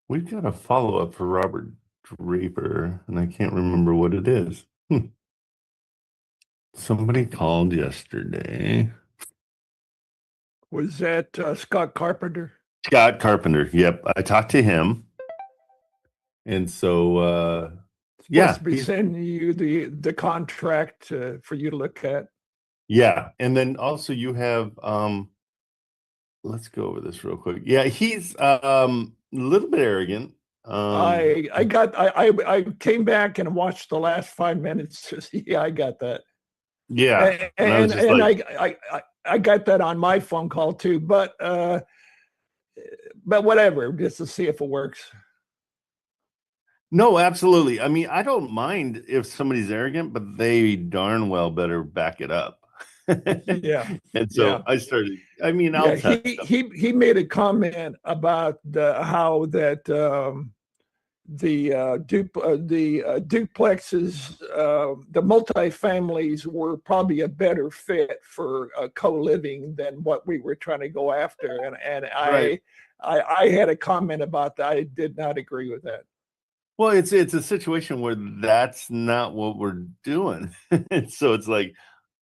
We've got a follow-up for Robert Draper, and I can't remember what it is. Somebody called yesterday. Was that Scott Carpenter? Scott Carpenter. Yep. I talked to him. And so, yeah. Supposed to be sending you the contract for you to look at. Yeah. And then also you have, let's go over this real quick. Yeah. He's a little bit arrogant. I came back and watched the last 5 minutes. Yeah, I got that. Yeah. And I got that on my phone call too, but whatever, just to see if it works. No, absolutely. I mean, I don't mind if somebody's arrogant, but they darn well better back it up. Yeah. And so I started, I mean, he made a comment about how that the duplexes, the multifamilies were probably a better fit for co-living than what we were trying to go after. And Right. I had a comment about that. I did not agree with that. Well, it's a situation where that's not what we're doing. So it's like,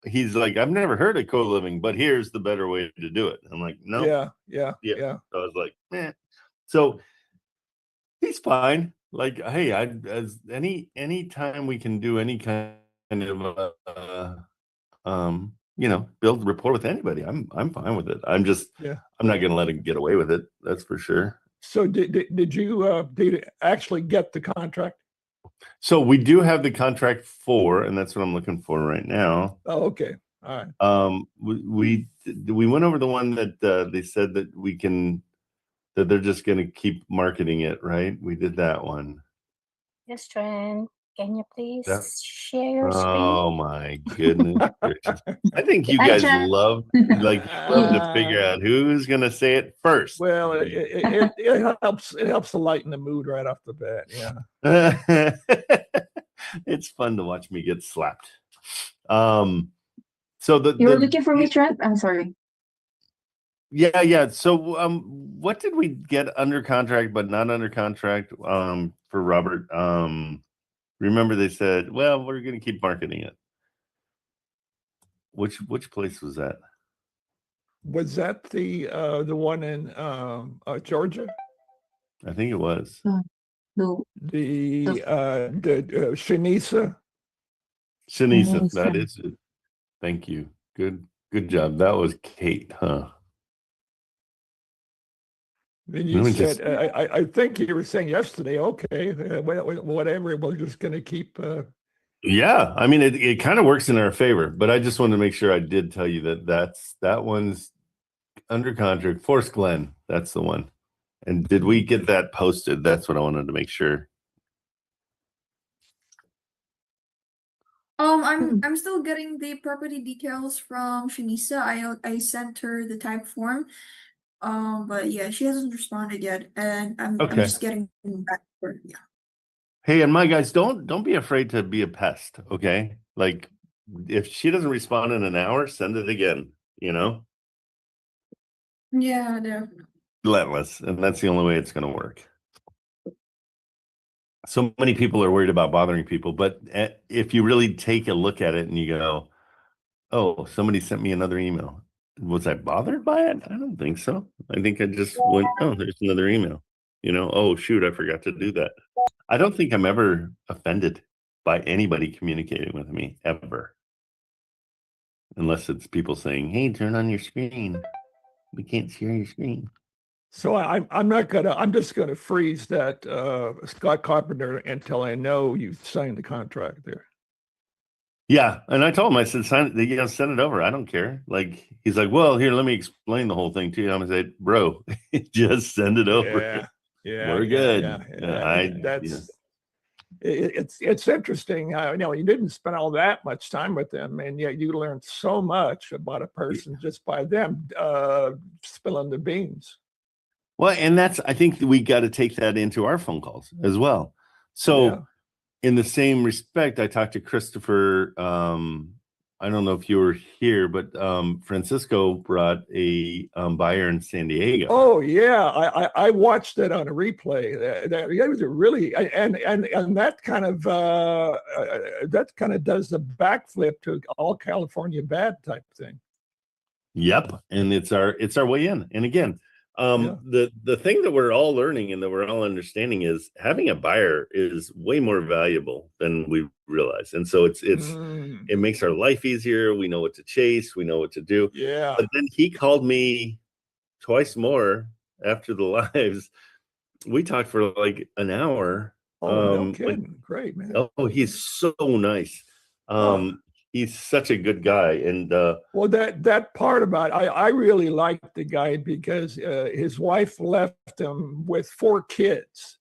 he's like, I've never heard of co-living, but here's the better way to do it. I'm like, no. Yeah. So I was like, So he's fine. Like, hey, as any time we can do any kind of build rapport with anybody, I'm fine with it. I'm not gonna let him get away with it. That's for sure. So did you actually get the contract? So we do have the contract and that's what I'm looking for right now. Oh, okay. All right. We went over the one that they said that that they're just going to keep marketing it, right? We did that one. Yes, Trent. Can you please share your screen? Oh my goodness. I think you guys love to figure out who's going to say it first. Well, it helps to lighten the mood right off the bat. Yeah. It's fun to watch me get slapped. So you're looking for me, Trent? I'm sorry. Yeah. So what did we get under contract but not under contract for Robert? Remember they said, well, we're going to keep marketing it. Which place was that? Was that the one in Georgia? I think it was. No. The Shanisa. Shanisa, that is it. Thank you. Good job. That was Kate, huh? Then you said, I think you were saying yesterday, okay, whatever, we're just going to keep. Yeah, I mean, it kind of works in our favor, but I just wanted to make sure I did tell you that one's under contract. Forest Glen, that's the one. And did we get that posted? That's what I wanted to make sure. I'm still getting the property details from Shanisa. I sent her the type form. But yeah, she hasn't responded yet, and I'm just getting back to her. Yeah. Hey, and my guys, don't be afraid to be a pest, okay? Like, if she doesn't respond in an hour, send it again. Yeah, definitely. Relentless, and that's the only way it's going to work. So many people are worried about bothering people, but if you really take a look at it and you go, "Oh, somebody sent me another email." Was I bothered by it? I don't think so. I think I just went, oh, there's another email. Oh, shoot, I forgot to do that. I don't think I'm ever offended by anybody communicating with me, ever. Unless it's people saying, hey, turn on your screen. We can't share your screen. So I'm just gonna freeze that Scott Carpenter until I know you've signed the contract there. Yeah, and I told him, I said, send it over. I don't care. Like, he's like, well, here, let me explain the whole thing to you. I'm gonna say, bro, just send it over. Yeah, we're good. It's interesting. You didn't spend all that much time with them, and yet you learned so much about a person just by them spilling the beans. Well, and I think we got to take that into our phone calls as well. So. Yeah. In the same respect, I talked to Christopher I don't know if you were here, but Francisco brought a buyer in San Diego. Oh yeah, I watched it on a replay. That was a really and that kind of does the backflip to all California bad type thing. Yep, and it's our way in. And again, the thing that we're all learning and that we're all understanding is having a buyer is way more valuable than we realize. And so it makes our life easier. We know what to chase, we know what to do. Yeah. But then he called me twice more after the lives. We talked for like an hour. Oh, no kidding. Great, man. Oh, he's so nice. He's such a good guy. And well, that part about I really liked the guy because his wife left him with 4 kids.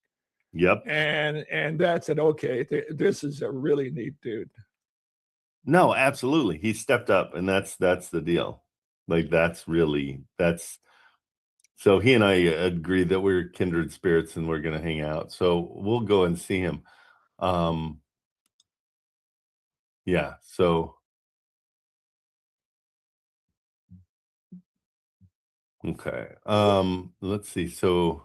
Yep. And that said, okay, this is a really neat dude. No, absolutely. He stepped up, and that's the deal. Like so he and I agreed that we're kindred spirits and we're going to hang out. So we'll go and see him. Yeah. So, okay. Let's see. So,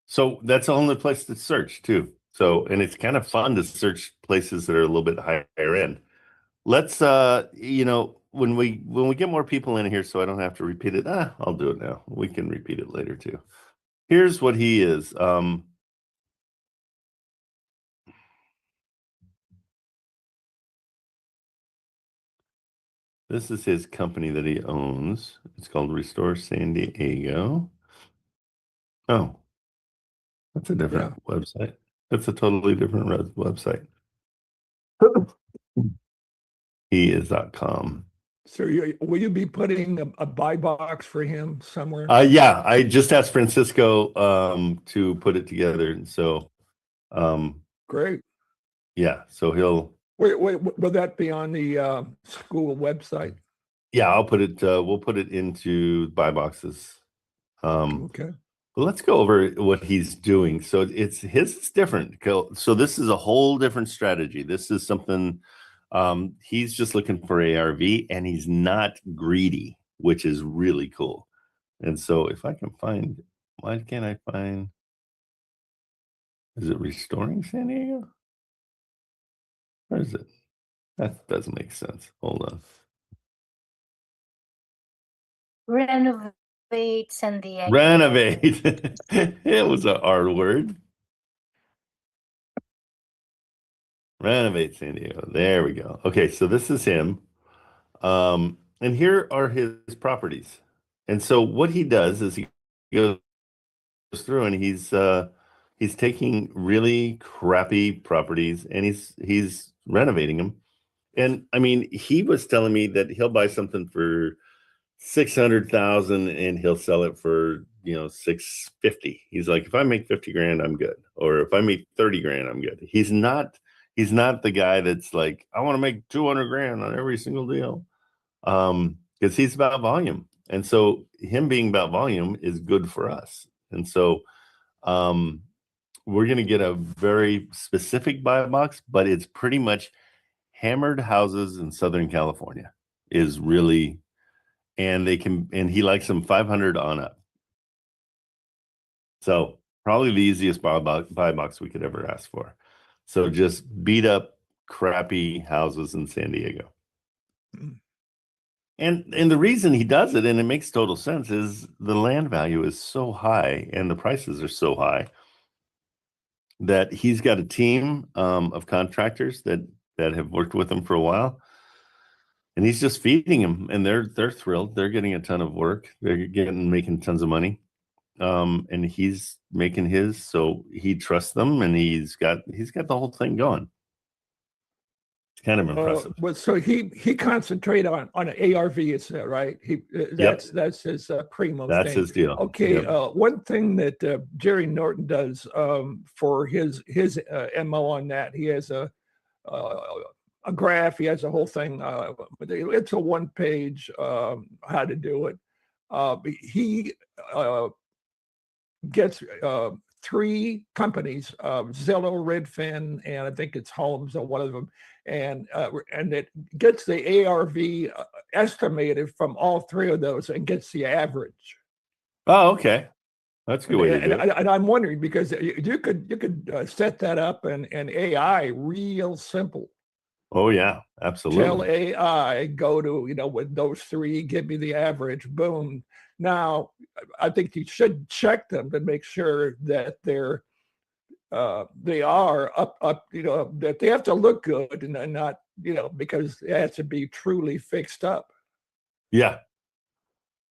so that's the only place to search too. So, and it's kind of fun to search places that are a little bit higher end. Let's, when we get more people in here, so I don't have to repeat it. I'll do it now. We can repeat it later too. Here's what he is. This is his company that he owns. It's called Restore San Diego. Oh, that's a different website. That's a totally different website. He.com. So will you be putting a buy box for him somewhere? Yeah, I just asked Francisco to put it together, and so great. Yeah, so he'll. Wait, will that be on the school website? Yeah, I'll put it. We'll put it into buy boxes. Okay. Well, let's go over what he's doing. So it's different. So this is a whole different strategy. This is something. He's just looking for ARV, and he's not greedy, which is really cool. And so if I can find, why can't I find? Is it Restoring San Diego? Where is it? That doesn't make sense. Hold on. Renovate San Diego. Renovate. It was a hard word. Renovate San Diego. There we go. Okay, so this is him. And here are his properties. And so what he does is he goes through and he's taking really crappy properties and he's renovating them. And I mean, he was telling me that he'll buy something for 600,000 and he'll sell it for, 650. He's like, if I make 50 grand, I'm good. Or if I make 30 grand, I'm good. He's not the guy that's like, I want to make 200 grand on every single deal. Because he's about volume. And so him being about volume is good for us. And so we're going to get a very specific buy box, but it's pretty much hammered houses in Southern California is really, and he likes them 500 on up. So probably the easiest buy box we could ever ask for. So just beat up crappy houses in San Diego. And the reason he does it, and it makes total sense, is the land value is so high and the prices are so high that he's got a team of contractors that have worked with him for a while, and he's just feeding them, and they're thrilled. They're getting a ton of work. They're making tons of money, and he's making his. So he trusts them, and he's got the whole thing going. Kind of impressive. But so he concentrated on an ARV, is that right? That's his primo. That's his deal. Okay. One thing that Jerry Norton does for his MO on that, he has a graph. He has a whole thing. It's a 1-page how to do it. He gets 3 companies, Zillow, Redfin, and I think it's Homes or one of them, and it gets the ARV estimated from all 3 of those and gets the average. Oh, okay. That's a good way to do it. And I'm wondering, because you could set that up and AI real simple. Oh yeah, absolutely. Tell AI, go to, with those 3, give me the average, boom. Now, I think you should check them to make sure that they are up, that they have to look good and not, because it has to be truly fixed up. Yeah.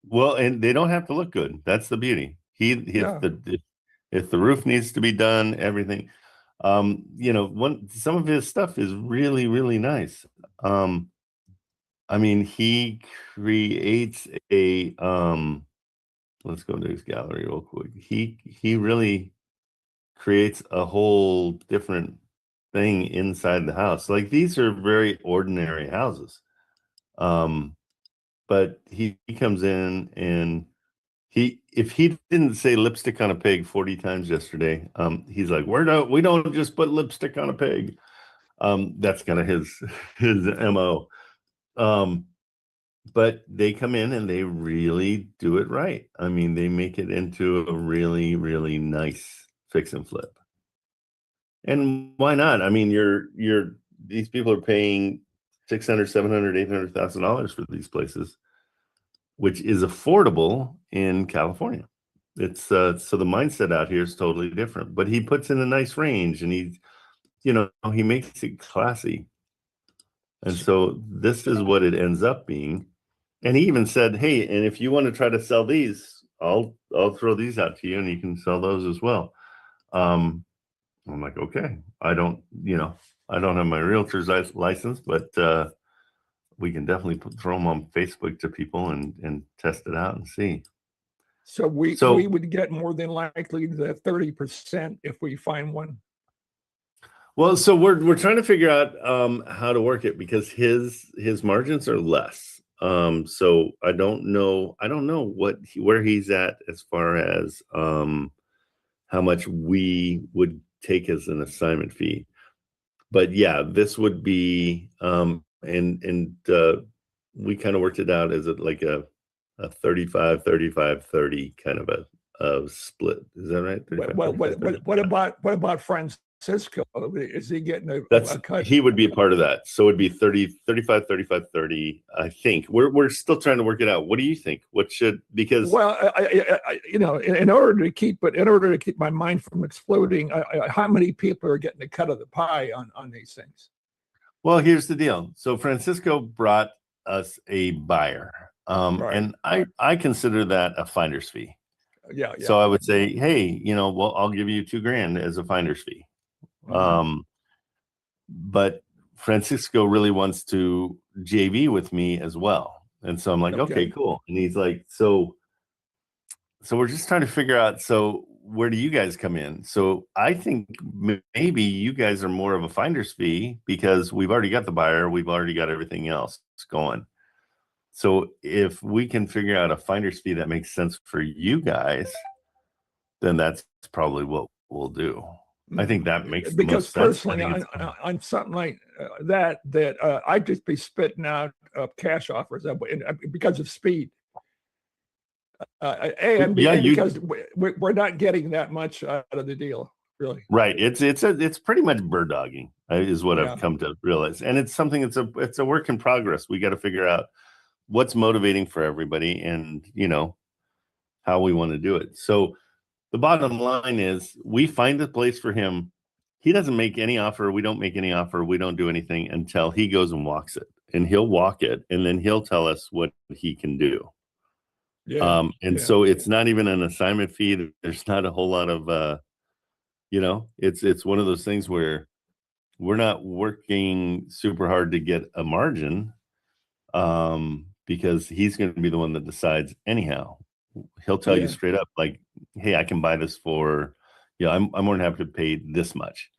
Well, and they don't have to look good. That's the beauty. Yeah. If the roof needs to be done, everything. Some of his stuff is really, really nice. I mean, he creates a let's go to his gallery real quick. He really creates a whole different thing inside the house. Like, these are very ordinary houses. But he comes in and if he didn't say lipstick on a pig 40 times yesterday, he's like, we don't just put lipstick on a pig. That's kind of his MO. But they come in and they really do it right. I mean, they make it into a really, really nice fix and flip. And why not? I mean, these people are paying $600,000, $700,000, $800,000 for these places, which is affordable in California. It's so the mindset out here is totally different. But he puts in a nice range, and he makes it classy. And so this is what it ends up being. And he even said, "Hey, and if you want to try to sell these, I'll throw these out to you, and you can sell those as well." I'm like, okay, I don't have my realtor's license, but we can definitely throw them on Facebook to people and test it out and see. So we would get more than likely the 30% if we find one. Well, so we're trying to figure out how to work it, because his margins are less. So I don't know where he's at as far as how much we would take as an assignment fee. But yeah, this would be and we kind of worked it out as like a 35 30 kind of a split. Is that right? 35, What about Francisco? Is he getting a cut? He would be a part of that. So it'd be 35 30. I think we're still trying to work it out. What do you think? Because in order to keep my mind from exploding, how many people are getting a cut of the pie on these things? Well, here's the deal. So Francisco brought us a buyer. Right. And I consider that a finder's fee. Yeah. So I would say, hey, I'll give you $2,000 as a finder's fee. Mm-hmm. But Francisco really wants to JV with me as well. And so I'm like, okay, cool. And he's like, so we're just trying to figure out, so where do you guys come in? So I think maybe you guys are more of a finder's fee, because we've already got the buyer. We've already got everything else going. So if we can figure out a finder's fee that makes sense for you guys, then that's probably what we'll do. I think that makes the most sense. Personally, on something like that I'd just be spitting out cash offers because of speed. Because we're not getting that much out of the deal, really. Right. It's pretty much bird dogging is what I've come to realize, and it's something. It's a work in progress. We got to figure out what's motivating for everybody, and how we want to do it. So the bottom line is, we find a place for him. He doesn't make any offer. We don't make any offer. We don't do anything until he goes and walks it, and he'll walk it, and then he'll tell us what he can do. So it's not even an assignment fee. There's not a whole lot of, it's one of those things where we're not working super hard to get a margin, because he's going to be the one that decides anyhow. He'll tell you straight up, like, hey, I can buy this for, I'm more than happy to pay this much.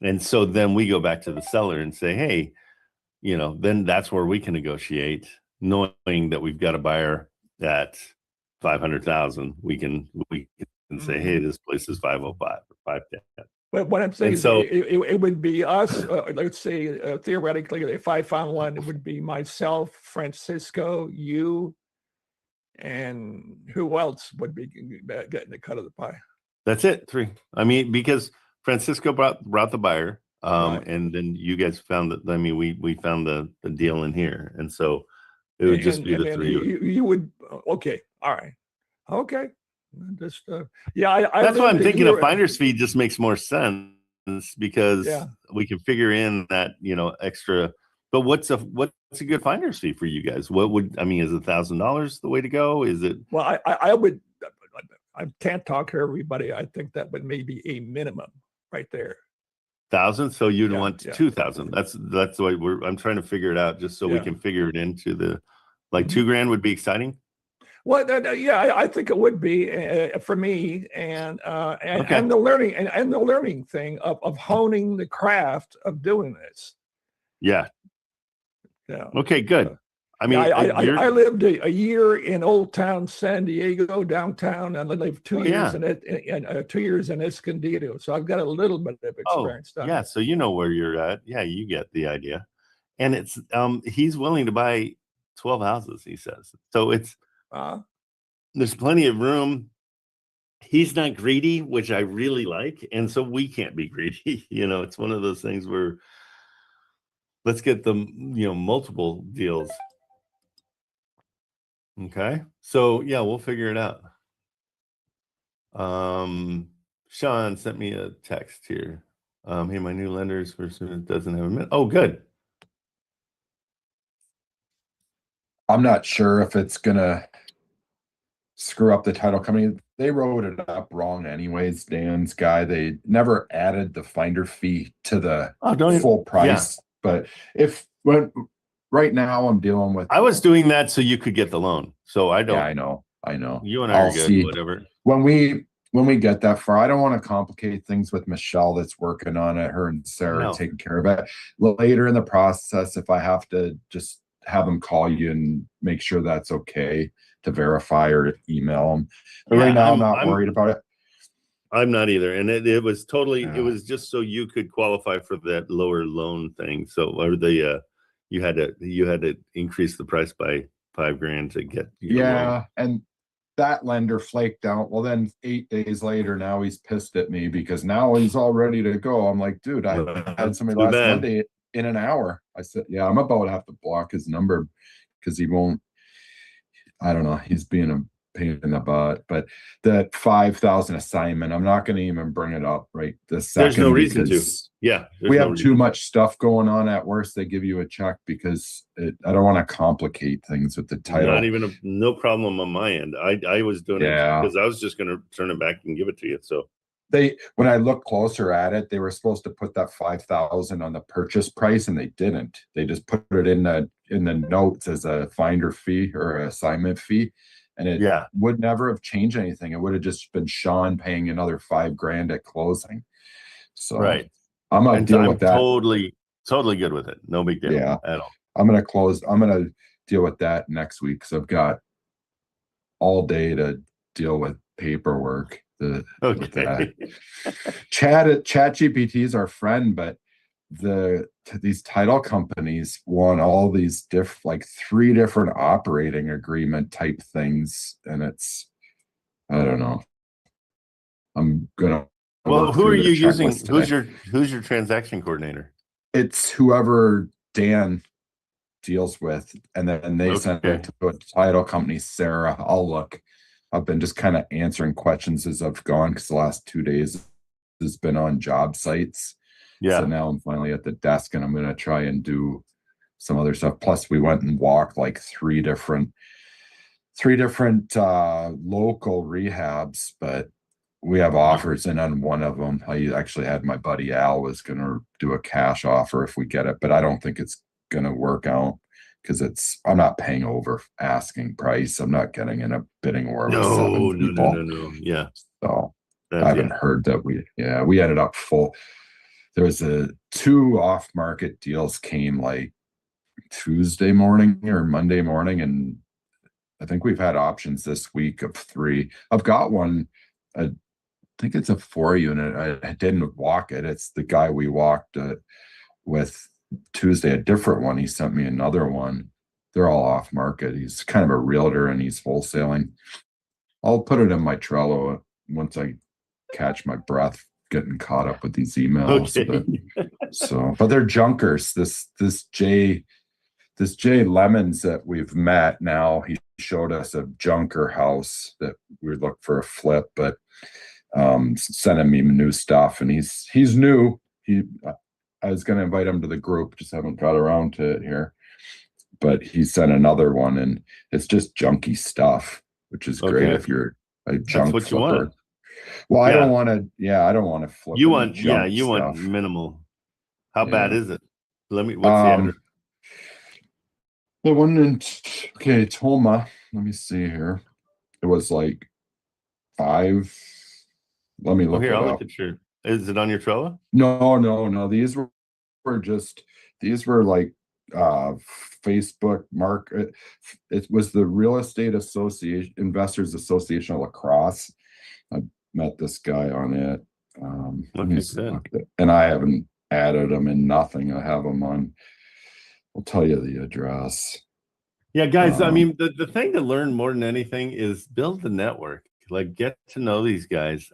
And so then we go back to the seller and say, hey, then that's where we can negotiate, knowing that we've got a buyer at 500,000. We can and say, hey, this place is 505 or 510. But what I'm saying And is so- it would be us, let's say theoretically, if I found one, it would be myself, Francisco, you, and who else would be getting the cut of the pie? That's it, 3. I mean, because Francisco brought the buyer, Right. and then you guys found that. I mean, we found the deal in here, and so it would just be the then 3. You would, okay, all right, okay. Just yeah, I That's why I'm lived a thinking a year- finder's fee just makes more sense because Yeah. we can figure in that extra. But what's a good finder's fee for you guys? What would I mean? Is $1,000 the way to go? Is it? Well, I would. I can't talk for everybody. I think that would maybe a minimum right there. 1,000? So you'd Yeah, want yeah. 2,000. That's the way I'm trying to figure it out, just so we Yeah. can figure it into the like Mhm. $2,000 would be exciting. Well, yeah, I think it would be for me, and Okay. and the learning and the learning thing of honing the craft of doing this. Yeah. Yeah. Okay. Good. I mean, I lived a year in Old Town San Diego, downtown, and I lived 2 Oh, years yeah. in it, and 2 years in Escondido. So I've got a little bit of experience. down yeah. there. So you know where you're at. Yeah, you get the idea. And it's he's willing to buy 12 houses. He says so. There's plenty of room. He's not greedy, which I really like, and so we can't be greedy. It's one of those things where let's get the multiple deals. Okay, so yeah, we'll figure it out. Sean sent me a text here. Hey, my new lender's person doesn't have a minute. Oh, good. I'm not sure if it's gonna screw up the title company. They wrote it up wrong anyways. Dan's guy, they never added the finder fee to the full price. But right now I'm dealing with. I was doing that so you could get the loan. So I don't. Yeah, I know. You and I are good. See. Whatever. When we get that far, I don't want to complicate things with Michelle that's working on it, her and Sarah No. taking care of it. Later in the process, if I have to just have them call you and make sure that's okay to verify or email them. But right now, I'm not worried about it. I'm not either. And it was totally, Yeah. it was just so you could qualify for that lower loan thing. So, or you had to increase the price by $5,000 to get your loan. And that lender flaked out. Well, then 8 days later, now he's pissed at me because now he's all ready to go. I'm like, dude, I had somebody Too last bad. Monday in an hour. I said, yeah, I'm about to have to block his number because he won't. I don't know. He's being a pain in the butt. But that 5,000 assignment, I'm not going to even bring it up right this second. There's no reason to. because Yeah. we have too much stuff going on. At worst, they give you a check because I don't want to complicate things with the title. Not even no problem on my end. I was doing it because I was just going to turn it back and give it to you. So when I look closer at it, they were supposed to put that 5,000 on the purchase price, and they didn't. They just put it in the notes as a finder fee or an assignment fee, and it would never have changed anything. It would have just been Sean paying another $5,000 at closing. So I'm gonna deal with that. Totally good with it. No big deal at all. I'm gonna deal with that next week because I've got all day to deal with paperwork. With that. Chat GPT is our friend, but these title companies want all these like 3 different operating agreement type things, and I don't know. I'm gonna. Well, who are you using? Who's your transaction coordinator? It's whoever Dan deals with, and then they send it to a title company, Sarah. I'll look. I've been just kind of answering questions as I've gone because the last 2 days has been on job sites. Yeah. So now I'm finally at the desk and I'm going to try and do some other stuff. Plus we went and walked like three different local rehabs, but we have offers in on one of them. I actually had my buddy Al was going to do a cash offer if we get it, but I don't think it's going to work out. Because I'm not paying over asking price. I'm not getting in a bidding war with 7 people. No. Yeah. So I haven't heard that we ended up full. There was 2 off-market deals came like Tuesday morning or Monday morning, and I think we've had options this week of 3. I've got one I think it's a 4-unit. I didn't walk it. It's the guy we walked with Tuesday, a different one. He sent me another one. They're all off market. He's kind of a realtor and he's wholesaling. I'll put it in my Trello once I catch my breath getting caught up with these emails. Okay. But they're junkers. This Jay Lemons that we've met now, he showed us a junker house that we look for a flip, but sending me new stuff, and he's new. I was going to invite him to the group, just haven't got around to it here. But he sent another one, and it's just junky stuff, which is great if you're a junk That's what flipper. you want. Well, I don't want to. Yeah, I don't want to flip. You want, junk you want stuff. minimal. How bad Yeah. is it? What's the address? The one in Toma. Let me see here. It was like 5. Let me look Here, it I'll up. look at is it on your Trello? No. These were like Facebook market. It was the Real Estate Association, Investors Association of Lacrosse. I met this guy on it. And I haven't added him in nothing. I have him on. I'll tell you the address. Yeah, guys, I mean, the thing to learn more than anything is build the network. Like, get to know these guys.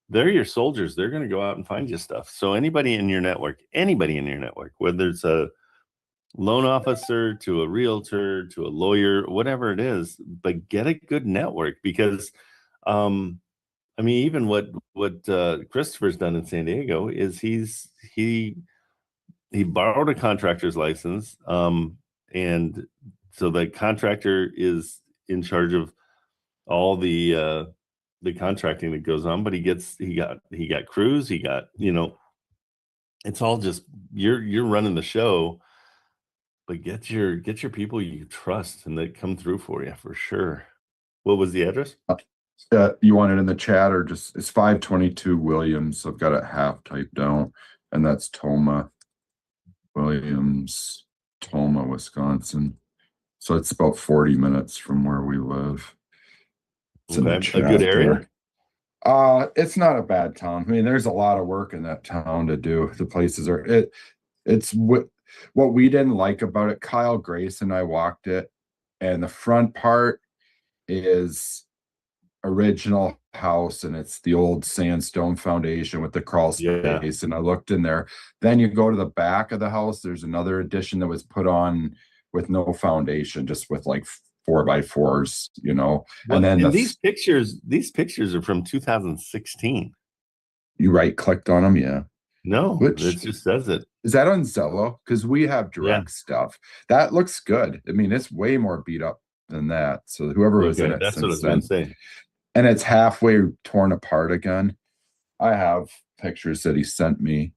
They're your soldiers. They're going to go out and find you stuff. So anybody in your network, whether it's a loan officer to a realtor to a lawyer, whatever it is, but get a good network, because I mean, even what Christopher's done in San Diego is he borrowed a contractor's license, and so the contractor is in charge of all the contracting that goes on, but he got crews, he got, it's all just you're running the show, but get your people you trust and that come through for you for sure. What was the address? You want it in the chat, or just it's 522 Williams. I've got it half typed down, and that's Toma, Williams, Toma, Wisconsin. So it's about 40 minutes from where we live. It's in the chat. A good area. It's not a bad town. I mean, there's a lot of work in that town to do. The places are it's what we didn't like about it. Kyle Grace and I walked it, and the front part is original house, and it's the old sandstone foundation with the crawl space. And I looked in there. Then you go to the back of the house, there's another addition that was put on with no foundation, just with like 4x4s, and then these pictures are from 2016. You right clicked on them. Yeah. No, it just says it. Is that on Zillow? Because we have direct stuff. That looks good. I mean, it's way more beat up than that. So whoever was in it, that's what I was going to say. And it's halfway torn apart again. I have pictures that he sent me.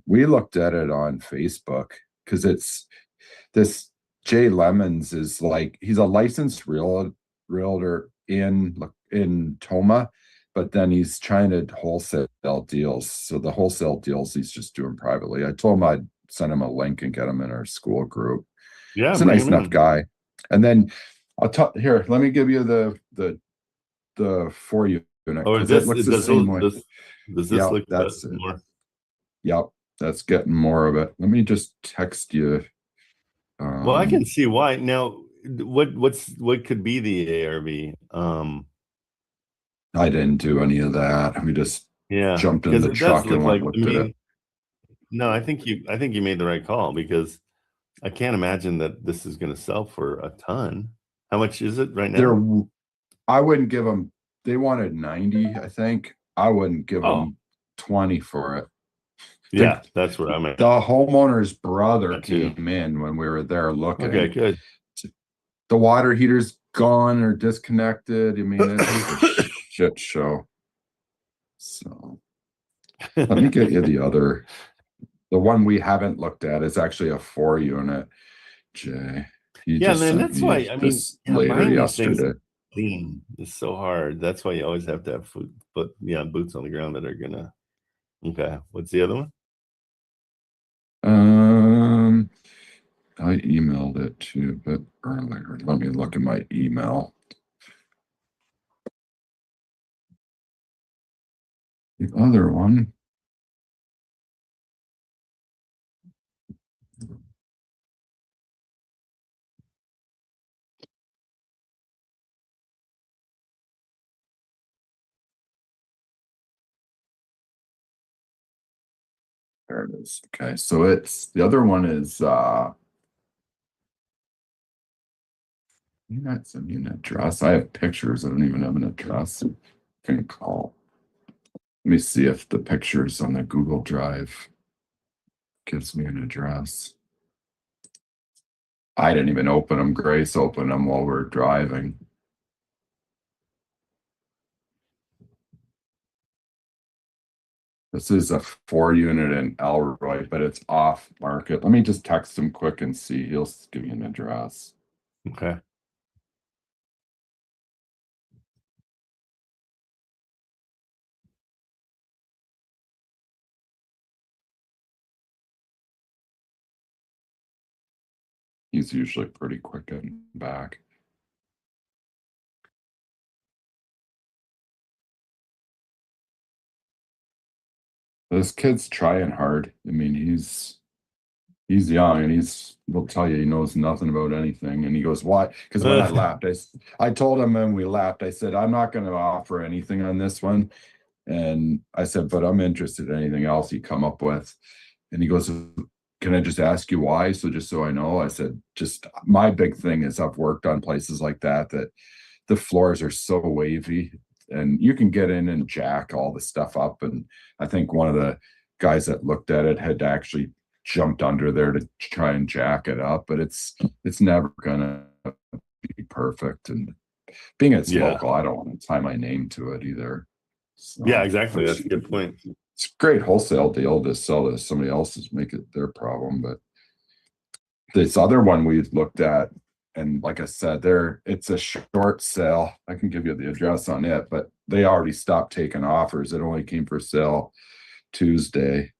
We looked at it on Facebook because it's this Jay Lemons is like, he's a licensed realtor in Toma, but then he's trying to wholesale deals. So the wholesale deals he's just doing privately. I told him I'd send him a link and get him in our school group. Yeah, he's a nice enough guy. And then I'll talk here. Let me give you the 4-unit. Oh, does this look that's more? Yep, that's getting more of it. Let me just text you. Well, I can see why. Now, what could be the ARV? I didn't do any of that. We just jumped in the truck and looked at it. No, I think you made the right call, because I can't imagine that this is going to sell for a ton. How much is it right now? I wouldn't give them. They wanted 90, I think. I wouldn't give them 20 for it. Yeah, that's what I meant. The homeowner's brother came in when we were there looking. Okay, good. The water heater's gone or disconnected. I mean, it's a shit show. So let me get you the one we haven't looked at is actually a 4-unit. Jay. And that's why, I mean, later yesterday. Clean is so hard. That's why you always have to have boots on the ground that are gonna. Okay, what's the other one? I emailed it to you a bit earlier. Let me look at my email. The other one. There it is. Okay, so it's the other one is you not send me an address. I have pictures. I don't even have an address. Can call. Let me see if the pictures on the Google Drive gives me an address. I didn't even open them. Grace opened them while we're driving. This is a 4-unit in Elroy, but it's off market. Let me just text him quick and see. He'll give me an address. Okay. He's usually pretty quick getting back. This kid's trying hard. I mean, he's young and will tell you he knows nothing about anything. And he goes, why? Because when I left, I told him when we left, I said, I'm not going to offer anything on this one. And I said, but I'm interested in anything else you come up with. And he goes, can I just ask you why? So just so I know, I said, just my big thing is I've worked on places like that the floors are so wavy and you can get in and jack all the stuff up. And I think one of the guys that looked at it had actually jumped under there to try and jack it up, but it's never gonna be perfect. And being it's local, I don't want to tie my name to it either. So, yeah, exactly. That's a good point. It's a great wholesale deal to sell to somebody else's, make it their problem. But this other one we looked at, and like I said, it's a short sale. I can give you the address on it, but they already stopped taking offers. It only came for sale Tuesday.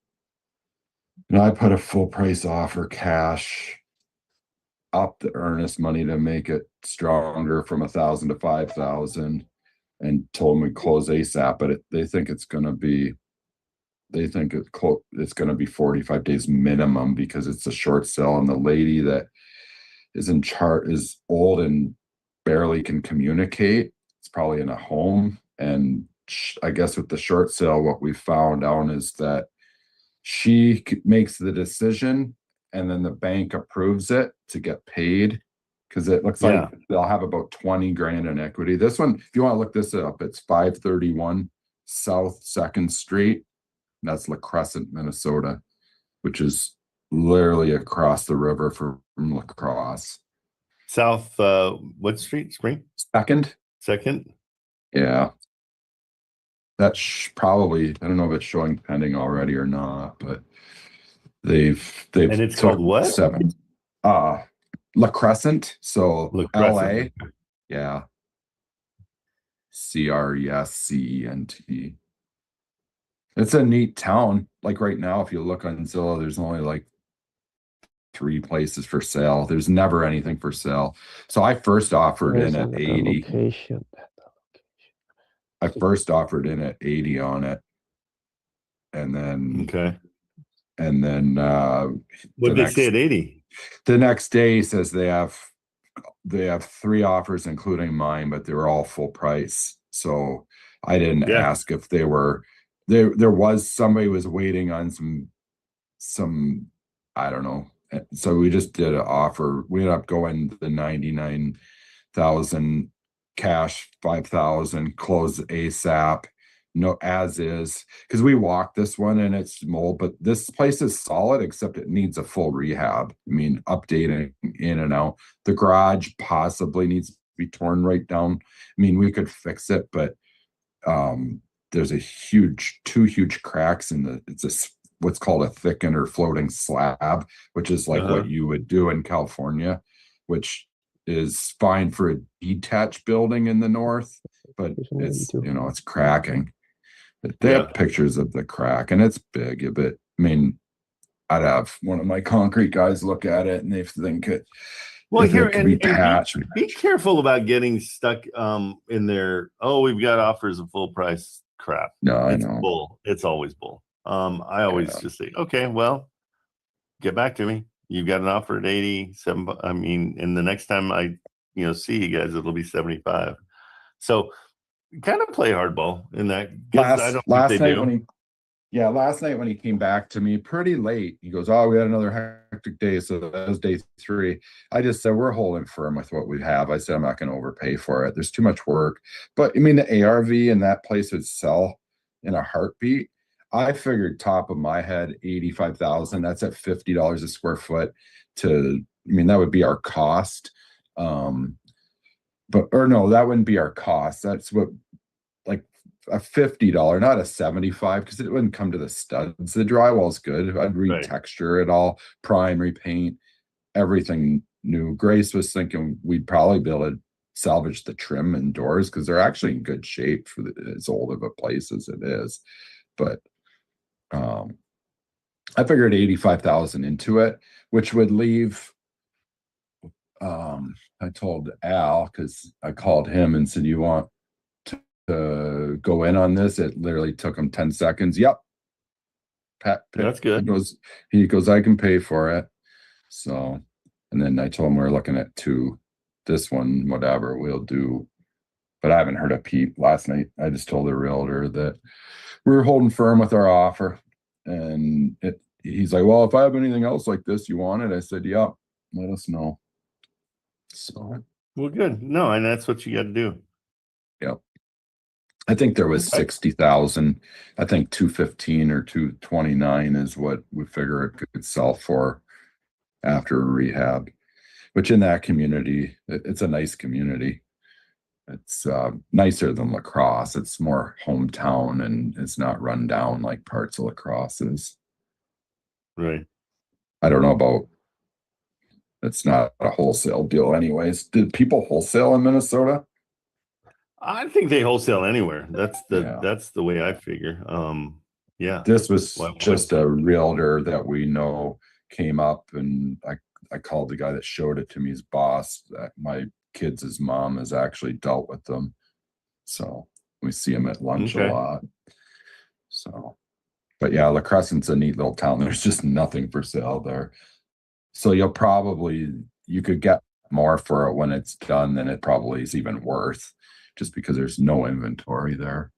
And I put a full price offer cash up the earnest money to make it stronger from 1,000 to 5,000 and told them we close ASAP, but they think it's going to be 45 days minimum because it's a short sale. And the lady that is in charge is old and barely can communicate. It's probably in a home. And I guess with the short sale, what we found out is that she makes the decision and then the bank approves it to get paid because it looks like they'll have about 20 grand in equity. This one, if you want to look this up, it's 531 South 2nd Street. That's La Crescent, Minnesota, which is literally across the river from La Crosse. South, what street? Spring? Second? Yeah. That's probably, I don't know if it's showing pending already or not, but they've and it's called what? 7. La Crescent. So La LA. Crescent. Yeah. Crescent. It's a neat town. Like right now, if you look on Zillow, there's only like 3 places for sale. There's never anything for sale. So I first offered in at 80. I first offered in at 80 on it. And then what did they say at 80? The next day he says they have 3 offers, including mine, but they were all full price. So I didn't ask if they were there was somebody was waiting on some I don't know. So we just did an offer. We ended up going the 99,000 cash, 5,000 close ASAP. No, as is, because we walked this one and it's mold, but this place is solid except it needs a full rehab. I mean, updating in and out. The garage possibly needs to be torn right down. I mean, we could fix it, but there's two huge cracks in it's what's called a thickened or floating slab, which is like what you would do in California, which is fine for a detached building in the north, but it's it's cracking. They have pictures of the crack and it's big, but I mean, I'd have one of my concrete guys look at it and they think it. Well, here and be careful about getting stuck in there. Oh, we've got offers of full price. crap. No, I It's know. bull. It's always bull. I always Yeah. just say, okay, well, get back to me. You've got an offer at 87. I mean, and the next time I, see you guys, it'll be 75. So kind of play hardball in that. I don't think they do. Last night when he came back to me pretty late, he goes, "Oh, we had another hectic day." So that was day 3. I just said, we're holding firm with what we have. I said, I'm not going to overpay for it. There's too much work. But I mean, the ARV in that place would sell in a heartbeat. I figured top of my head, 85,000. That's at $50 a square foot that would be our cost. That wouldn't be our cost. That's what, like, a $50, not a 75, because it wouldn't come to the studs. The drywall's good. I'd retexture it all, prime, repaint, everything new. Grace was thinking we'd probably be able to salvage the trim and doors because they're actually in good shape for as old of a place as it is. But I figured 85,000 into it, which would leave. I told Al, because I called him and said, "You want to go in on this?" It literally took him 10 seconds. Yep. Pat, that's good. He goes, "I can pay for it." So, and then I told him we're looking at 2. This one, whatever we'll do. But I haven't heard a peep. Last night, I just told the realtor that we were holding firm with our offer. And he's like, "Well, if I have anything else like this, you want it?" I said, "Yep, let us know." So, well, good. No, and that's what you got to do. Yep. I think there was 60,000. I think 215 or 229 is what we figure it could sell for after rehab, which in that community, it's a nice community. It's nicer than La Crosse. It's more hometown and it's not run down like parts of La Crosse is. Right. I don't know about, it's not a wholesale deal anyways. Did people wholesale in Minnesota? I think they wholesale anywhere. That's the way I figure. Yeah. This was just a realtor that we know came up, and I called the guy that showed it to me, his boss. My kids' mom has actually dealt with them. So we see him at lunch a lot. So, but yeah, La Crescent's a neat little town. There's just nothing for sale there. So you could get more for it when it's done than it probably is even worth, just because there's no inventory there.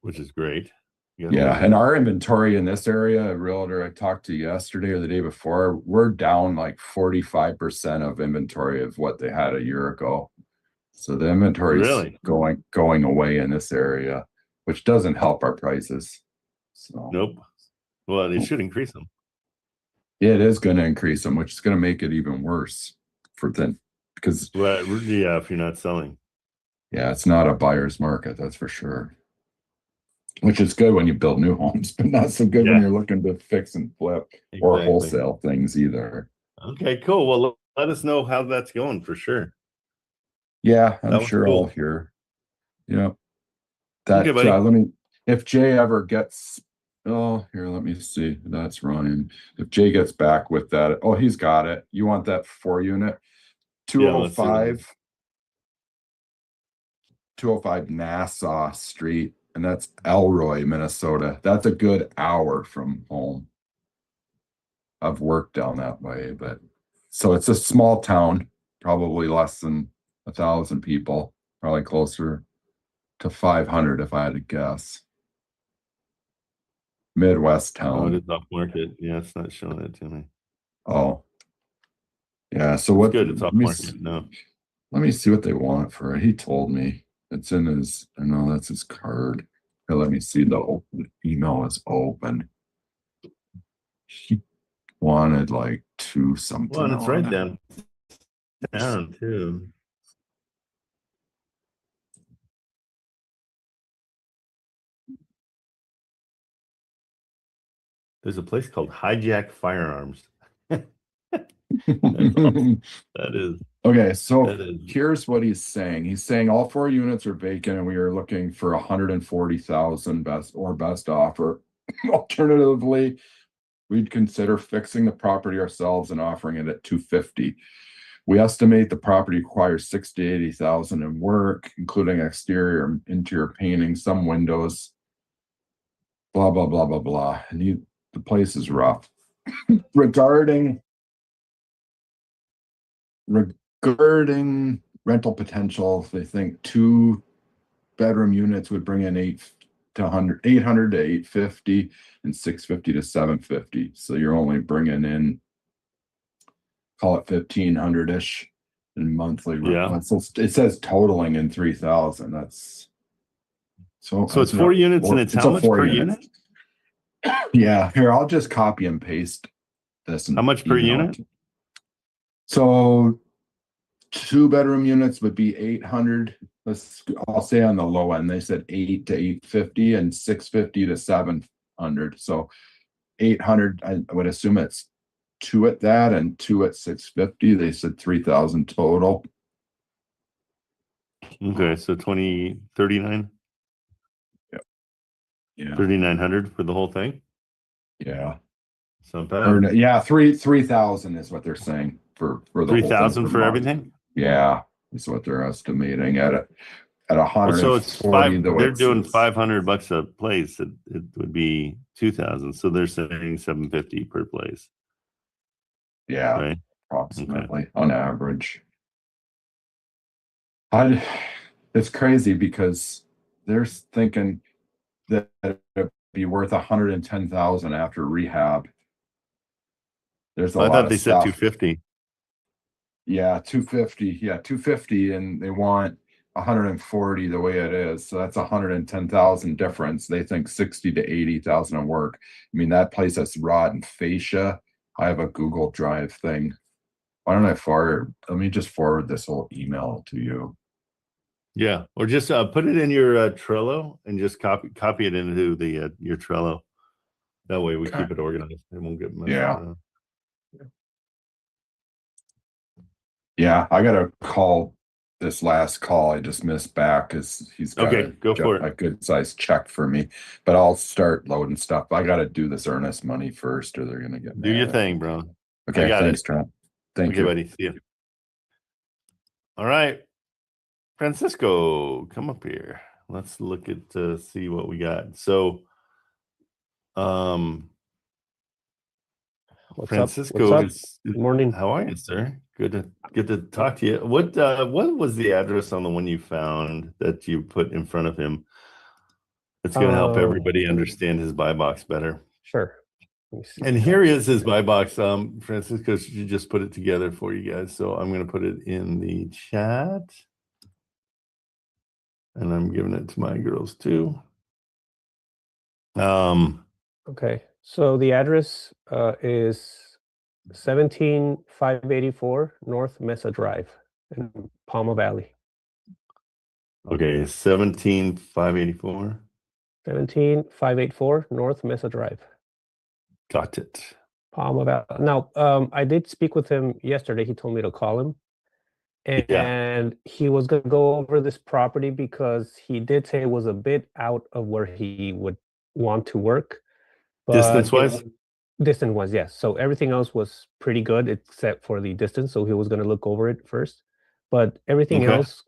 Which is great. Yeah, and our inventory in this area, a realtor I talked to yesterday or the day before, we're down like 45% of inventory of what they had a year ago. So the inventory is going away in this area, which doesn't help our prices. So nope. Well, they should increase them. Yeah, it is going to increase them, which is going to make it even worse for them because if you're not selling. Yeah, it's not a buyer's market, that's for sure. Which is good when you build new homes, but not so good when you're looking to fix and flip or wholesale things either. Okay, cool. Well, let us know how that's going for sure. Yeah, I'm sure I'll hear. Yeah. That if Jay ever gets, let me see. That's running. If Jay gets back with that, he's got it. You want that 4-unit? 205 Nassau Street. And that's Elroy, Minnesota. That's a good hour from home. I've worked down that way, but so it's a small town, probably less than 1,000 people, probably closer to 500 if I had to guess. Midwest town. It is off market. Yeah, it's not showing it to me. Oh, yeah. So what? Good. It's off market. No. Let me see what they want for it. He told me. It's in his, I know that's his card. Here, let me see, the email is open. He wanted like 2 something. Well, and it's right down too. There's a place called Hijack Firearms. Awesome. That is. Okay, so here's what he's saying. He's saying all 4 units are vacant and we are looking for 140,000 best offer. Alternatively, we'd consider fixing the property ourselves and offering it at 250. We estimate the property requires 60 to 80,000 in work, including exterior and interior painting, some windows, blah, blah, blah, blah, blah. And the place is rough. Regarding rental potential, they think 2-bedroom units would bring in 800 to 850 and 650 to 750. So you're only bringing in, call it 1,500-ish in monthly. Yeah. So it says totaling in 3,000. That's so it's 4 units and it's how much per unit? Yeah, here, I'll just copy and paste this. How much per unit? So 2-bedroom units would be 800. I'll say on the low end, they said 8 to 850 and 650 to 700. So 800, I would assume it's 2 at that and 2 at 650. They said 3,000 total. Okay, so 39. Yeah. 3,900 for the whole thing. Yeah. So bad. Or, yeah, 3,000 is what they're saying for the 3,000 for month. everything. Yeah, is what they're estimating at 140. So it's they're doing $500 a place. It would be 2,000. So they're saying 750 per place. Yeah, right? approximately on average. It's crazy because they're thinking that it'd be worth 110,000 after rehab. There's a lot I thought of they stuff. said 250. Yeah, 250. Yeah, 250, and they want 140 the way it is. So that's 110,000 difference. They think 60 to 80,000 of work. I mean, that place has rotten fascia. I have a Google Drive thing. Why don't let me just forward this whole email to you. Yeah, or just put it in your Trello and just copy it into the your Trello. That way we keep it organized. It won't get messed around. Yeah, I got to call this last call. I just missed back because he's got a good sized check for me. But I'll start loading stuff. I got to do this earnest money first, or they're gonna get Do your thing, bro. Okay, thanks, Trent. Thank you, buddy. See you. All right, Francisco, come up here. Let's look at see what we got. So, Francisco, Good morning. How are you, sir? Good to talk to you. What was the address on the one you found that you put in front of him? It's going to help everybody understand his buy box better. Sure. And here is his buy box. Francisco, you just put it together for you guys. So I'm going to put it in the chat, and I'm giving it to my girls too. Okay. So the address is 17584 North Mesa Drive in Palma Valley. Okay, 17584. 17584 North Mesa Drive. Got it. Palma Valley. Now, I did speak with him yesterday. He told me to call him. And he was going to go over this property because he did say it was a bit out of where he would want to work. Distance-wise? Distance-wise, yes. So everything else was pretty good except for the distance. So he was going to look over it first. But everything else,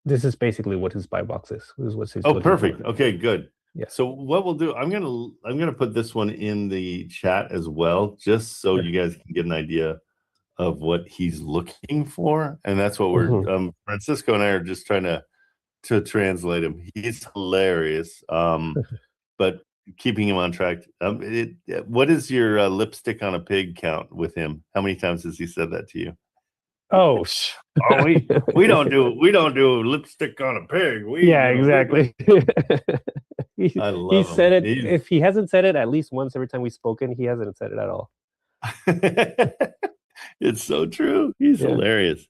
this is basically what his buy box is. This is what he's perfect. for. Okay, good. Yeah. So what we'll do, I'm gonna put this one in the chat as well, just so you guys can get an idea of what he's looking for, and that's what we're. Francisco and I are just trying to translate him. He's hilarious, but keeping him on track. What is your lipstick on a pig count with him? How many times has he said that to you? Oh, we don't do lipstick on a pig. Exactly. I love he said him. it. If he hasn't said it at least once every time we've spoken, he hasn't said it at all. It's so true. He's hilarious.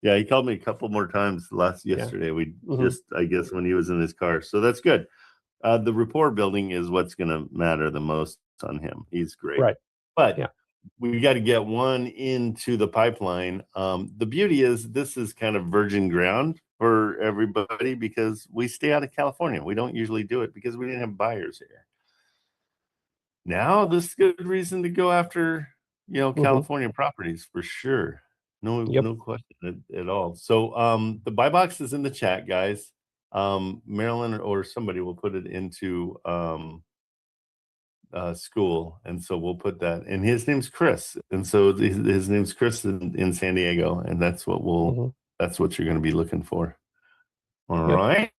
Yeah, he called me a couple more times yesterday. We just, I guess, when he was in his car. So that's good. The rapport building is what's going to matter the most on him. He's great. Right. But we got to get one into the pipeline. The beauty is this is kind of virgin ground for everybody because we stay out of California. We don't usually do it because we didn't have buyers here. Now this is a good reason to go after California properties for sure. No, Yep. no question at all. So the buy box is in the chat, guys. Marilyn or somebody will put it into school, and so we'll put that. And his name's Chris, and so his name's Chris in San Diego, and that's what that's what you're going to be looking for. All right.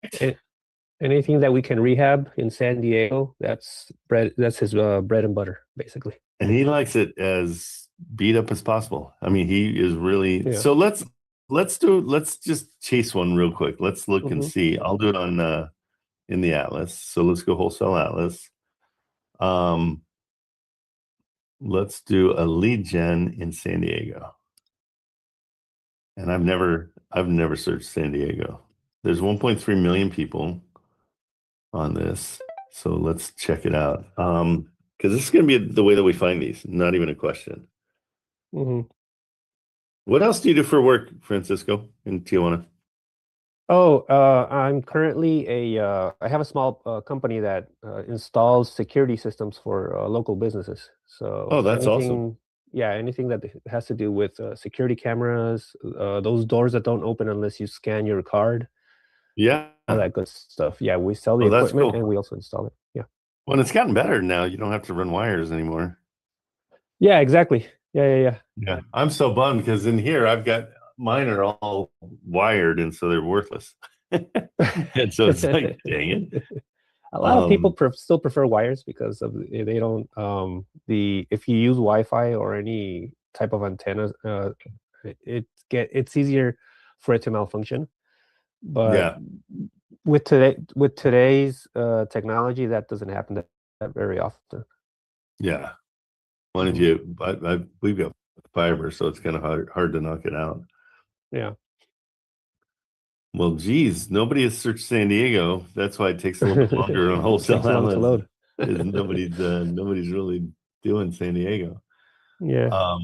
Anything that we can rehab in San Diego, that's his bread and butter, basically. And he likes it as beat up as possible. I mean, he is really so let's just chase one real quick. Let's look and see. I'll do it on in the Atlas. So let's go Wholesale Atlas. Let's do a lead gen in San Diego. And I've never searched San Diego. There's 1.3 million people on this. So let's check it out. Because this is going to be the way that we find these. Not even a question. What else do you do for work, Francisco, in Tijuana? Oh, I'm currently I have a small company that installs security systems for local businesses. So that's awesome. Yeah, anything that has to do with security cameras, those doors that don't open unless you scan your card. Yeah. All that good stuff. Yeah, we sell the equipment and we also install it. Yeah. Well, it's gotten better now. You don't have to run wires anymore. Yeah, exactly. Yeah. I'm so bummed because in here I've got mine are all wired and so they're worthless. And so it's like, dang it. A lot of people still prefer wires because of they don't if you use Wi-Fi or any type of antenna, it's easier for it to malfunction. But with today's technology, that doesn't happen that very often. Yeah. One of we've got fiber, so it's kind of hard to knock it out. Yeah. Well, geez, nobody has searched San Diego. That's why it takes a little bit longer on Wholesale to load. Nobody's really doing San Diego. Yeah.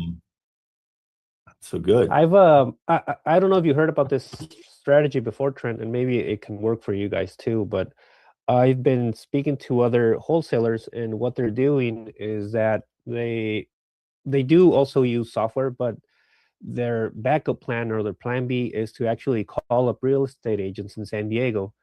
So good. I don't know if you heard about this strategy before, Trent, and maybe it can work for you guys too, but I've been speaking to other wholesalers, and what they're doing is that they do also use software, but their backup plan or their plan B is to actually call up real estate agents in San Diego.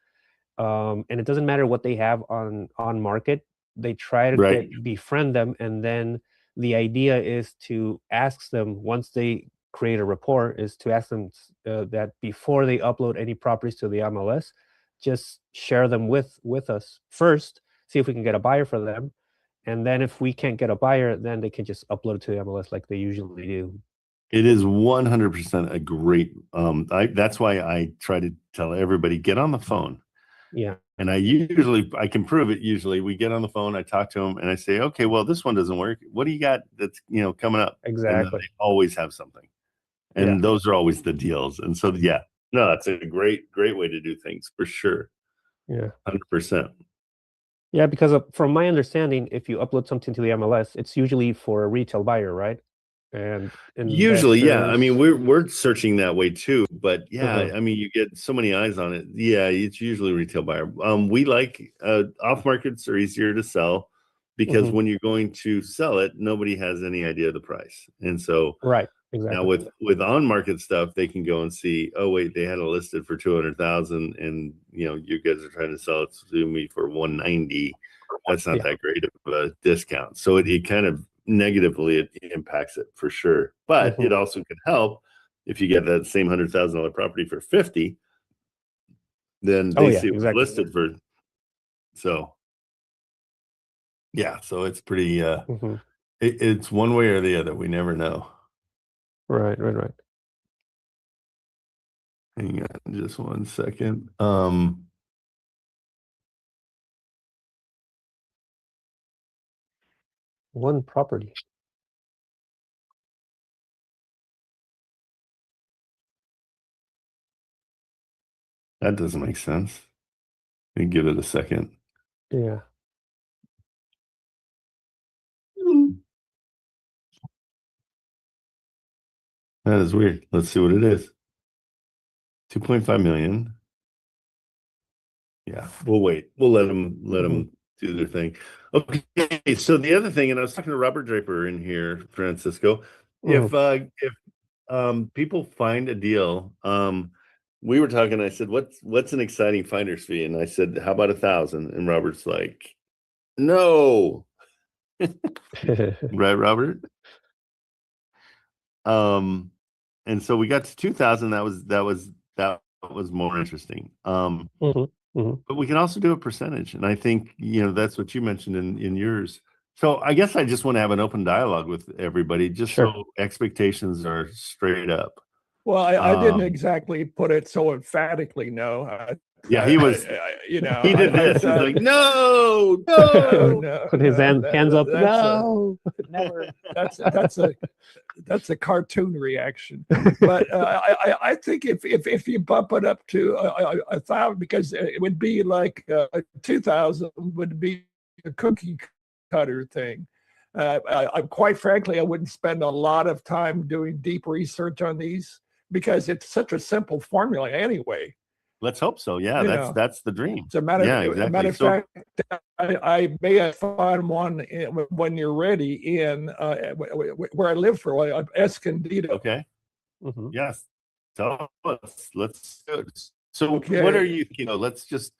And it doesn't matter what they have on market. They try to befriend them, and then the idea is to ask them, once they create a rapport, is to ask them that before they upload any properties to the MLS, just share them with us first, see if we can get a buyer for them. And then if we can't get a buyer, then they can just upload it to the MLS like they usually do. It is 100% a great, that's why I try to tell everybody, get on the phone. Yeah. And I can prove it. Usually we get on the phone, I talk to them and I say, okay, well, this one doesn't work. What do you got that's, coming up? Exactly. And they always have something. And those are always the deals. And so, that's a great way to do things for sure. Yeah. 100%. Yeah, because from my understanding, if you upload something to the MLS, it's usually for a retail buyer, right? And usually, I mean, we're searching that way too, but I mean, you get so many eyes on it. Yeah, it's usually retail buyer. We like off markets are easier to sell because when you're going to sell it, nobody has any idea of the price, and so exactly. Now with on market stuff, they can go and see, oh wait, they had it listed for 200,000, and you guys are trying to sell it to me for 190. That's not that great of a discount. So it kind of negatively impacts it for sure. But it also could help if you get that same $100,000 property for 50. Then they see it's listed for. So so it's pretty. It's one way or the other. We never know. Right. Hang on just 1 second. One property. That doesn't make sense. Let me give it a second. Yeah. That is weird. Let's see what it is. 2.5 million. Yeah, we'll wait. We'll let them do their thing. Okay, so the other thing, and I was talking to Robert Draper in here, Francisco. If people find a deal, we were talking. I said, "What's an exciting finder's fee?" And I said, "How about 1,000?" And Robert's like, "No." Right, Robert? And so we got to 2,000. That was more interesting. But we can also do a percentage. And I think, that's what you mentioned in yours. So I guess I just want to have an open dialogue with everybody, just so expectations are straight up. Well, I didn't exactly put it so emphatically, no. Yeah, he was, he did this. He's like, no. Put his hands up. No, never. That's a cartoon reaction. But I think if you bump it up to 1,000, because it would be like 2,000 would be a cookie cutter thing. I quite frankly, I wouldn't spend a lot of time doing deep research on these because it's such a simple formula anyway. Let's hope so. Yeah, that's the dream. As a matter of fact, I may have found one when you're ready in where I live for a while, Escondido. Okay. Yes. Tell us. Let's do it. So what are you? Let's just,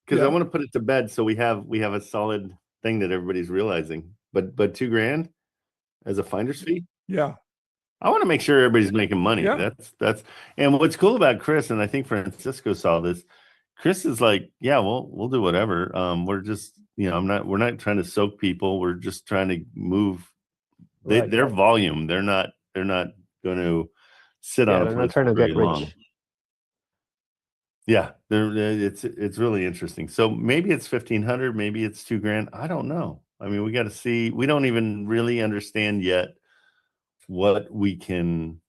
because I want to put it to bed so we have a solid thing that everybody's realizing. But $2,000 as a finder's fee. Yeah. I want to make sure everybody's making money. Yeah. That's and what's cool about Chris, and I think Francisco saw this. Chris is like, yeah, we'll do whatever. We're just, we're not trying to soak people. We're just trying to move their volume. They're not going to sit on a place trying to get long. rich. Yeah, it's really interesting. So maybe it's 1,500, maybe it's $2,000. I don't know. I mean, we got to see. We don't even really understand yet what we can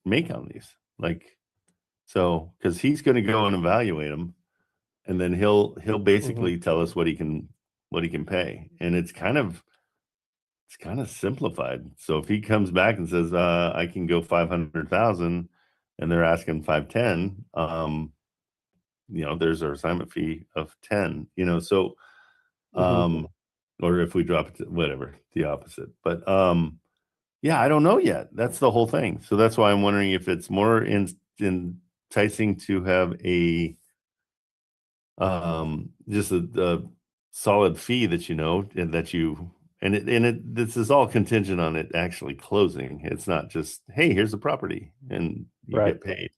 make on these, so because he's going to go and evaluate them, and then he'll basically tell us what he can pay, and it's kind of simplified. So if he comes back and says I can go 500,000 and they're asking 510, there's our assignment fee of 10, so or if we drop it to whatever, the opposite, but yeah, I don't know yet. That's the whole thing. So that's why I'm wondering if it's more enticing to have a just a solid fee that this is all contingent on it actually closing. It's not just, hey, here's the property and you get paid.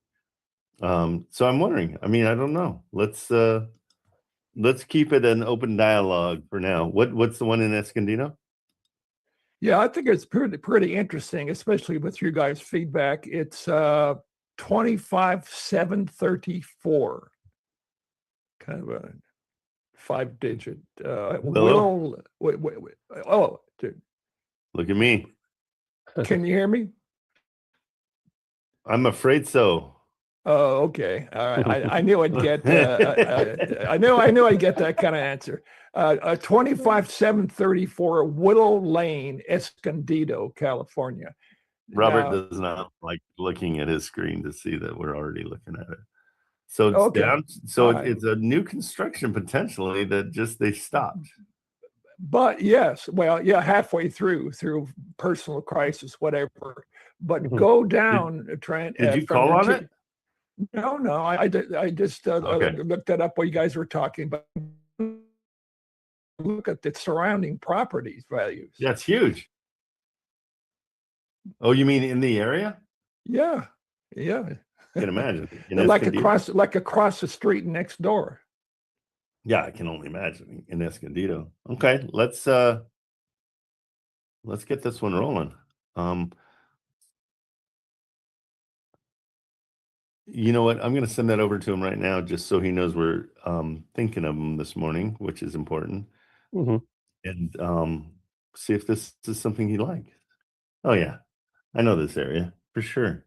So I'm wondering. I mean, I don't know. Let's keep it an open dialogue for now. What's the one in Escondido? Yeah, I think it's pretty interesting, especially with your guys' feedback. It's 25,734, kind of a 5-digit. Wait. Oh, dude. Look at me. Can you hear me? I'm afraid so. Oh, okay. All right. I knew I'd get. I knew I'd get that kind of answer. 25,734 Willow Lane, Escondido, California. Robert does not like looking at his screen to see that we're already looking at it. So it's down. So it's a new construction potentially that they stopped. But yes, well, yeah, halfway through personal crisis, whatever. But go down, Trent. Did you call on it? No. I just looked that up while you guys were talking. But look at the surrounding properties values. That's huge. Oh, you mean in the area? Yeah. I can imagine. like across the street next door. Yeah, I can only imagine in Escondido. Okay, let's get this one rolling. You know what? I'm going to send that over to him right now, just so he knows we're thinking of him this morning, which is important. And see if this is something he likes. Oh yeah, I know this area for sure.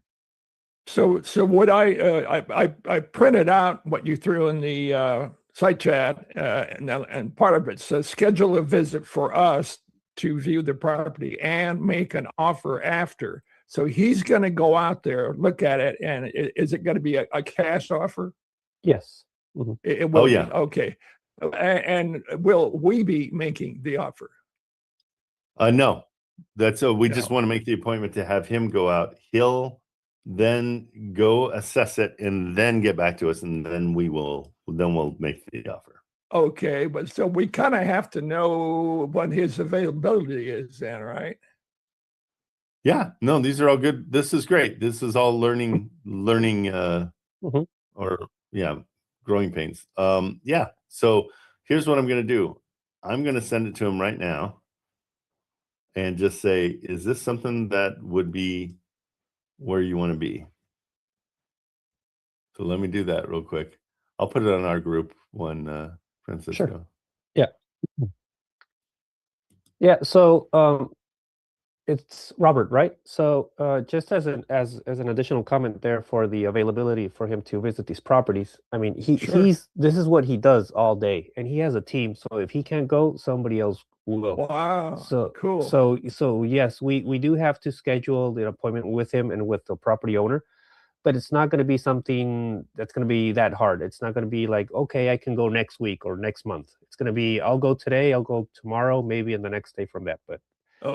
So what I printed out what you threw in the site chat, and part of it says schedule a visit for us to view the property and make an offer after. So he's going to go out there, look at it, and is it going to be a cash offer? Yes. It will. Oh yeah. Be. Okay. And will we be making the offer? No, we just No. want to make the appointment to have him go out. He'll then go assess it and then get back to us, and then we'll make the offer. Okay, but so we kind of have to know what his availability is then, right? Yeah, no, these are all good. This is great. This is all learning, Mhm. or yeah, growing pains. Yeah. So here's what I'm going to do. I'm going to send it to him right now and just say, is this something that would be where you want to be? So let me do that real quick. I'll put it on our group one, Francisco. Sure. Yeah. Yeah. So it's Robert, right? So just as an additional comment there for the availability for him to visit these properties. I mean, Sure. this is what he does all day, and he has a team. So if he can't go, somebody else will. Wow. So cool. So yes, we do have to schedule the appointment with him and with the property owner, but it's not going to be something that's going to be that hard. It's not going to be like, okay, I can go next week or next month. It's going to be, I'll go today, I'll go tomorrow, maybe, and the next day from that. But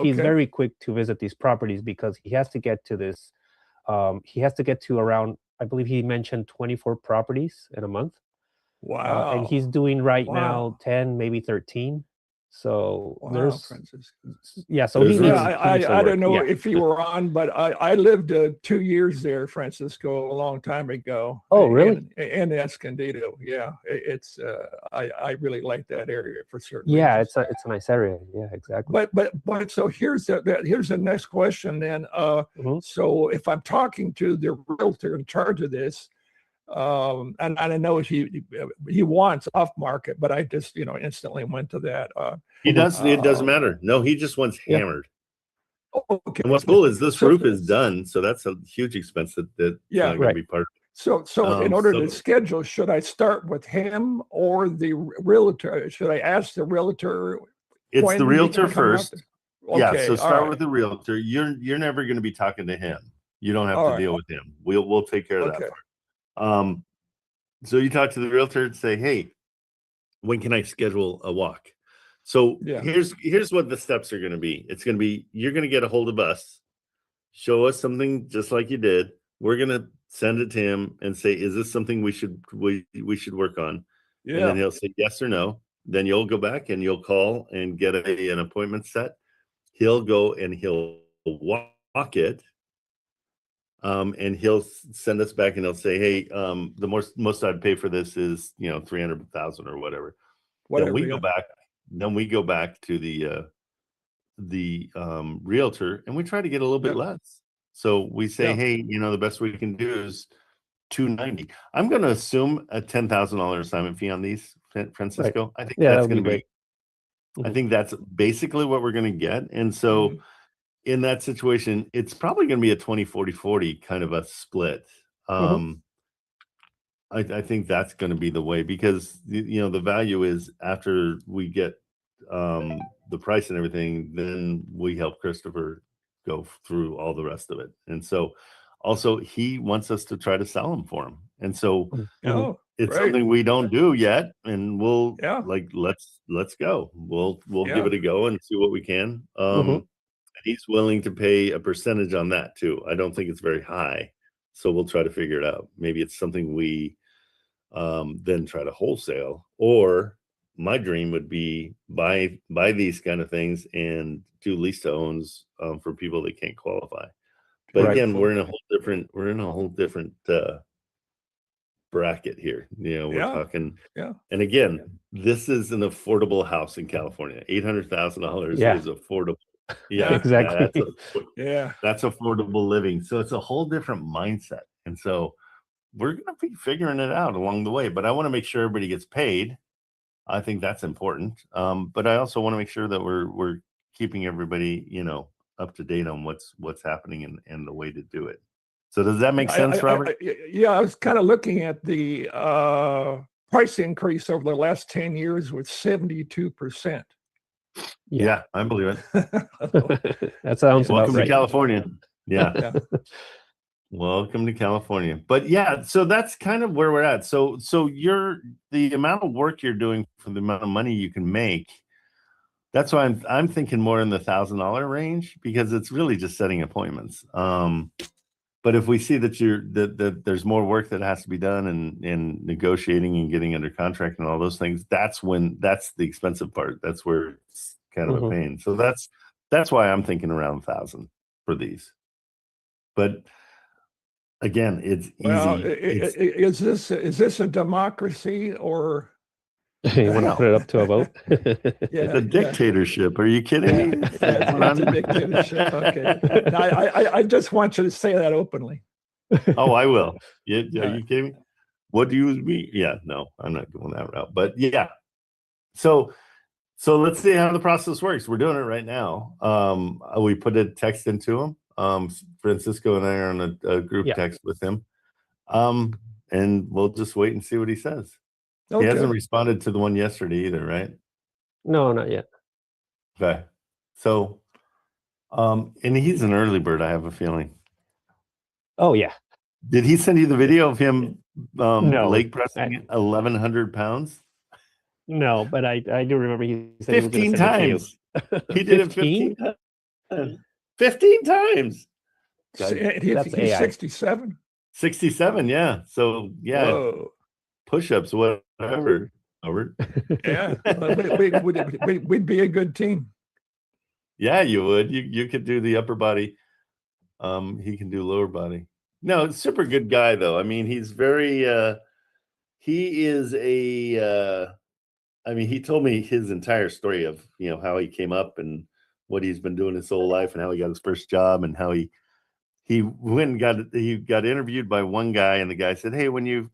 he's Okay. very quick to visit these properties because he has to get to this. He has to get to around, I believe he mentioned 24 properties in a month. Wow. And he's doing right now Wow. 10, maybe 13. So Wow, there's, Francis. yeah. So There's he room. needs, Yeah, he needs some I don't work. know Yeah. if you were on, but I lived 2 years there, Francisco, a long time ago. Oh, really? In Escondido. Yeah, it's I really like that area for certain Yeah, reasons. it's a nice area. Yeah, exactly. But so here's the next question then. Mhm. So if I'm talking to the realtor in charge of this, and I know he wants off market, but I just instantly went to that. He does. It doesn't matter. No, he just wants Yeah. hammered. Okay. And what's cool is this So- roof is done, so that's a huge expense that's Yeah. not going Right. to be part of So in order to so- schedule, should I start with him or the realtor? Should I ask the realtor? It's when the he realtor can come out first. there? Yeah, Okay, so all start right. with the realtor. You're never going to be talking to him. You don't have All to right. deal with him. We'll take care of Okay. that part. So you talk to the realtor and say, hey, when can I schedule a walk? So Yeah. here's what the steps are going to be. It's going to be, you're going to get a hold of us, show us something just like you did. We're going to send it to him and say, is this something we should work on? And then Yeah. he'll say yes or no. Then you'll go back and you'll call and get an appointment set. He'll go and he'll walk it. And he'll send us back and he'll say, hey, the most I'd pay for this is 300,000 or whatever. Then we go back. Then we go back to the realtor and we try to get a little bit less. So we say, hey, the best we can do is $290. I'm going to assume a $10,000 assignment fee on these, Francisco. I think that's going to be. I think that's basically what we're going to get. And so in that situation, it's probably going to be a 20-40-40 kind of a split. I think that's going to be the way, because the value is after we get the price and everything, then we help Christopher go through all the rest of it. And so also he wants us to try to sell them for him. And so it's something we don't do yet, and we'll let's go. We'll give it a go and see what we can. And he's willing to pay a percentage on that too. I don't think it's very high, so we'll try to figure it out. Maybe it's something we then try to wholesale, or my dream would be buy these kind of things and do lease to owns for people that can't qualify. But again, we're in a whole different bracket here. We're talking. And again, this is an affordable house in California. $800,000 is affordable. Yeah, exactly. That's affordable living. So it's a whole different mindset. And so we're going to be figuring it out along the way, but I want to make sure everybody gets paid. I think that's important. But I also want to make sure that we're keeping everybody, up to date on what's happening and the way to do it. So does that make sense, Robert? I was kind of looking at the price increase over the last 10 years with 72%. Yeah, I believe it. That sounds Welcome about right. to California. Yeah. Welcome to California. But yeah, so that's kind of where we're at. So the amount of work you're doing for the amount of money you can make. That's why I'm thinking more in the $1,000 range, because it's really just setting appointments. But if we see that there's more work that has to be done and negotiating and getting under contract and all those things, that's the expensive part. That's where it's kind of a pain. So that's why I'm thinking around 1,000 for these. But again, it's easy. Is this a democracy or? You want to put it up to a vote? It's a dictatorship. Are you kidding me? It's a dictatorship. Okay. No, I just want you to say that openly. Oh, I will. Are you kidding me? What do you mean? Yeah, no, I'm not going that route. But yeah. So let's see how the process works. We're doing it right now. We put a text into him. Francisco and I are on a group text with him. And we'll just wait and see what he says. Okay. He hasn't responded to the one yesterday either, right? No, not yet. Okay. So, and he's an early bird, I have a feeling. Oh, yeah. Did he send you the video of him no, leg pressing 1,100 pounds? No, but I do remember he said 15 times. He did it 15 times. 15 times. He's 67? 67, yeah. So, yeah. Whoa. Push-ups, whatever. Over. Yeah, we'd be a good team. Yeah, you would. You could do the upper body. He can do lower body. No, super good guy though. I mean, he's very. He is a. I mean, he told me his entire story of how he came up and what he's been doing his whole life and how he got his first job and how he went and he got interviewed by one guy, and the guy said, "Hey, when you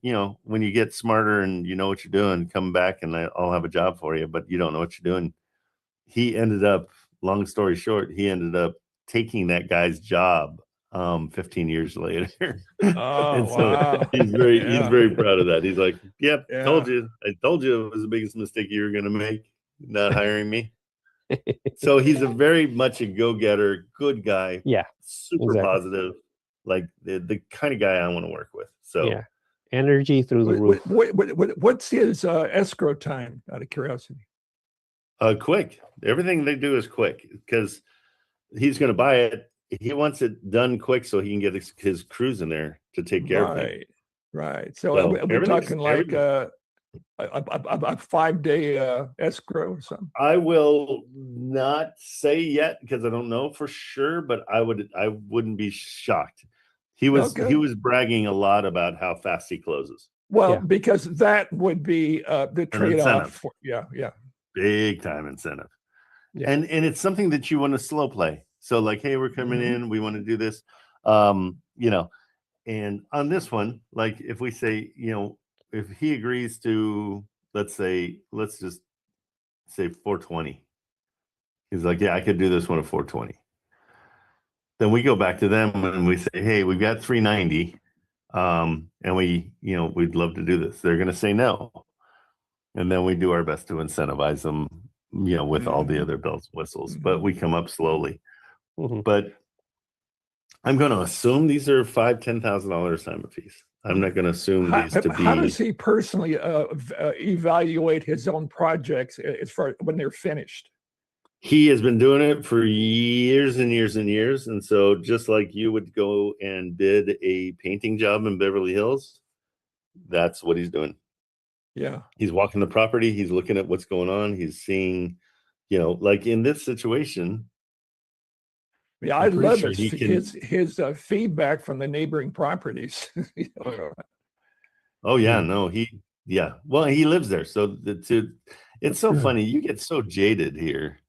get smarter and you know what you're doing, come back and I'll have a job for you, but you don't know what you're doing." He ended up, long story short, he ended up taking that guy's job 15 years later. Oh, and so wow. he's very proud of that. He's like, "Yep, told you. I told you it was the biggest mistake you were going to make, not hiring me." So he's a very much a go-getter, good guy. Yeah, super positive, like the kind of guy I want to work with. So yeah, energy through the roof. What's his escrow time, out of curiosity? Quick. Everything they do is quick because he's going to buy it. He wants it done quick so he can get his crews in there to take care of it. Right. So we're talking like a 5-day escrow or something. I will not say yet because I don't know for sure, but I wouldn't be shocked. He was bragging a lot about how fast he closes. Well, because that would be the trade-off. Big time incentive. Yeah. And it's something that you want to slow play. So like, hey, we're coming in, we want to do this. And on this one, like if we say, if he agrees to, let's just say 420. He's like, yeah, I could do this one at 420. Then we go back to them and we say, hey, we've got 390. And we'd love to do this. They're going to say no. And then we do our best to incentivize them, with all the other bells and whistles, but we come up slowly. But I'm going to assume these are $5,000-$10,000 assignment fees. I'm not going to assume these to be. How does he personally evaluate his own projects as far when they're finished? He has been doing it for years and years and years. And so just like you would go and bid a painting job in Beverly Hills, that's what he's doing. Yeah. He's walking the property. He's looking at what's going on. He's seeing, like in this situation. Yeah, I love his feedback from the neighboring properties. Oh yeah, no, well, he lives there, so it's so funny. You get so jaded here.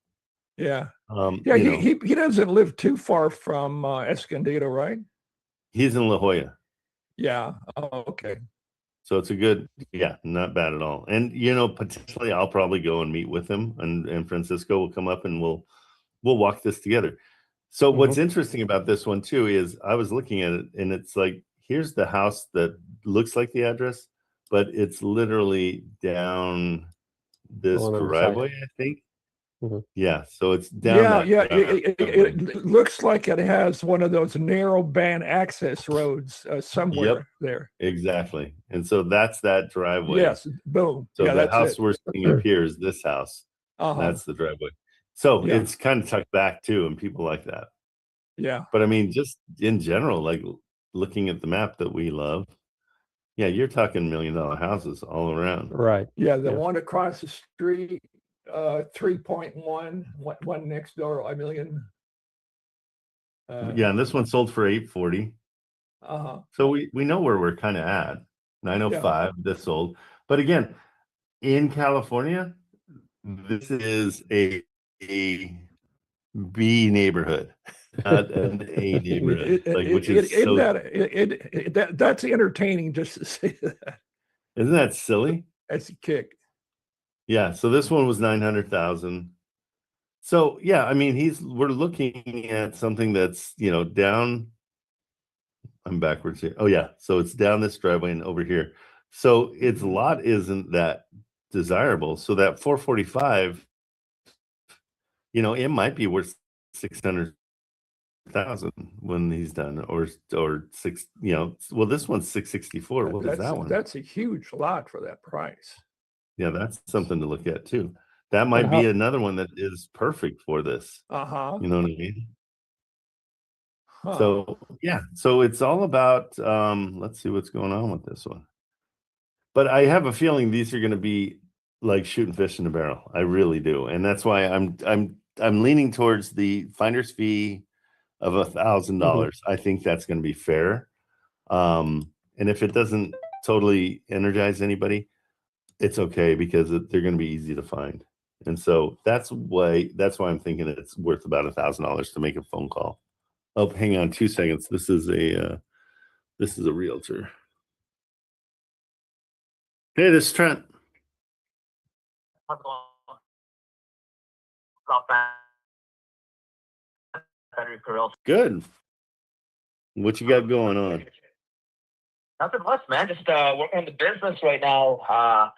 Yeah, he doesn't live too far from Escondido, right? He's in La Jolla. Yeah. Oh, okay. So it's a good, not bad at all. And potentially I'll probably go and meet with him, and Francisco will come up and we'll walk this together. So what's interesting about this one too is I was looking at it and it's like, here's the house that looks like the address, but it's literally down this driveway, I think. Yeah, so it's down that. It looks like it has one of those narrow band access roads somewhere there. Exactly. And so that's that driveway. Yes, boom. So yeah, the that's house it. we're seeing up here is this house. That's the driveway. So Yeah. it's kind of tucked back too, and people like that. Yeah. But I mean, just in general, like looking at the map that we love, yeah, you're talking $1 million houses all around. Right. Yeah, the one across the street, 3.1, one next door, $1 million. Yeah, and this one sold for 840. So we know where we're kind of at. 905, this sold. But again, in California, this is a B neighborhood, not an A neighborhood. That's entertaining just to say that. Isn't that silly? That's a kick. Yeah. So this one was 900,000. So yeah, I mean, we're looking at something that's, down. I'm backwards here. Oh yeah. So it's down this driveway and over here. So its lot isn't that desirable. So that 445, it might be worth 600,000 when he's done, or six. Well, this one's 664. What is that one? That's a huge lot for that price. Yeah, that's something to look at too. That might be another one that is perfect for this. You know what I mean? So yeah, so it's all about let's see what's going on with this one. But I have a feeling these are going to be like shooting fish in a barrel. I really do, and that's why I'm leaning towards the finder's fee of $1,000. I think that's going to be fair. And if it doesn't totally energize anybody, it's okay, because they're going to be easy to find. And so that's why I'm thinking it's worth about $1,000 to make a phone call. Oh, hang on 2 seconds. This is a realtor. Hey, this is Trent. Good. What you got going on? Nothing much, man. Just working on the business right now. A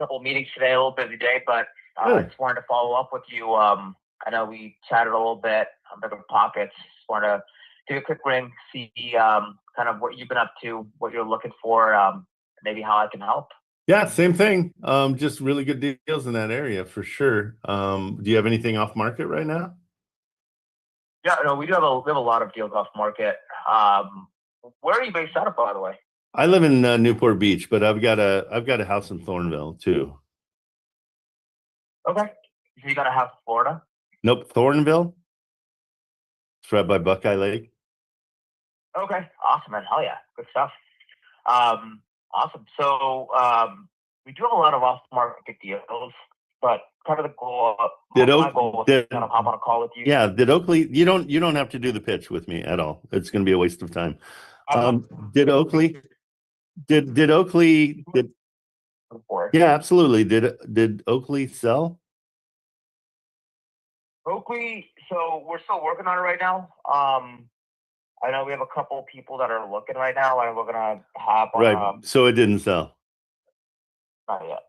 couple of meetings today, a little busy day, but I just wanted to follow up with you. I know we chatted a little bit on Bigger Pockets. Just wanted to do a quick ring, see kind of what you've been up to, what you're looking for, maybe how I can help. Yeah, same thing. Just really good deals in that area for sure. Do you have anything off market right now? Yeah, no, we have a lot of deals off market. Where are you based out of, by the way? I live in Newport Beach, but I've got a house in Thornville too. Okay, so you got a house in Florida? Nope, Thornville. It's right by Buckeye Lake. Okay, awesome, man. Hell yeah, good stuff. Awesome. So we do have a lot of off-market deals, but kind of the goal. My goal is kind of hop on a call with you. Yeah, did Oakley? You don't have to do the pitch with me at all. It's going to be a waste of time. Did Oakley? Did Oakley? Yeah, absolutely. Did Oakley sell? Oakley. So we're still working on it right now. I know we have a couple people that are looking right now, and we're gonna hop on. Right. So it didn't sell. Not yet.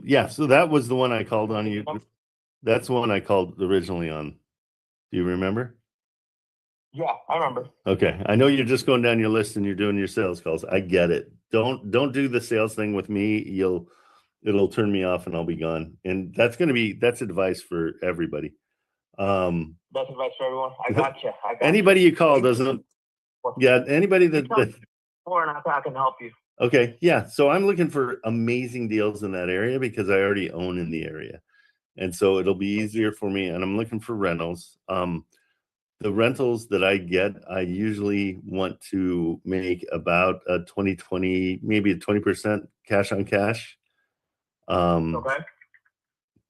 Yeah. So that was the one I called on you. That's the one I called originally on. Do you remember? Yeah, I remember. Okay. I know you're just going down your list and you're doing your sales calls. I get it. Don't do the sales thing with me. It'll turn me off and I'll be gone. And that's advice for everybody. That's advice for everyone. I got you. Anybody you call doesn't. Yeah. Anybody that. Or I can help you. Okay. Yeah. So I'm looking for amazing deals in that area because I already own in the area. And so it'll be easier for me. And I'm looking for rentals. The rentals that I get, I usually want to make about a 20, maybe a 20% cash on cash. Okay.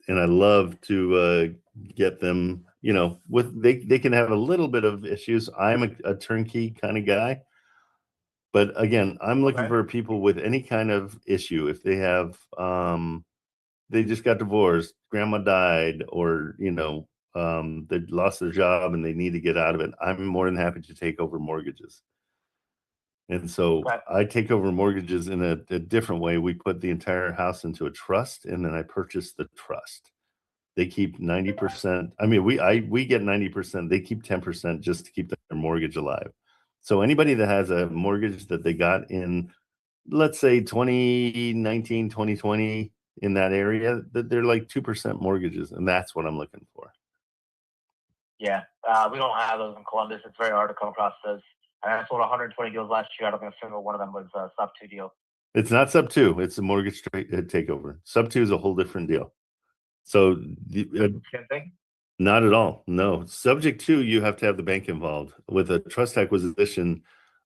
And I love to get them, with they can have a little bit of issues. I'm a turnkey kind of guy. But again, I'm looking for people with any kind of issue. If they have, they just got divorced, grandma died, or, they lost their job and they need to get out of it, I'm more than happy to take over mortgages. And so I take over mortgages in a different way. We put the entire house into a trust, and then I purchase the trust. They keep 90%. I mean, we get 90%. They keep 10% just to keep their mortgage alive. So anybody that has a mortgage that they got in, let's say 2019, 2020, in that area, that they're like 2% mortgages, and that's what I'm looking for. Yeah, we don't have those in Columbus. It's very hard to come across those. I sold 120 deals last year. I don't think a single one of them was a sub 2 deal. It's not sub 2. It's a mortgage takeover. Sub 2 is a whole different deal. So Same thing? Not at all. No. Subject to, you have to have the bank involved. With a trust acquisition,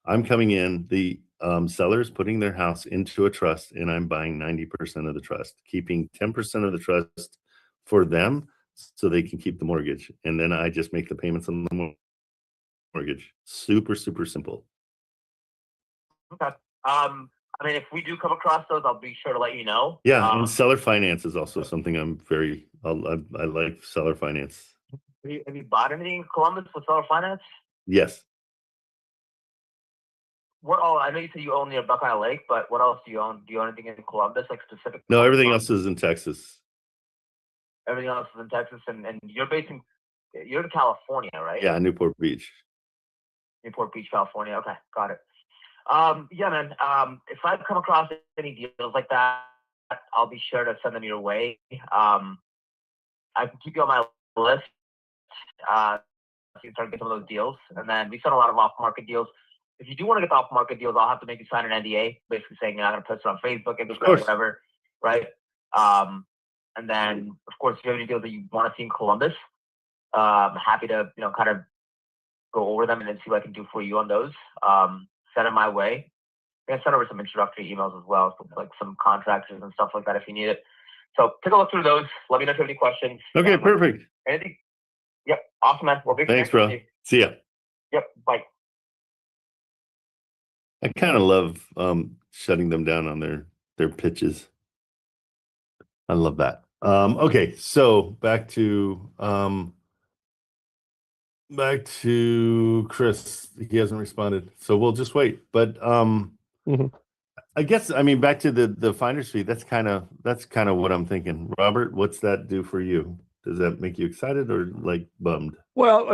I'm coming in, the seller's putting their house into a trust, and I'm buying 90% of the trust, keeping 10% of the trust for them so they can keep the mortgage. And then I just make the payments on the mortgage. Super, super simple. Okay. I mean, if we do come across those, I'll be sure to let you know. Yeah, and seller finance is also something I like seller finance. Have you bought anything in Columbus with seller finance? Yes. I know you said you own near Buckeye Lake, but what else do you own? Do you own anything in Columbus, like specific? No, everything else is in Texas. Everything else is in Texas, and you're in California, right? Yeah, Newport Beach. Newport Beach, California. Okay, got it. Yeah, man. If I come across any deals like that, I'll be sure to send them your way. I can keep you on my list. So you can start getting some of those deals, and then we send a lot of off-market deals. If you do want to get the off-market deals, I'll have to make you sign an NDA, basically saying you're not going to post it on Facebook, Instagram, whatever, right? And then, of course, if you have any deals that you want to see in Columbus, I'm happy to, kind of go over them and then see what I can do for you on those. Send them my way. I can send over some introductory emails as well, like some contractors and stuff like that if you need it. So take a look through those. Let me know if you have any questions. Okay, perfect. Anything? Yep. Awesome, man. Well, thanks, bro. See ya. Yep. Bye. I kind of love shutting them down on their pitches. I love that. Okay, so back to Chris. He hasn't responded, so we'll just wait. But I guess, I mean, back to the finder's fee. That's kind of what I'm thinking. Robert, what's that do for you? Does that make you excited or like bummed? Well,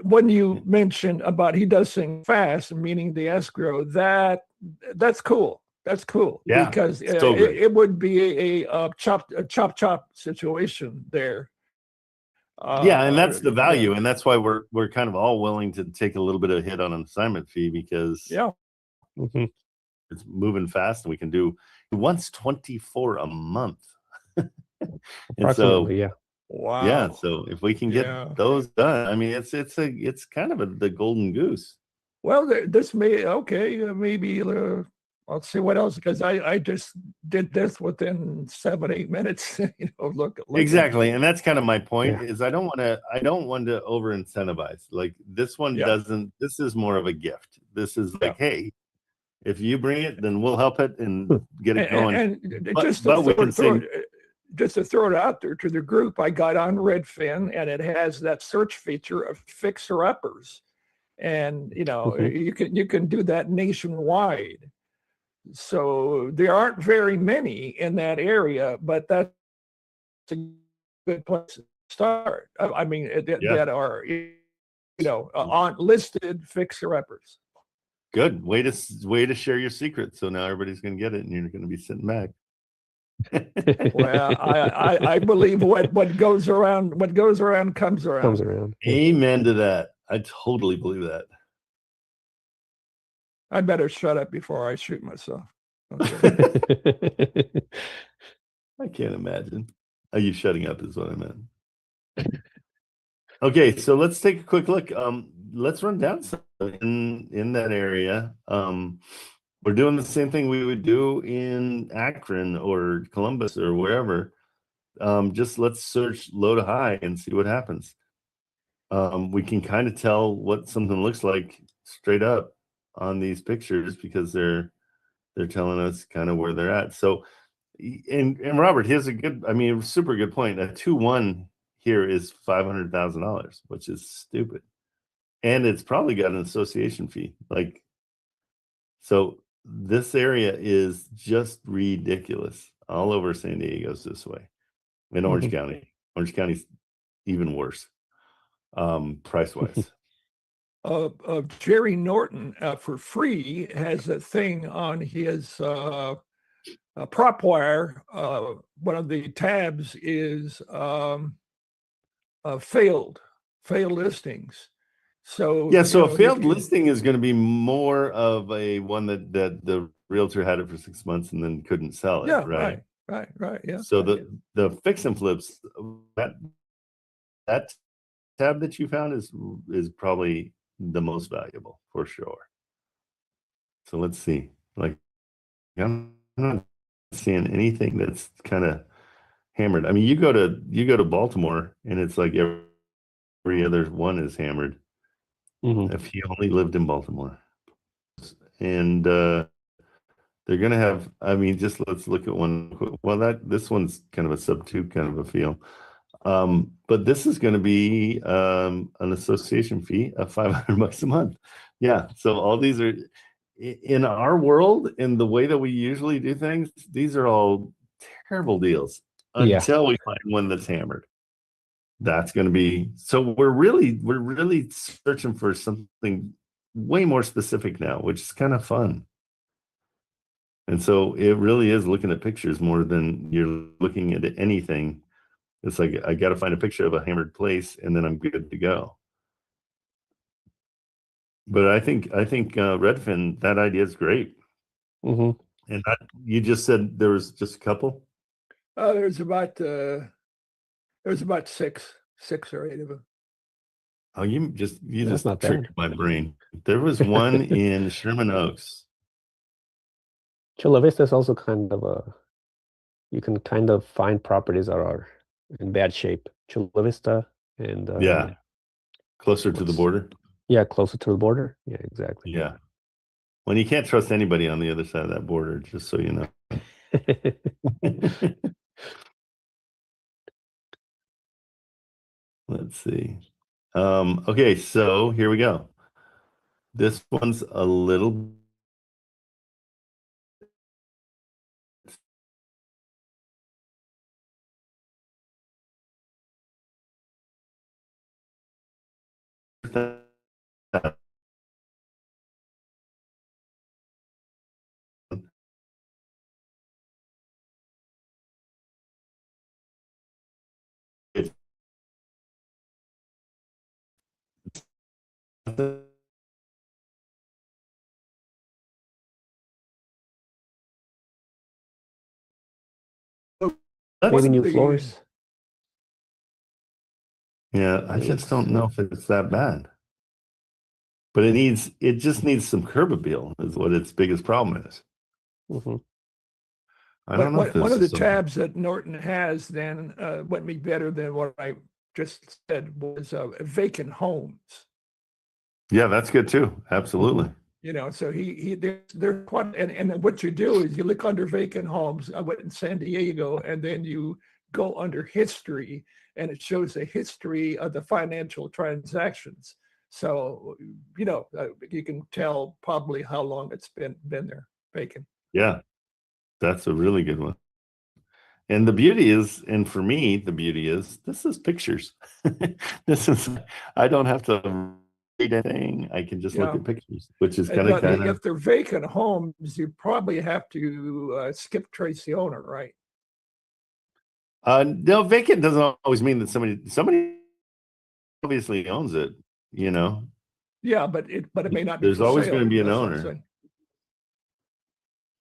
when you mentioned about he does things fast, meaning the escrow, that's cool. That's cool. Yeah, because it would be a chop situation there. Yeah, and that's the value, and that's why we're kind of all willing to take a little bit of hit on an assignment fee because it's moving fast, and we can do once 24 a month. And so, wow, yeah. So if we can get those done, I mean, it's kind of the golden goose. Well, this maybe. I'll see what else, because I just did this within 7-8 minutes. Look exactly, and that's kind of my point. Is I don't want to over incentivize. Like this one doesn't. This is more of a gift. This is like, hey, if you bring it, then we'll help it and get it going. And just to throw it out there to the group, I got on Redfin, and it has that search feature of fixer-uppers, and you can do that nationwide. So there aren't very many in that area, but that's a good place to start. I mean, that are on listed fixer-uppers. Good way to share your secret. So now everybody's going to get it, and you're going to be sitting back. Well, I believe what goes around comes around. Amen to that. I totally believe that. I better shut up before I shoot myself. Okay. I can't imagine. Are you shutting up is what I meant. Okay, so let's take a quick look. Let's run down something in that area. We're doing the same thing we would do in Akron or Columbus or wherever. Just let's search low to high and see what happens. We can kind of tell what something looks like straight up on these pictures because they're telling us kind of where they're at. So, and Robert, here's a super good point. A 2-1 here is $500,000, which is stupid, and it's probably got an association fee. So this area is just ridiculous. All over San Diego's this way in Orange County. Orange County's even worse, price wise. Jerry Norton for free has a thing on his PropWire. One of the tabs is failed listings. So yeah, so a failed listing is going to be more of a one that the realtor had it for 6 months and then couldn't sell it. Yeah, right. Yeah. So the fix and flips, that tab that you found is probably the most valuable for sure. So let's see. Like, I'm not seeing anything that's kind of hammered. I mean, you go to Baltimore and it's like every other one is hammered. If you only lived in Baltimore. And they're gonna have, I mean, just let's look at one. Well, this one's kind of a sub 2 kind of a feel. But this is going to be an association fee of $500 a month. Yeah. So all these are in our world, in the way that we usually do things, these are all terrible deals until we find one that's hammered. That's going to be, so we're really searching for something way more specific now, which is kind of fun. And so it really is looking at pictures more than you're looking at anything. It's like, I got to find a picture of a hammered place and then I'm good to go. But I think Redfin, that idea is great. And you just said there was just a couple? There's about 6 or 8 of them. Oh, you just not tricked bad. my brain. There was one in Sherman Oaks. Chula Vista is also kind of you can kind of find properties that are in bad shape. Chula Vista and Yeah, closer to the border. Yeah, closer to the border. Yeah, exactly. Yeah. When you can't trust anybody on the other side of that border, just so you know. Let's see. Okay, so here we go. This one's a little Maybe new floors. Yeah, I just don't know if it's that bad. But it just needs some curb appeal is what its biggest problem is. I don't know. One of the tabs that Norton has then wouldn't be better than what I just said was vacant homes. Yeah, that's good too. Absolutely. You know, so they're quite, and what you do is you look under vacant homes. I went in San Diego, and then you go under history, and it shows the history of the financial transactions. So, you know, you can tell probably how long it's been there vacant. Yeah, that's a really good one. And the beauty is, and for me, the beauty is this is pictures. I don't have to read anything. I can just look at pictures, which is kind of if they're vacant homes, you probably have to skip trace the owner, right? No, vacant doesn't always mean that somebody obviously owns it, you know. Yeah, but it may not be. There's always going to be an owner.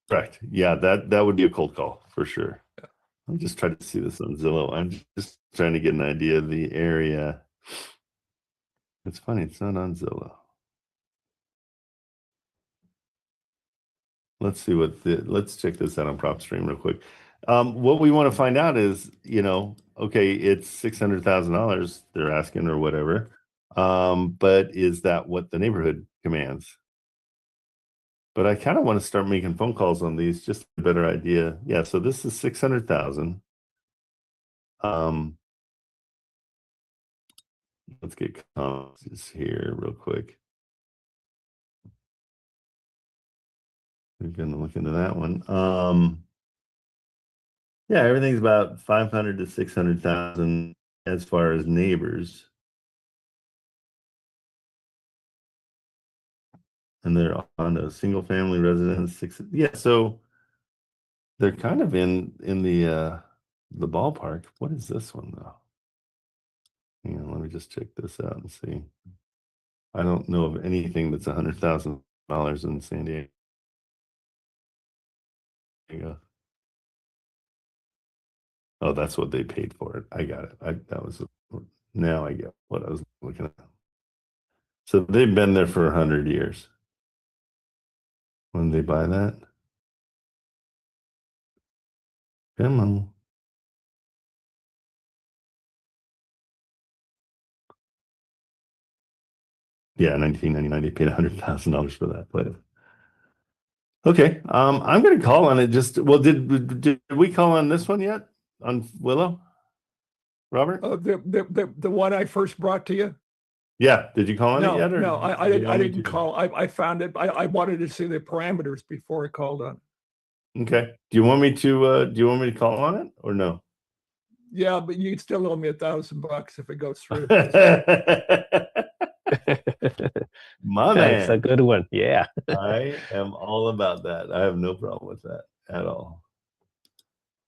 Correct. Yeah, that would be a cold call for sure. Yeah. I'm just trying to see this on Zillow. I'm just trying to get an idea of the area. It's funny, it's not on Zillow. Let's see let's check this out on PropStream real quick. What we want to find out is, you know, okay, it's $600,000 they're asking or whatever. But is that what the neighborhood commands? But I kind of want to start making phone calls on these, just a better idea. Yeah, so this is 600,000. Let's get comments here real quick. We're gonna look into that one. Yeah, everything's about 500 to 600,000. as far as neighbors. And they're on a single family residence. Yeah, so they're kind of in the ballpark. What is this one though? Hang on, let me just check this out and see. I don't know of anything that's $100,000 in San Diego. Oh, that's what they paid for it. I got it. Now I get what I was looking at. So they've been there for 100 years. When they buy that? Come on. Yeah, 1999, they paid $100,000 for that place. Okay, I'm gonna call on it. Did we call on this one yet? On Willow? Robert? The one I first brought to you? Yeah, did you call on it yet? Or No, I do you want me didn't to? call. I found it. I wanted to see the parameters before I called on. Okay. Do you want me to call on it or no? Yeah, but you still owe me $1,000 if it goes through. My That's a man. good one. Yeah. I am all about that. I have no problem with that at all.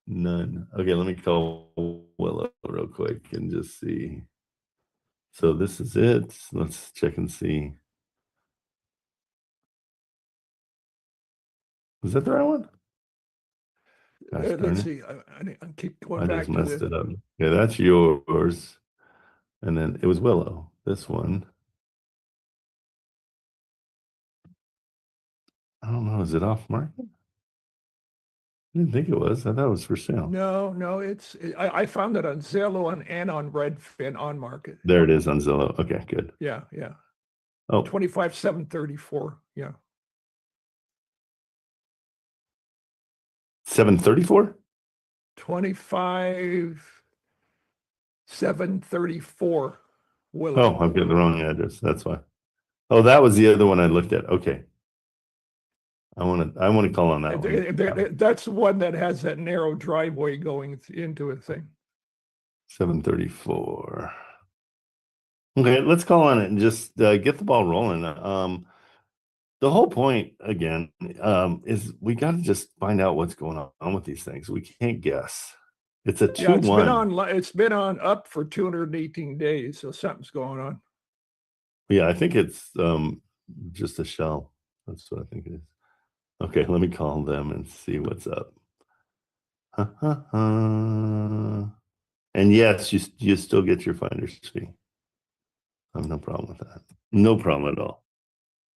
None. Okay, let me call Willow real quick and just see. So this is it. Let's check and see. Is that the right one? Gosh darn Let's it. see. I keep I going back just to messed the. it up. Yeah, that's yours. And then it was Willow. This one. I don't know. Is it off market? I didn't think it was. I thought it was for sale. No, I found it on Zillow and on Redfin on market. There it is on Zillow. Okay, good. Yeah. Oh, 25,734. Yeah. 734? 25,734. Willow. Oh, I've got the wrong address. That's why. Oh, that was the other one I looked at. Okay. I want to call on that one. That's the one that has that narrow driveway going into a thing. 734. Okay, let's call on it and just get the ball rolling. The whole point again is we got to just find out what's going on with these things. We can't guess. It's a 2-1. It's been on up for 218 days, so something's going on. Yeah, I think it's just a shell. That's what I think it is. Okay, let me call them and see what's up. And yes, you still get your finder's fee. I have no problem with that. No problem at all.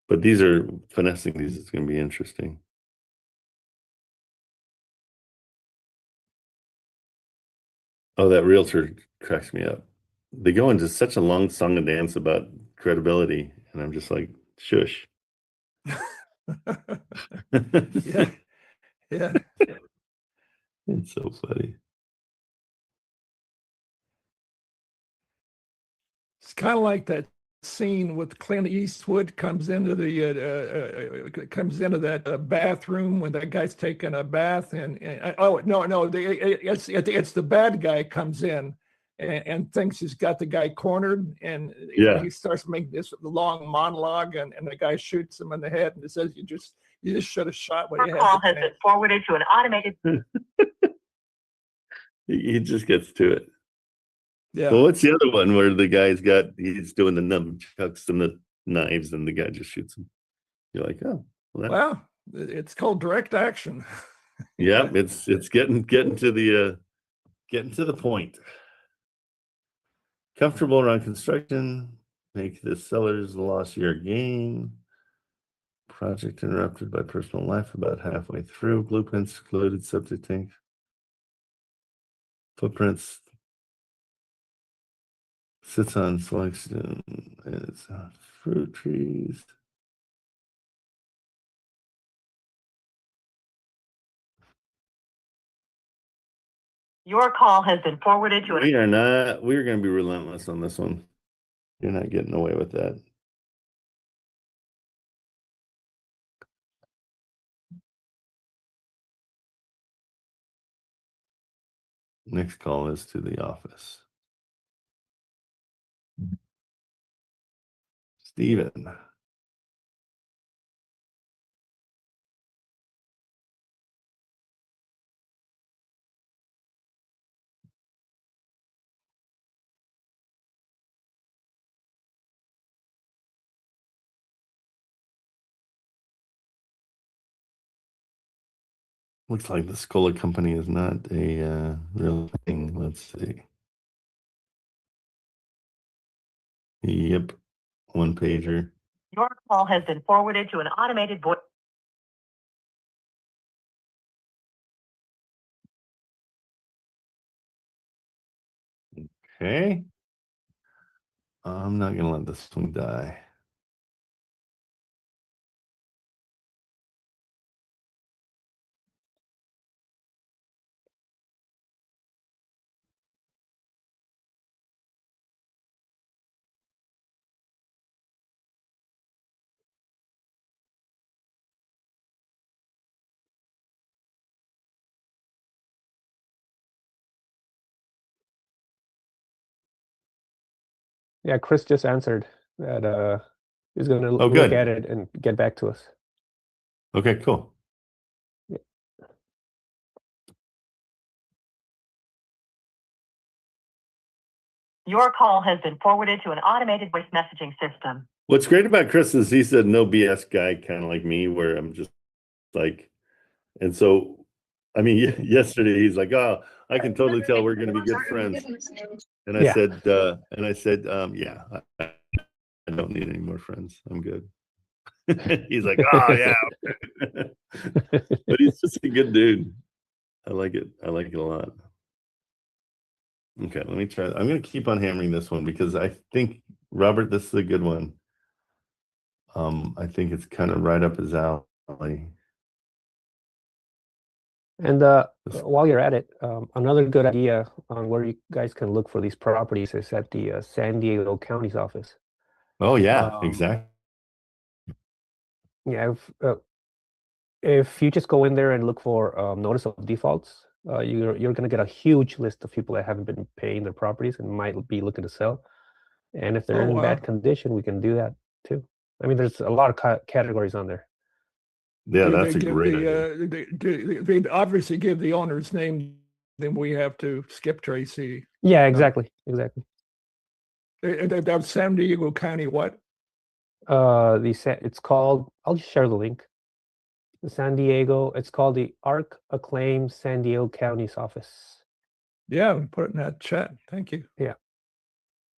But these are finessing these. It's going to be interesting. Oh, that realtor cracks me up. They go into such a long song and dance about credibility, and I'm just like, shush. Yeah. It's so funny. It's kind of like that scene with Clint Eastwood comes into that bathroom when that guy's taking a bath it's the bad guy comes in and thinks he's got the guy cornered, and he starts making this long monologue, and the guy shoots him in the head and says, you just should have shot what you had. Call has been forwarded to an automated. He just gets to it. Yeah. Well, what's the other one where the guy's he's doing the nunchucks and the knives, and the guy just shoots him? You're like, oh, well, it's called direct action. Yeah, it's getting to the point. Comfortable around construction, make the seller's loss your gain. Project interrupted by personal life about halfway through. Blueprints excluded, septic tank. Footprints. Sits on selection. It's fruit trees. Your call has been forwarded to We're going to be relentless on this one. You're not getting away with that. Next call is to the office. Steven. Looks like the Scola company is not a real thing. Let's see. Yep, one pager. Your call has been forwarded to an automated voice. Okay. I'm not gonna let this one die. Yeah, Chris just answered that he's going to Oh, look good. at it and get back to us. Okay, cool. Yeah. Your call has been forwarded to an automated voice messaging system. What's great about Chris is he's a no BS guy, kind of like me, where I'm just like, and so, I mean, yesterday he's like, "Oh, I can totally tell we're going to be good friends." And I Yeah. said, "Yeah, I don't need any more friends. I'm good." He's like, "Oh yeah," but he's just a good dude. I like it. I like it a lot. Okay, let me try. I'm going to keep on hammering this one because I think, Robert, this is a good one. I think it's kind of right up his alley. And while you're at it, another good idea on where you guys can look for these properties is at the San Diego County's office. Oh yeah, exactly. Yeah, if you just go in there and look for notice of defaults, you're going to get a huge list of people that haven't been paying their properties and might be looking to sell. And if they're in bad condition, we can do that too. I mean, there's a lot of categories on there. Yeah, that's a great idea. They obviously give the owner's name, then we have to skip Tracy. Yeah, exactly. That's San Diego County what? It's called, I'll just share the link. The San Diego, it's called the ARC Acclaim San Diego County's office. Yeah, put it in that chat. Thank you. Yeah.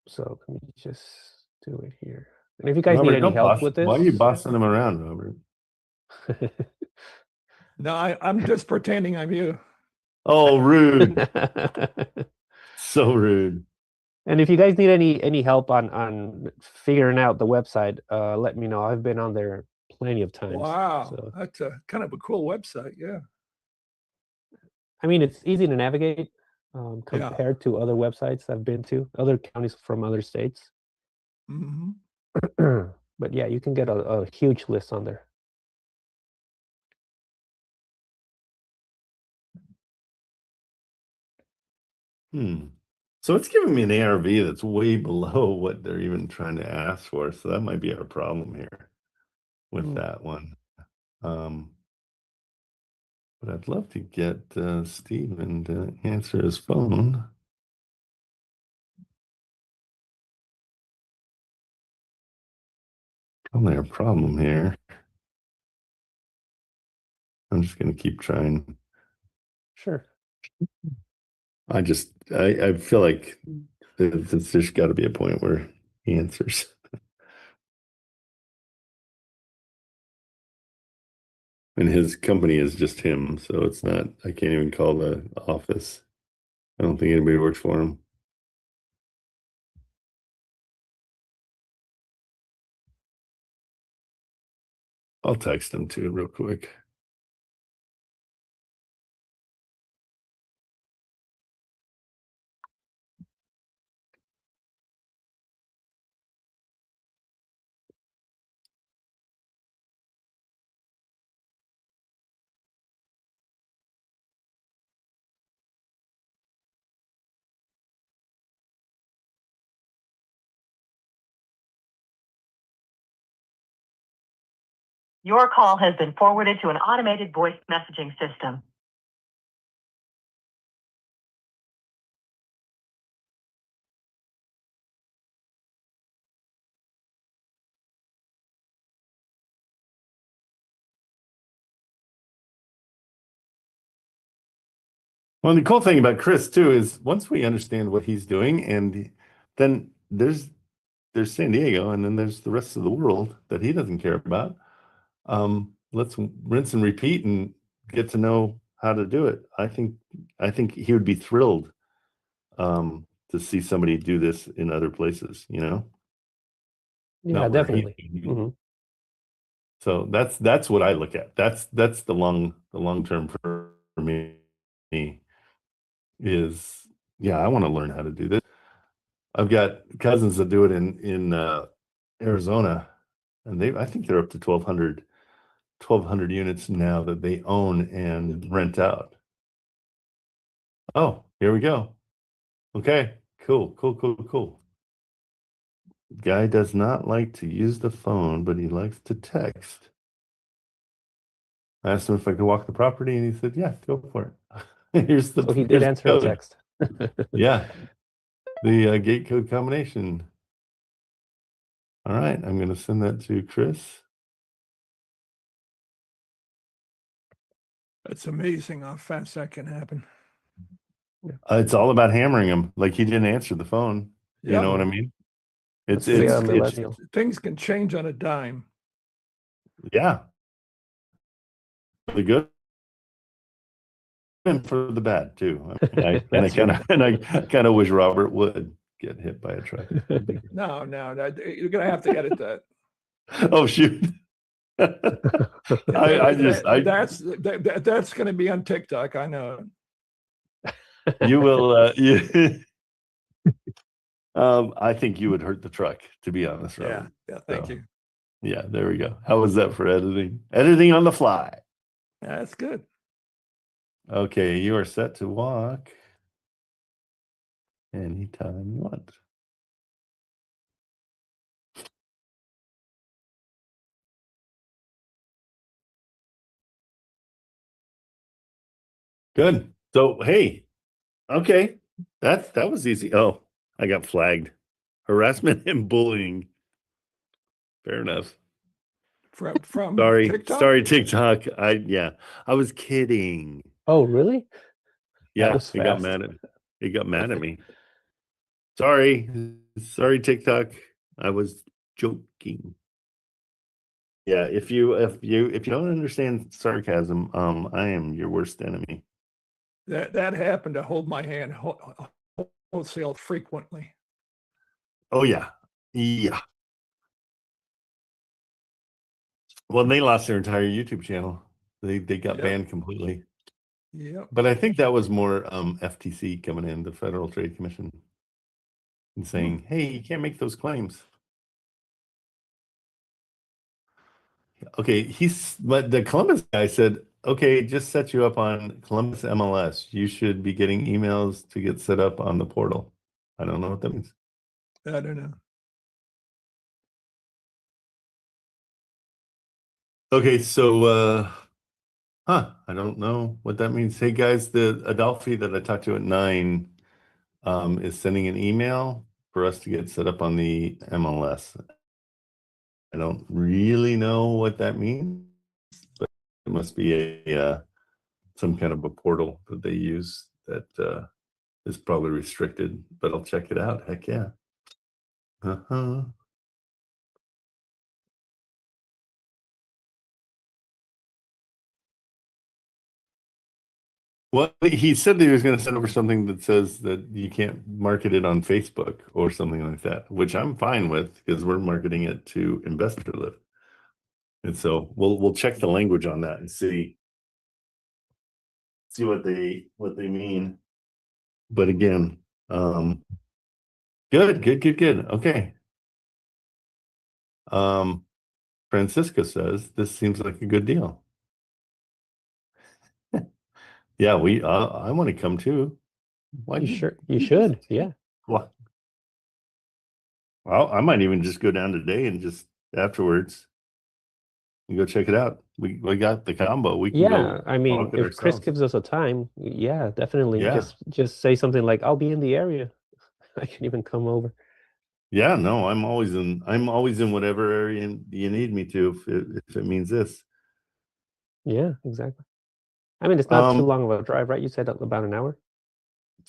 So let me just do it here. And if you guys need any help with this, why are you bossing him around, Robert? No, I'm just pretending I'm you. Oh, rude. So rude. And if you guys need any help on figuring out the website, let me know. I've been on there plenty of times. Wow, so. that's a kind of a cool website. Yeah. I mean, it's easy to navigate compared to other websites I've been to, other counties from other states. Mm-hmm. But yeah, you can get a huge list on there. So it's giving me an ARV that's way below what they're even trying to ask for. So that might be our problem here with that one. But I'd love to get Steven to answer his phone. Probably a problem here. I'm just going to keep trying. Sure. I feel like there's got to be a point where he answers. And his company is just him, so it's not, I can't even call the office. I don't think anybody works for him. I'll text him too real quick. Your call has been forwarded to an automated voice messaging system. Well, the cool thing about Chris too is once we understand what he's doing, and then there's San Diego, and then there's the rest of the world that he doesn't care about. Let's rinse and repeat and get to know how to do it. I think he would be thrilled to see somebody do this in other places, you know? Yeah, Not where he- definitely. Mhm. So that's what I look at. That's the long term for me is, yeah, I want to learn how to do this. I've got cousins that do it in Arizona, and I think they're up to 1,200 units now that they own and rent out. Oh, here we go. Okay, cool. Guy does not like to use the phone, but he likes to text. I asked him if I could walk the property, and he said, yeah, go for it. Here's the So he did here's the answer the code. text. Yeah, the gate code combination. All right, I'm going to send that to Chris. It's amazing how fast that can happen. It's all about hammering him. Like he didn't answer the phone. You Yeah. know what I mean? It's That's the, it's millennial. Things can change on a dime. yeah. For the good and for the bad too. I kind of wish Robert would get hit by a truck. No, you're gonna have to edit that. Oh shoot. That's gonna be on TikTok. I know. You will. I think you would hurt the truck, to be honest, Robert. Yeah. Thank you. Yeah, there we go. How was that for editing? Editing on the fly. Yeah, that's good. Okay, you are set to walk anytime you want. Good. So, hey, okay, that was easy. Oh, I got flagged. Harassment and bullying. Fair enough. From Sorry, TikTok? sorry, TikTok. I was kidding. Oh, really? Yeah, was he got fast. mad at me. Sorry, TikTok. I was joking. Yeah, if you don't understand sarcasm, I am your worst enemy. That happened to Hold My Hand Wholesale frequently. Oh yeah. Well, they lost their entire YouTube channel. They got banned completely. Yeah. But I think that was more FTC coming in, the Federal Trade Commission, and saying, hey, you can't make those claims. Okay, but the Columbus guy said, okay, just set you up on Columbus MLS. You should be getting emails to get set up on the portal. I don't know what that means. I don't know. Okay, so I don't know what that means. Hey guys, the Adelphi that I talked to at 9 is sending an email for us to get set up on the MLS. I don't really know what that means, but it must be a some kind of a portal that they use that is probably restricted, but I'll check it out. Heck yeah. Well, he said that he was going to send over something that says that you can't market it on Facebook or something like that, which I'm fine with because we're marketing it to Investor Lift. And so we'll check the language on that and see what they mean. But again, good. Okay. Francisco says this seems like a good deal. Yeah, I want to come too. Why You should. Yeah. What? Well, I might even just go down today and just afterwards You go check it out. We got the combo. We can Yeah, go I mean, walk it if Chris ourselves. gives us a time, yeah, definitely. Yeah. Just say something like, "I'll be in the area." I can even come over. Yeah, no, I'm always in whatever area you need me to if it means this. Yeah, exactly. I mean, it's not too long of a drive, right? You said about an hour.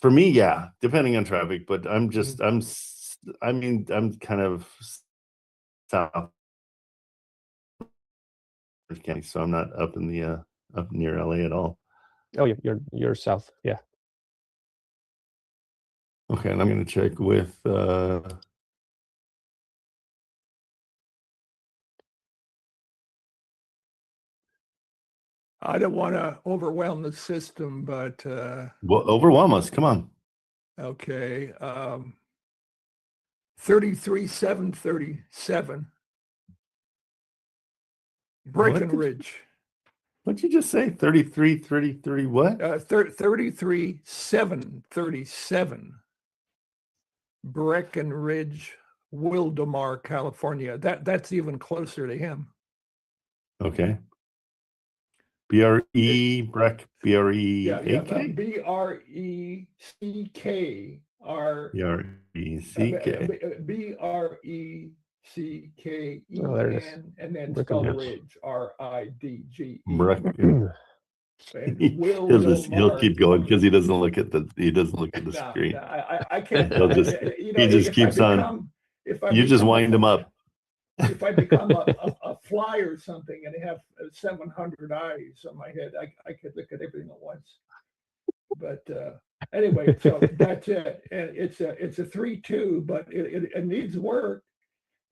For me, yeah, depending on traffic, but I'm kind of south County, so I'm not up in the up near LA at all. Oh, you're south. Yeah. Okay, and I'm gonna check with I don't want to overwhelm the system, but well, overwhelm us. Come on. okay. 33,737 Breckenridge. What'd you just say? 33, 30 what? 33,737 Breckenridge, Wildomar, California. That's even closer to him. Okay. B-R-E, Breck, B-R-E-A-K? B-R-E-C-K-R. B-R-E-C-K-E-N, and then spell Ridge, R-I-D-G-E. He'll keep going because he doesn't look at the screen. I can't. He just keeps on. You just wind him up. If I become a fly or something and have 700 eyes on my head, I could look at everything at once. But anyway, so that's it. And it's a 3.2, but it needs work,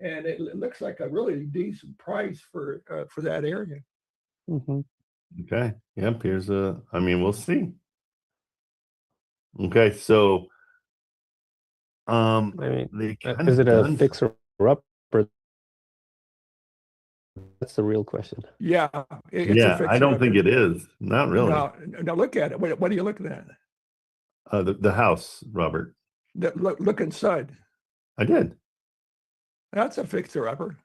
and it looks like a really decent price for that area. Mm-hmm. Okay. Yep. Here's I mean, we'll see. Okay. So, I mean, is is it a fixer up? That's the real question. Yeah. I don't think it is. Not really. No, look at it. What are you looking at? The house, Robert. Look inside. I did. That's a fixer-upper.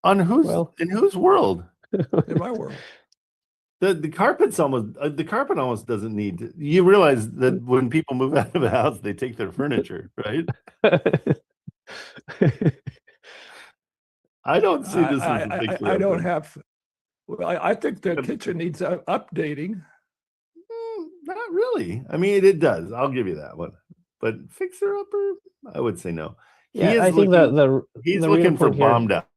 In whose world? In my world. The carpet almost doesn't need. You realize that when people move out of a house, they take their furniture, right? I don't see this as a fixer-upper. I don't have. Well, I think the kitchen needs updating. Not really. I mean, it does. I'll give you that one. But fixer-upper, I would say no. Yeah, I think he's the looking for real point here, bombed out.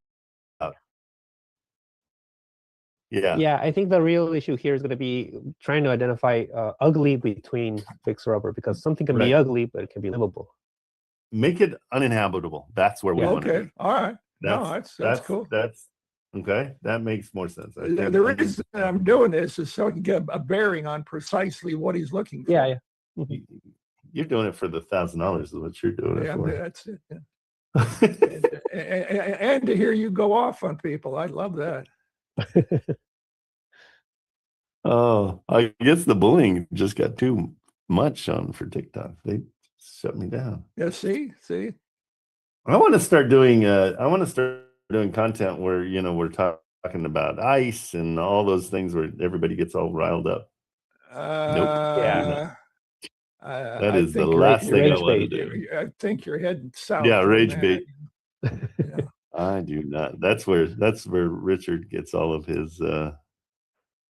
Yeah. Yeah, I think the real issue here is going to be trying to identify ugly between fixer-upper, because something can be ugly, but it can be livable. Make it uninhabitable. That's where we want to be. All right. That's cool. That's okay. That makes more sense. The reason I'm doing this is so I can get a bearing on precisely what he's looking for. Yeah. You're doing it for the $1,000 is what you're doing it for. That's it. Yeah. and to hear you go off on people, I love that. Oh, I guess the bullying just got too much for TikTok. They shut me down. Yeah, see. I want to start doing content where we're talking about ice and all those things where everybody gets all riled up. Nope. Yeah. That is the last thing I want to do. I think you're heading south. Yeah, rage bait. Yeah. I do not. That's where Richard gets all of his.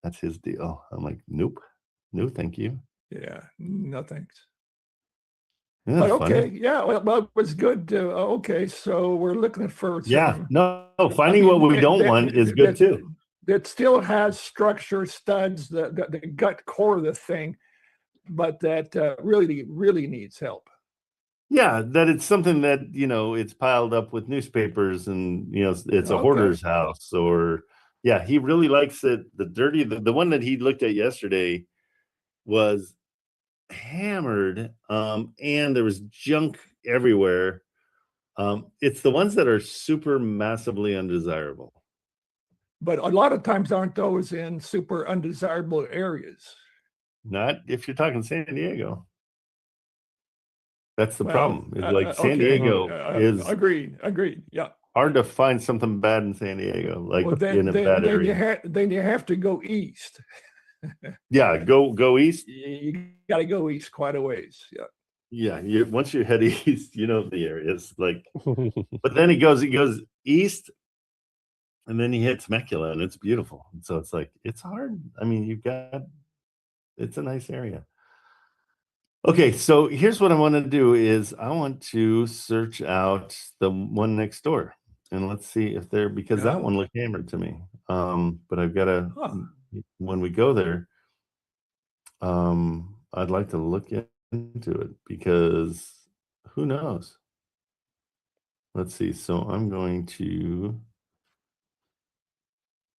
That's his deal. I'm like, nope, no, thank you. Yeah, no thanks. Yeah, but okay, yeah, well, it was good. Okay, so we're looking for finding what we don't want is good too. That still has structure, studs, the gut core of the thing, but that really needs help. Yeah, that it's something that it's piled up with newspapers and it's a hoarder's house, or he really likes it. The dirty, the one that he looked at yesterday was hammered, and there was junk everywhere. It's the ones that are super massively undesirable. But a lot of times aren't those in super undesirable areas? Not if you're talking San Diego. That's the problem. It's like San Diego is agreed. Yeah. hard to find something bad in San Diego, like Well, in a bad area. then you have to go east. Yeah, go east. You got to go east quite a ways. Yeah. Yeah, once you head east, you know the areas like. But then he goes east, and then he hits Temecula, and it's beautiful. And so it's like it's hard. I mean, it's a nice area. Okay, so here's what I want to do is I want to search out the one next door, and let's see if they're because that one looked hammered to me. But I've got to when we go there, I'd like to look into it because who knows? Let's see. So I'm going to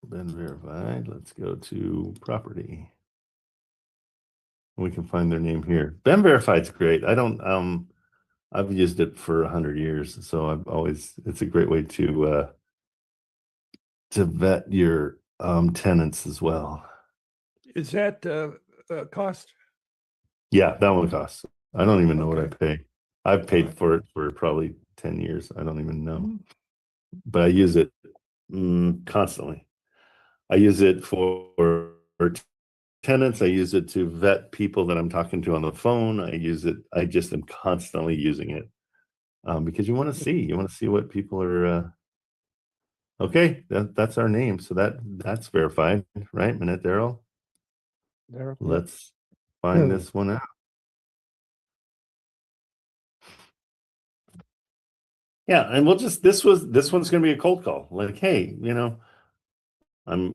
been verified. Let's go to property. We can find their name here. Ben Verified's great. I don't I've used it for 100 years, so I've always it's a great way to vet your tenants as well. Is that cost? Yeah, that one costs. I don't even know what I pay. I've paid for it for probably 10 years. I don't even know. But I use it constantly. I use it for tenants. I use it to vet people that I'm talking to on the phone. I just am constantly using it because you want to see what people are. Okay, that's our name. So that's verified, right? Minute Daryl. Let's find this one out. Yeah, and we'll just this one's going to be a cold call. Like, hey, I'm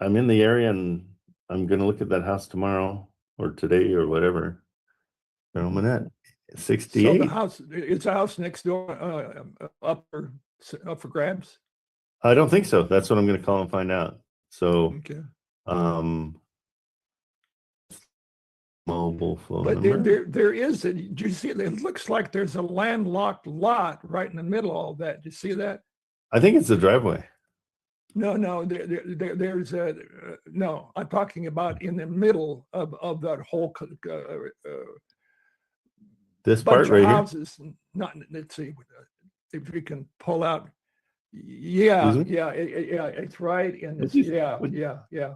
in the area and I'm going to look at that house tomorrow or today or whatever. Minute 68. So the house, it's a house next door, up for grabs. I don't think so. That's what I'm going to call and find out. So, mobile phone but number. there is do you see it? It looks like there's a landlocked lot right in the middle of all that. Do you see that? I think it's the driveway. No, there's a no. I'm talking about in the middle of that whole this part right houses. Here. Not let's see if we can pull out. Yeah, it's right in this. Yeah.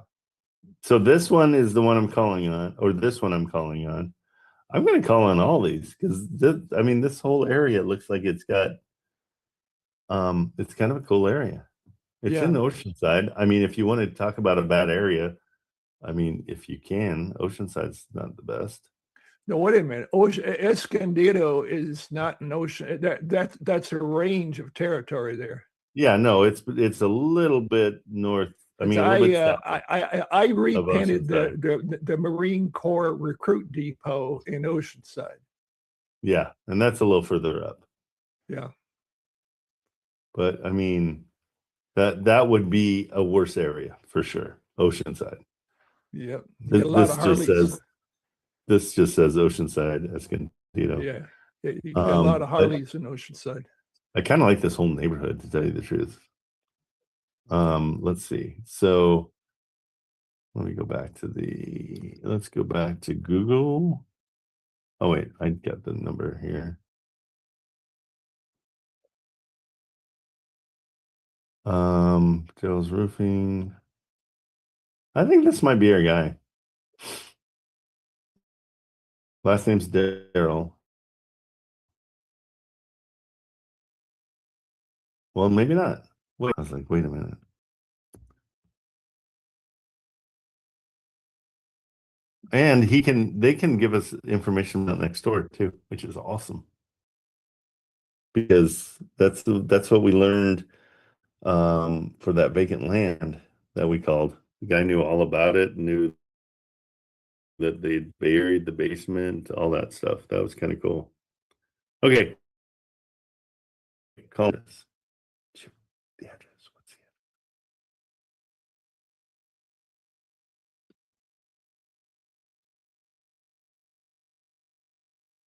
So this one is the one I'm calling on, or this one I'm calling on. I'm going to call on all these because this whole area looks like it's got it's kind of a cool area. It's in Oceanside. I mean, if you want to talk about a bad area, I mean, if you can, Oceanside's not the best. No, wait a minute. Escondido is not an ocean. That's a range of territory there. Yeah, no, it's a little bit north. I mean, I repainted the Marine Corps Recruit Depot in Oceanside. Yeah, and that's a little further up. Yeah, but I mean, that would be a worse area for sure. Oceanside. Yeah, this just says Oceanside, Escondido. Yeah, you got a lot of Harleys in Oceanside. I kind of like this whole neighborhood, to tell you the truth. Let's see. So let me go back to let's go back to Google. Oh wait, I got the number here. Joe's Roofing. I think this might be our guy. Last name's Daryl. Well, maybe not. Wait, I was like, wait a minute. And they can give us information about next door too, which is awesome. Because that's what we learned for that vacant land that we called. The guy knew all about it, knew that they buried the basement, all that stuff. That was kind of cool. Okay. Call this. The address.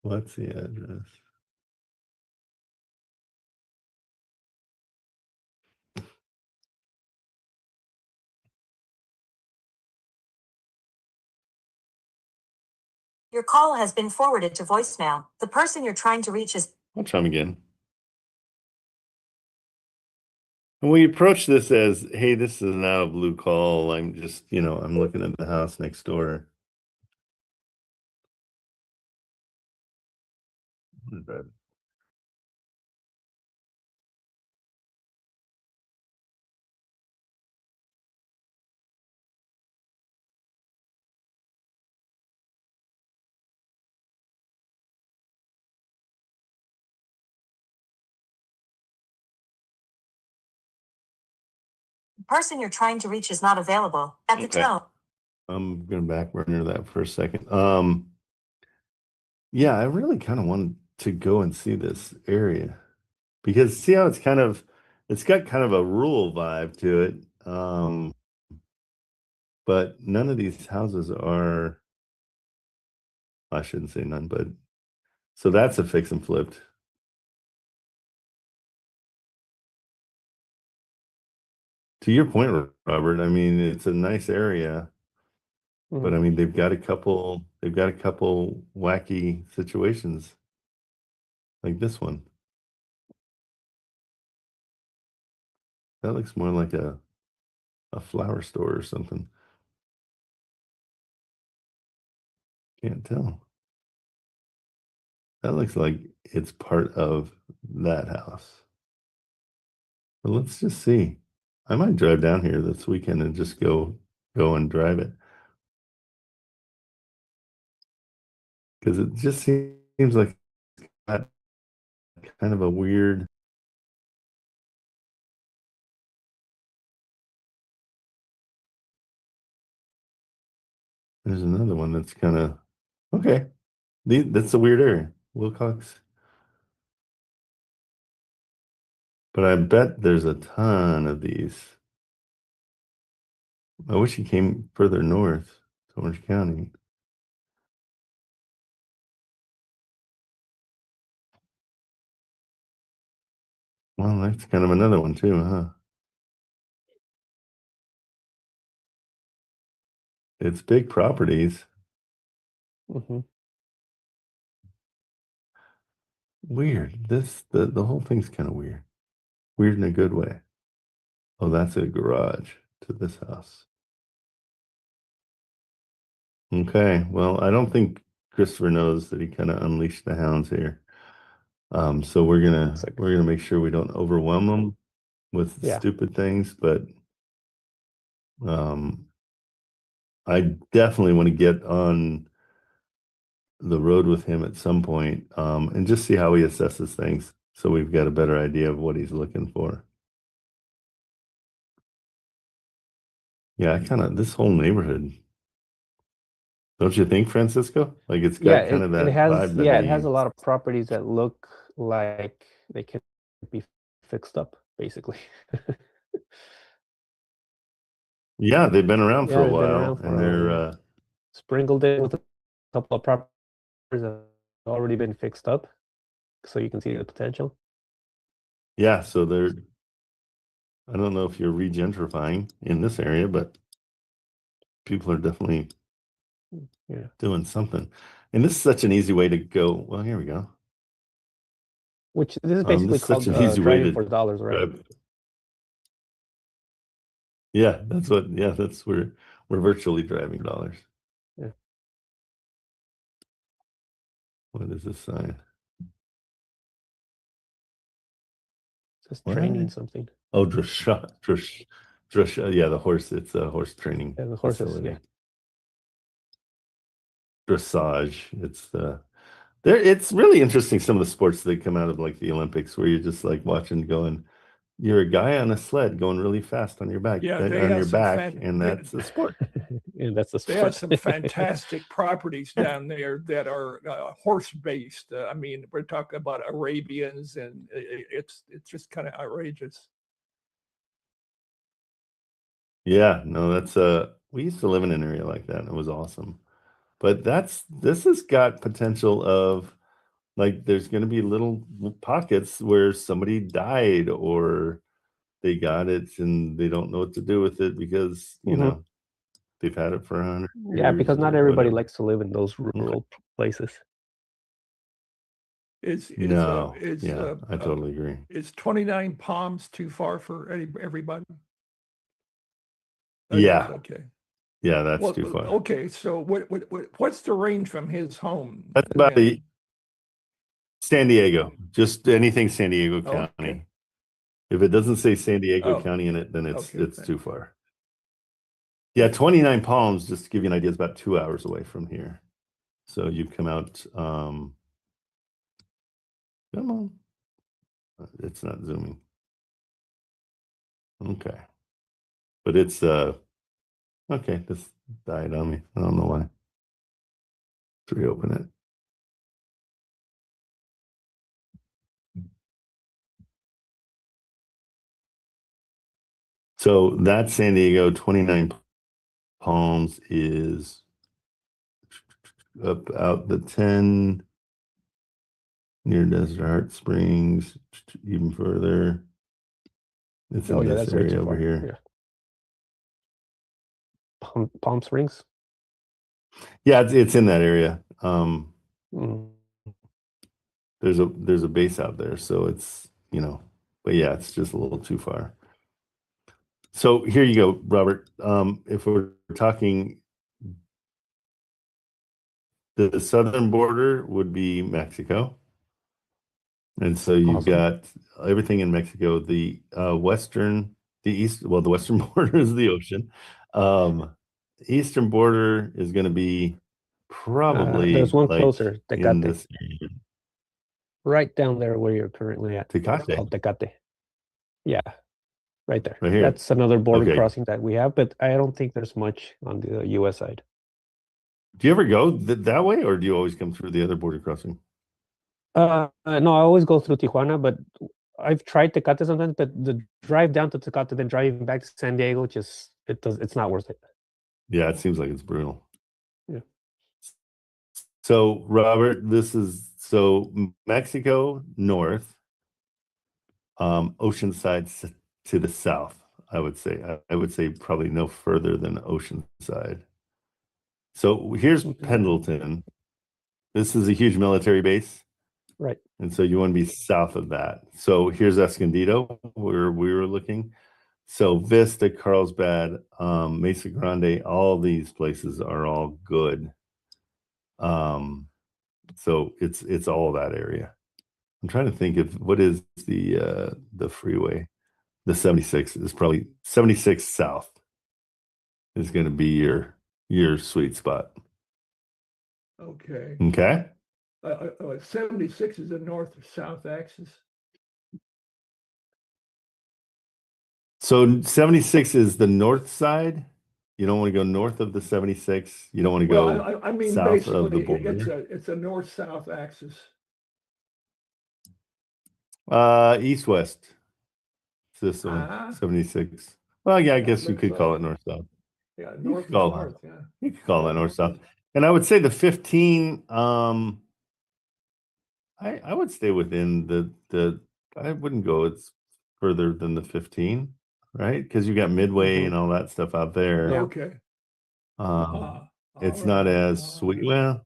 What's the address? Your call has been forwarded to voicemail. The person you're trying to reach is. I'll try him again. And we approach this as, hey, this is not a blue call. I'm just, I'm looking at the house next door. The person you're trying to reach is not available. At the Okay. tone. I'm going to back burner that for a second. Yeah, I really kind of wanted to go and see this area because see how it's got kind of a rural vibe to it. But none of these houses are, I shouldn't say none, but so that's a fix and flipped. To your point, Robert, I mean, it's a nice area, but I mean, they've got a couple wacky situations like this one. That looks more like a flower store or something. Can't tell. That looks like it's part of that house. But let's just see. I might drive down here this weekend and just go and drive it. Because it just seems like kind of a weird. There's another one that's kind of okay. That's a weird area, Wilcox. But I bet there's a ton of these. I wish he came further north to Orange County. Well, that's kind of another one too, huh? It's big properties. Weird. The whole thing's kind of weird. Weird in a good way. Oh, that's a garage to this house. Okay. Well, I don't think Christopher knows that he kind of unleashed the hounds here. So we're gonna make sure we don't overwhelm them with stupid things, but I definitely want to get on the road with him at some point, and just see how he assesses things so we've got a better idea of what he's looking for. Yeah, this whole neighborhood. Don't you think, Francisco? Like it's got kind of that vibe that it has a lot of properties that look like they can be fixed up, basically. Yeah, they've been around for a while, and they're sprinkled in with a couple of properties that have already been fixed up, so you can see the potential. Yeah, so I don't know if you're regentrifying in this area, but people are definitely doing something. And this is such an easy way to go. Well, here we go. Which this is basically called such an easy way driving for dollars, right? Yeah, that's where we're virtually driving dollars. Yeah. What is this sign? It's training something. Oh, dressage. Yeah, the horse. It's a horse training. Yeah, the horses. Facility. Yeah. Dressage. It's really interesting, some of the sports that come out of like the Olympics, where you're just like watching going, you're a guy on a sled going really fast on your back. Yeah, on your back, and that's a sport. Yeah, that's a sport. They have some fantastic properties down there that are horse based. I mean, we're talking about Arabians, and it's just kind of outrageous. Yeah, no, we used to live in an area like that, and it was awesome. But this has got potential of like there's going to be little pockets where somebody died or they got it and they don't know what to do with it because they've had it for 100 years. Yeah, because not everybody whatever. likes to live in those rural places. No, is yeah, I totally agree. is 29 Palms too far for everybody? Yeah. Okay. Yeah, that's Well, too far. okay, so what's the range from his home? That's about then? San Diego, just anything San Diego County. Okay. If it doesn't say San Diego Oh, County in it, then it's okay, too far. Yeah, 29 Palms, just to give you an idea, is about 2 hours away from here. So you come out, come on. It's not zooming. Okay. But it's okay, this died on me. I don't know why. Let's reopen it. So that San Diego 29 Palms is up out the 10 near Desert Heart Springs, even further. It's in this that's way area too over far. here. Yeah. Palm Springs. Yeah, it's in that area. Mm. There's a base out there, so it's, but yeah, it's just a little too far. So here you go, Robert. If we're talking, the southern border would be Mexico. And so you've got everything in Mexico. The western border is the ocean. Eastern border is going to be probably there's one like closer, in Tecate. this Right down there where you're currently at. Tecate. Called Tecate. Yeah, right there. Right here. That's another border Okay. crossing that we have, but I don't think there's much on the US side. Do you ever go that way, or do you always come through the other border crossing? No, I always go through Tijuana, but I've tried Tecate sometimes, but the drive down to Tecate, then driving back to San Diego, it's not worth it. Yeah, it seems like it's brutal. Yeah. So, Robert, Mexico north, Oceanside to the south, I would say. I would say probably no further than Oceanside. So here's Pendleton. This is a huge military base. Right. And so you want to be south of that. So here's Escondido, where we were looking. So Vista, Carlsbad, Mesa Grande, all these places are all good. So it's all that area. I'm trying to think of what is the freeway. The 76 is probably 76 south is going to be your sweet spot. Okay. Okay. 76 is the north or south axis. So 76 is the north side. You don't want to go north of the 76. You don't want to go I mean, south of the basically, border. it's a north-south axis. East-west system, 76. Well, yeah, I guess you could call it north-south. Yeah, north is call north, that. yeah. You could call that north-south. And I would say the 15, I would stay within the I wouldn't go it's further than the 15, right? Because you got Midway and all that stuff out there. Yeah. Okay. It's not as sweet. Well,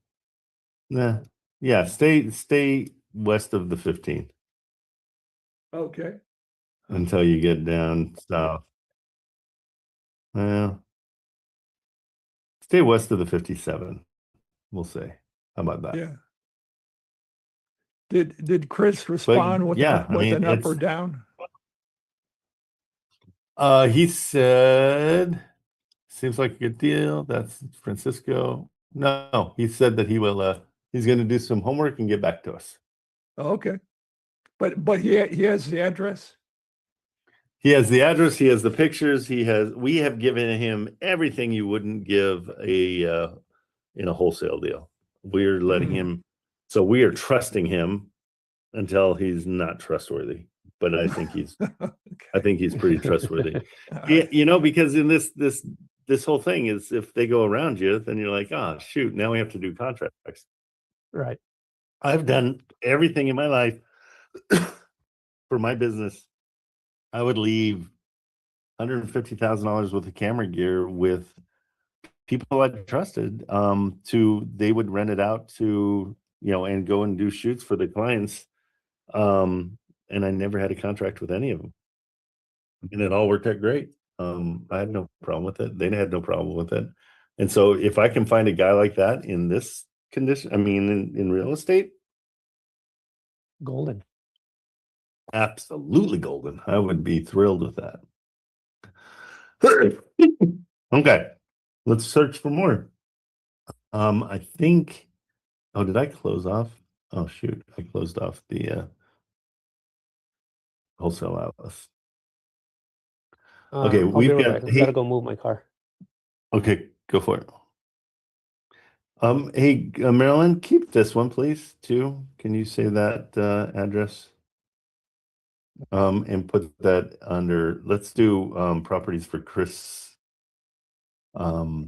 nah. Yeah, stay west of the 15 Okay. until you get down south. Well, stay west of the 57, we'll say. How about that? Yeah. Did Chris respond with an up or down? He said, seems like a good deal. That's Francisco. No, he said that he will he's going to do some homework and get back to us. Okay. But he has the address. He has the address, he has the pictures, we have given him everything you wouldn't give in a wholesale deal. We're letting him, so we are trusting him until he's not trustworthy. But I think he's I think he's pretty trustworthy. Because in this whole thing is if they go around you, then you're like, oh shoot, now we have to do contracts. Right. I've done everything in my life for my business. I would leave $150,000 worth of camera gear with people I trusted. They would rent it out to and go and do shoots for the clients. And I never had a contract with any of them. And it all worked out great. I had no problem with it. They had no problem with it. And so if I can find a guy like that in this condition, I mean, in real estate, Golden. absolutely golden. I would be thrilled with that. Okay, let's search for more. I think, oh, did I close off? Oh, shoot, I closed off the wholesale atlas. Okay, I'll be we've right got, back. I hey, gotta go move my car. okay, go for it. Hey, Marilyn, keep this one, please, too. Can you say that address? And put that under, let's do properties for Chris. So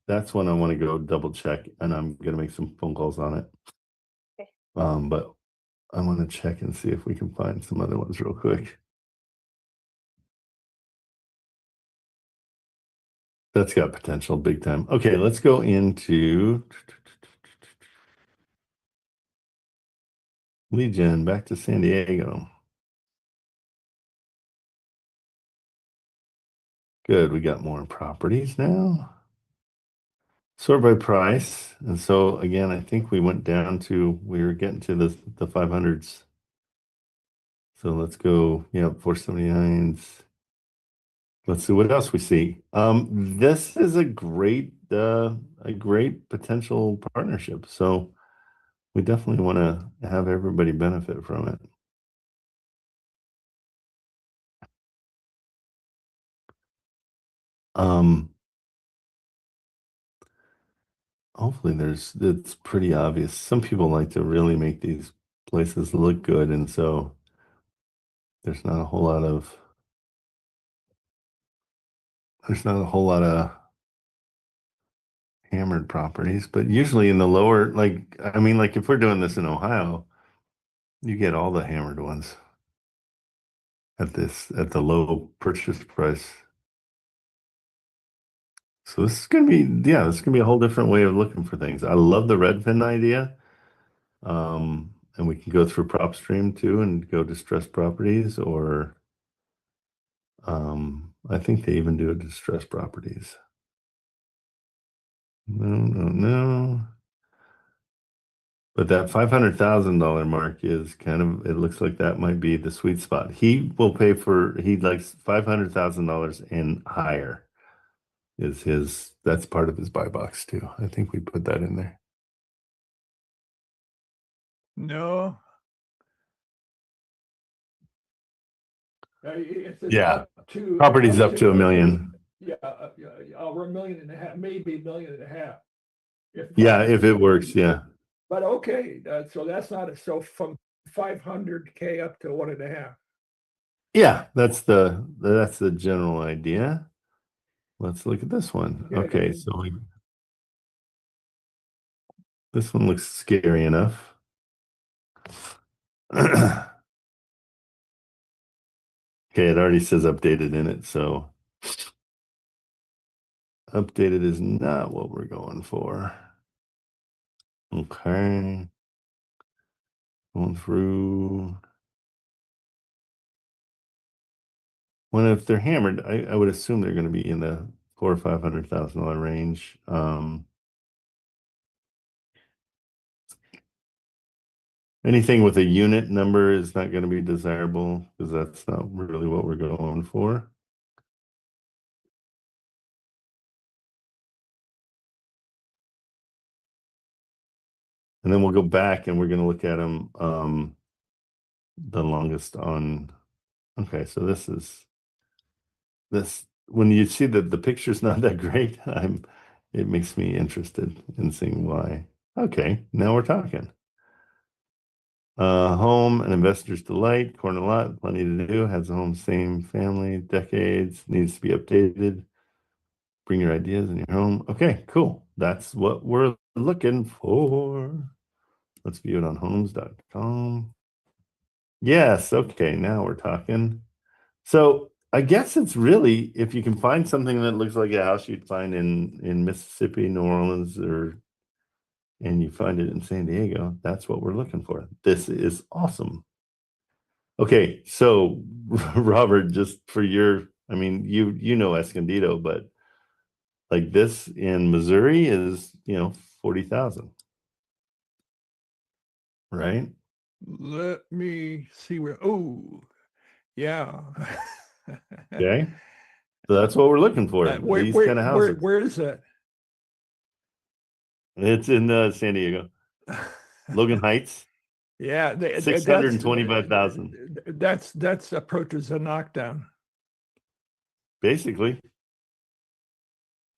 that's one I want to go double check, and I'm gonna make some phone calls on it. Okay. But I want to check and see if we can find some other ones real quick. That's got potential big time. Okay, let's go into lead gen, back to San Diego. Good, we got more properties now. Sort by price. And so again, I think we went down to, we were getting to the 500s. So let's go, 479s. Let's see what else we see. This is a great potential partnership. So we definitely want to have everybody benefit from it. Hopefully it's pretty obvious. Some people like to really make these places look good, and so there's not a whole lot of hammered properties, but usually in the lower, like if we're doing this in Ohio, you get all the hammered ones at the low purchase price. So this is gonna be a whole different way of looking for things. I love the Redfin idea. And we can go through PropStream too and go distressed properties, or I think they even do distressed properties. No. But that $500,000 mark is it looks like that might be the sweet spot. He likes $500,000 and higher that's part of his buy box too. I think we put that in there. No. Yeah. Properties up to $1 million. Yeah, over $1.5 million, maybe $1.5 million. If it works, yeah. But okay, so that's not so from 500K up to 1.5. Yeah, that's the general idea. Let's look at this one. Okay, so this one looks scary enough. Okay, it already says updated in it, so updated is not what we're going for. Okay. Going through. Well, if they're hammered, I would assume they're going to be in the $400,000 or $500,000 range. Anything with a unit number is not going to be desirable because that's not really what we're going for. And then we'll go back and we're going to look at them the longest on. Okay, so this when you see that the picture's not that great, it makes me interested in seeing why. Okay, now we're talking. Home, an investor's delight, corner lot, plenty to do, has a home, same family, decades, needs to be updated. Bring your ideas in your home. Okay, cool. That's what we're looking for. Let's view it on homes.com. Yes, okay, now we're talking. So I guess it's really, if you can find something that looks like a house you'd find in Mississippi, New Orleans, or and you find it in San Diego, that's what we're looking for. This is awesome. Okay, so Robert, just for your, I mean, you know Escondido, but like this in Missouri is, 40,000. Right? Let me see where, oh, yeah. Okay. So that's what we're looking for. These kind of houses. Where is that? It's in San Diego. Logan Heights. Yeah, 625,000. That's approaches a knockdown. Basically.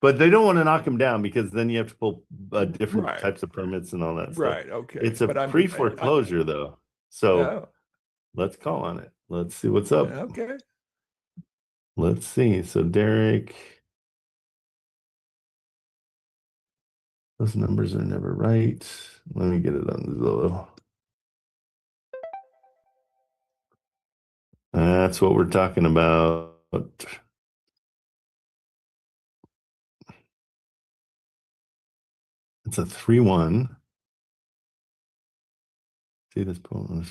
But they don't want to knock them down because then you have to pull different Right. types of permits and all that stuff. Right, okay. It's a But pre-foreclosure though. So let's call on it. Let's see what's up. Okay. Let's see. So Derek, those numbers are never right. Let me get it on Zillow. That's what we're talking about. It's a 3-1. See this poem?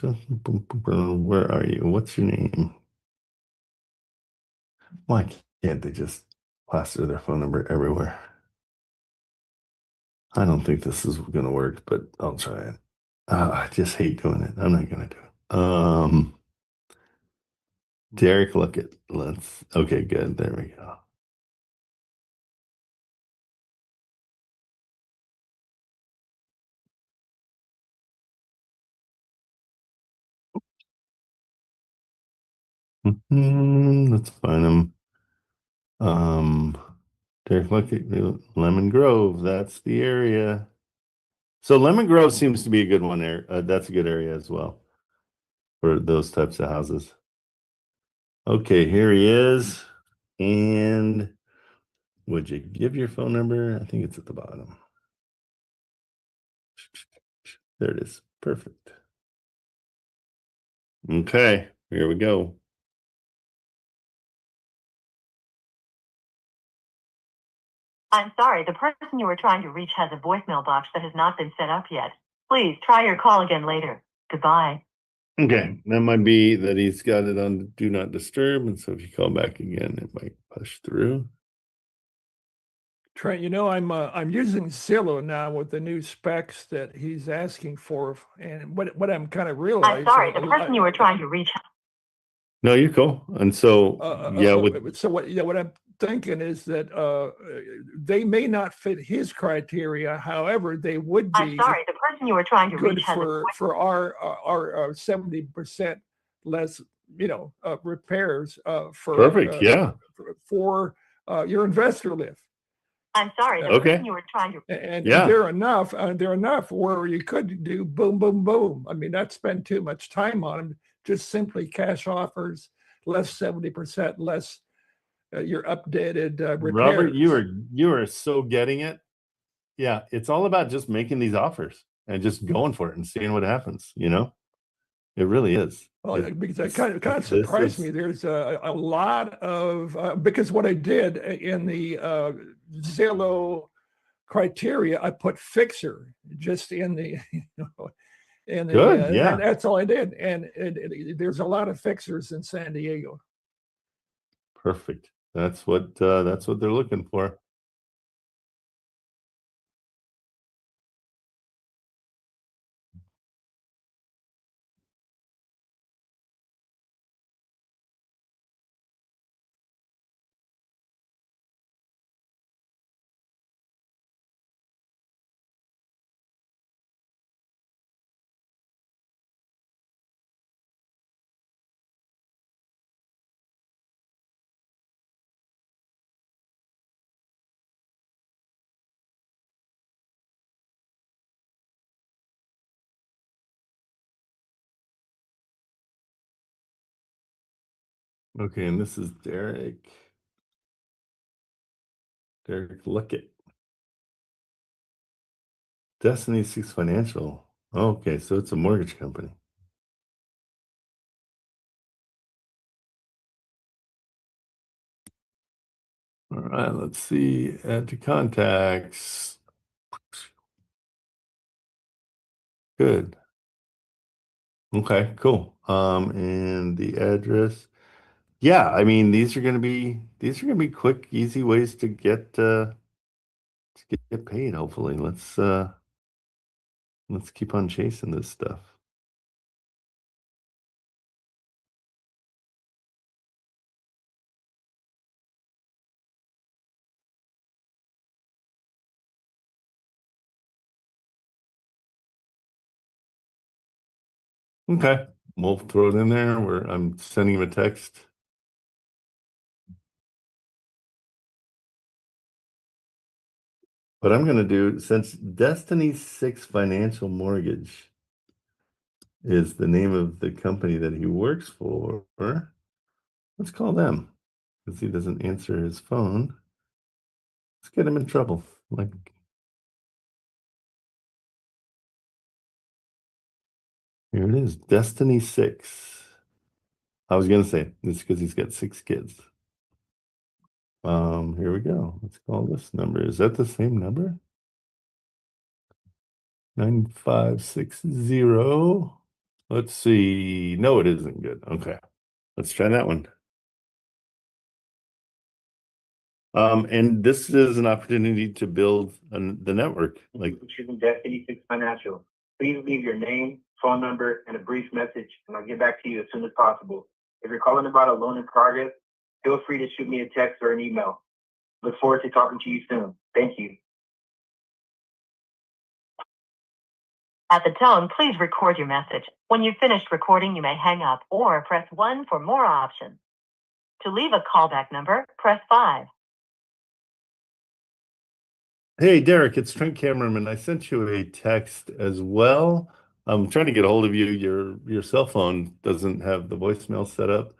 Where are you? What's your name? Why can't they just plaster their phone number everywhere? I don't think this is going to work, but I'll try it. I just hate doing it. I'm not going to do it. Derek, look at, okay, good. There we go. Let's find them. Derek, look at Lemon Grove. That's the area. So Lemon Grove seems to be a good one there. That's a good area as well for those types of houses. Okay, here he is. And would you give your phone number? I think it's at the bottom. There it is. Perfect. Okay, here we go. I'm sorry, the person you were trying to reach has a voicemail box that has not been set up yet. Please try your call again later. Goodbye. Okay, that might be that he's got it on do not disturb, and so if you call back again, it might push through. Trent, I'm using Zillow now with the new specs that he's asking for, and what I'm kind of realizing. I'm sorry, the person you were trying to reach. No, you're cool. And so so what I'm thinking is that they may not fit his criteria. However, they would be. I'm sorry, the person you were trying to good reach has for our 70% less, repairs for perfect. Yeah. for your investor lift. I'm sorry, the person you were trying to. And they're enough where you could do boom, boom, boom. I mean, not spend too much time on them. Just simply cash offers, less 70%, less your updated repairs. Robert, you are so getting it. Yeah, it's all about just making these offers and just going for it and seeing what happens. It really is. Well, because that kind of surprised me. There's a lot of because what I did in the Zillow criteria, I put fixer just in the Good, yeah. That's all I did, and there's a lot of fixers in San Diego. Perfect. That's what they're looking for. Okay, and this is Derek. Derek Luckett. Destiny 6 Financial. Okay, so it's a mortgage company. All right, let's see. Add to contacts. Good. Okay, cool. And the address. Yeah, I mean, these are gonna be quick, easy ways to get paid, hopefully. Let's keep on chasing this stuff. Okay, we'll throw it in there where I'm sending him a text. But I'm gonna do, since Destiny 6 Financial Mortgage is the name of the company that he works for, let's call them. Because he doesn't answer his phone. Let's get him in trouble. Like, here it is, Destiny 6. I was gonna say it's because he's got 6 kids. Here we go. Let's call this number. Is that the same number? 9560. Let's see. No, it isn't good. Okay. Let's try that one. And this is an opportunity to build the network. Like, choosing Destiny 6 Financial. Please leave your name, phone number, and a brief message, and I'll get back to you as soon as possible. If you're calling about a loan in progress, feel free to shoot me a text or an email. Look forward to talking to you soon. Thank you. At the tone, please record your message. When you've finished recording, you may hang up or press 1 for more options. To leave a callback number, press 5. hey, Derek, it's Trent Cameron. I sent you a text as well. I'm trying to get a hold of you. Your cell phone doesn't have the voicemail set up.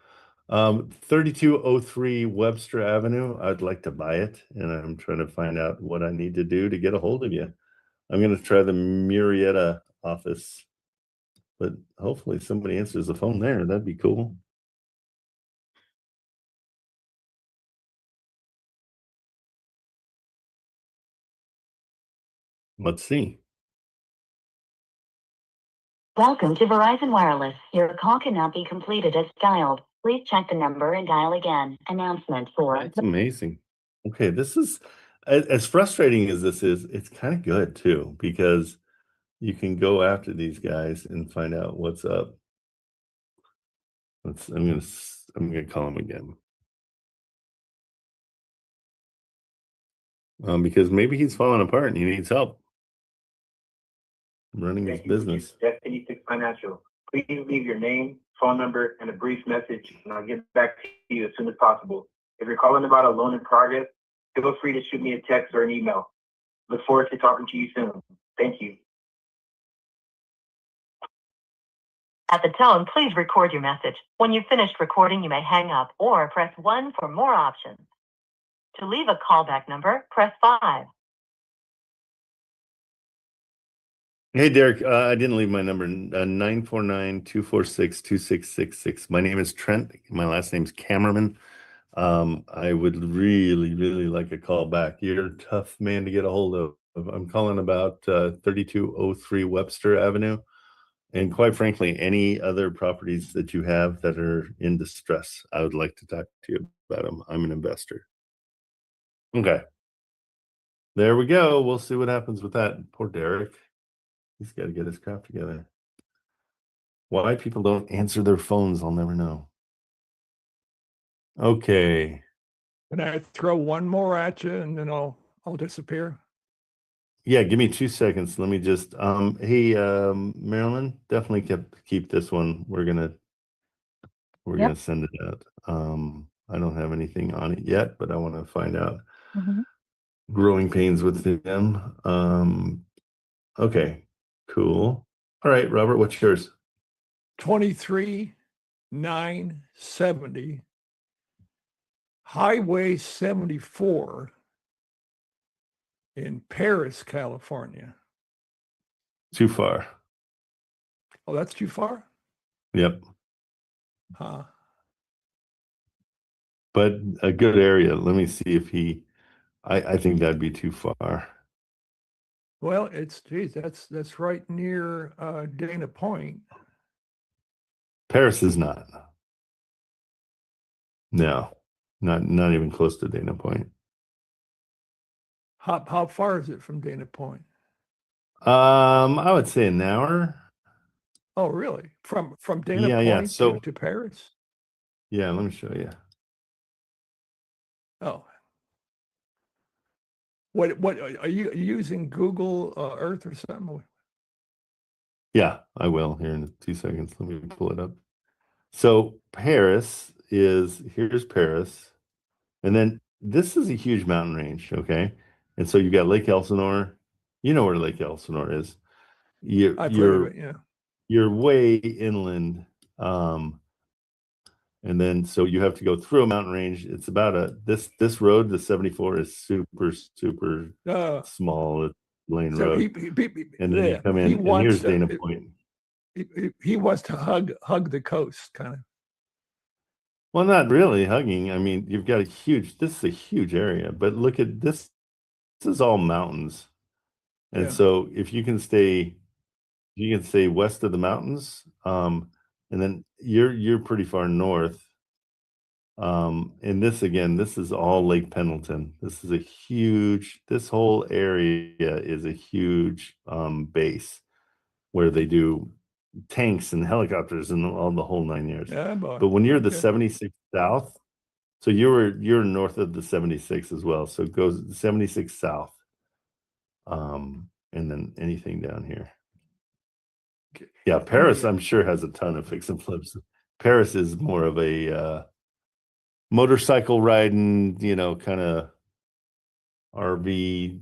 3203 Webster Avenue. I'd like to buy it, and I'm trying to find out what I need to do to get a hold of you. I'm going to try the Murrieta office, but hopefully somebody answers the phone there. That'd be cool. Let's see. Welcome to Verizon Wireless. Your call cannot be completed as dialed. Please check the number and dial again. Announcement for... That's amazing. Okay, this is, as frustrating as this is, it's kind of good too, because you can go after these guys and find out what's up. I'm gonna call him again. Because maybe he's falling apart and he needs help running his business. Destiny 6 Financial. Please leave your name, phone number, and a brief message, and I'll get back to you as soon as possible. If you're calling about a loan in progress, feel free to shoot me a text or an email. Look forward to talking to you soon. Thank you. At the tone, please record your message. When you've finished recording, you may hang up or press 1 for more options. To leave a callback number, press 5. Hey, Derek, I didn't leave my number, 949-246-2666. My name is Trent. My last name's Camerman. I would really, really like a call back. You're a tough man to get a hold of. I'm calling about 3203 Webster Avenue. And quite frankly, any other properties that you have that are in distress, I would like to talk to you about them. I'm an investor. Okay. There we go. We'll see what happens with that. Poor Derek. He's got to get his crap together. Why people don't answer their phones, I'll never know. Okay. Can I throw one more at you and then I'll disappear? Yeah, give me 2 seconds. Let me just hey Marilyn, definitely keep this one. We're gonna send it out. I don't have anything on it yet, but I want to find out growing pains with them. Okay, cool. All right, Robert, what's yours? 23970 Highway 74 in Paris, California. Too far. Oh, that's too far? Yep. Huh. But a good area. Let me see if I think that'd be too far. Well, geez, that's right near Dana Point. Paris is not. No, not even close to Dana Point. How far is it from Dana Point? I would say an hour. Oh, really? From Dana Yeah. Point So to Paris? yeah, let me show you. Oh. What are you using Google Earth or something? Yeah, I will here in 2 seconds. Let me pull it up. So here's Paris. And then this is a huge mountain range, okay? And so you got Lake Elsinore. You know where Lake Elsinore is. I've heard of it, yeah. You're way inland. And then so you have to go through a mountain range. It's about this road, the 74 is super small lane So road. And then you come in and here's Dana Point. He wants to hug the coast, kind of. Well, not really hugging. I mean, you've got this is a huge area, but look at this. This is all mountains. And so if you can stay west of the mountains, and then you're pretty far north. And this is all Lake Pendleton. This whole area is a huge base where they do tanks and helicopters and all the whole 9 years. Yeah, boy. But when you're the 76 south, so you're north of the 76 as well. So it goes 76 south. And then anything down here. Yeah, Paris, I'm sure, has a ton of fix and flips. Paris is more of a motorcycle riding, kind of RV.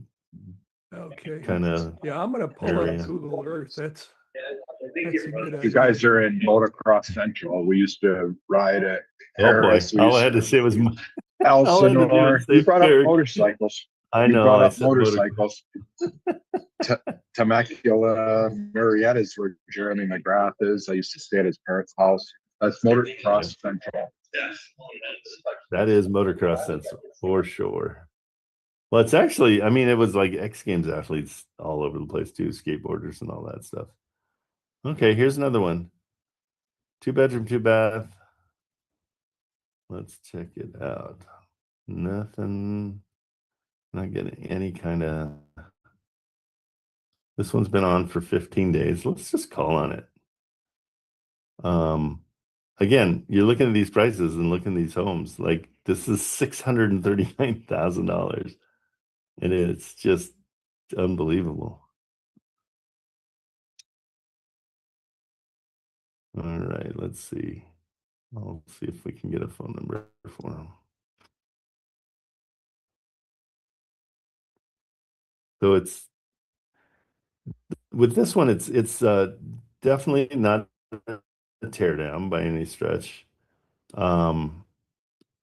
Okay. Kind of. Yeah, I'm gonna pull up Google Earth. That's a good idea. You guys are in Motocross Central. We used to ride at Paris. All I had to say was Elsinore. You brought up motorcycles. I know. You brought up motorcycles. Temecula, Marietta is where Jeremy McGrath is. I used to stay at his parents' house. That's Motocross Central. That is Motocross Central for sure. Well, it's actually, I mean, it was like X Games athletes all over the place too, skateboarders and all that stuff. Okay, here's another one. 2-bedroom, 2-bath. Let's check it out. Nothing. Not getting any kind of. This one's been on for 15 days. Let's just call on it. Again, you're looking at these prices and looking at these homes. Like this is $639,000. And it's just unbelievable. All right, let's see. I'll see if we can get a phone number for him. So it's with this one, it's definitely not a tear down by any stretch. But I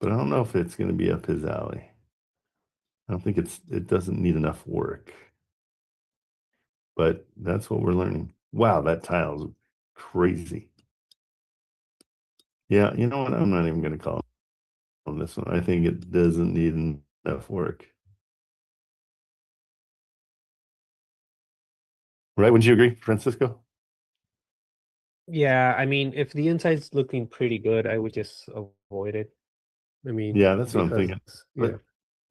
don't know if it's going to be up his alley. I don't think it doesn't need enough work. But that's what we're learning. Wow, that tile is crazy. Yeah, you know what? I'm not even going to call on this one. I think it doesn't need enough work. Right? Wouldn't you agree, Francisco? Yeah, I mean, if the inside's looking pretty good, I would just avoid it. I mean, yeah, that's what I'm thinking. But yeah.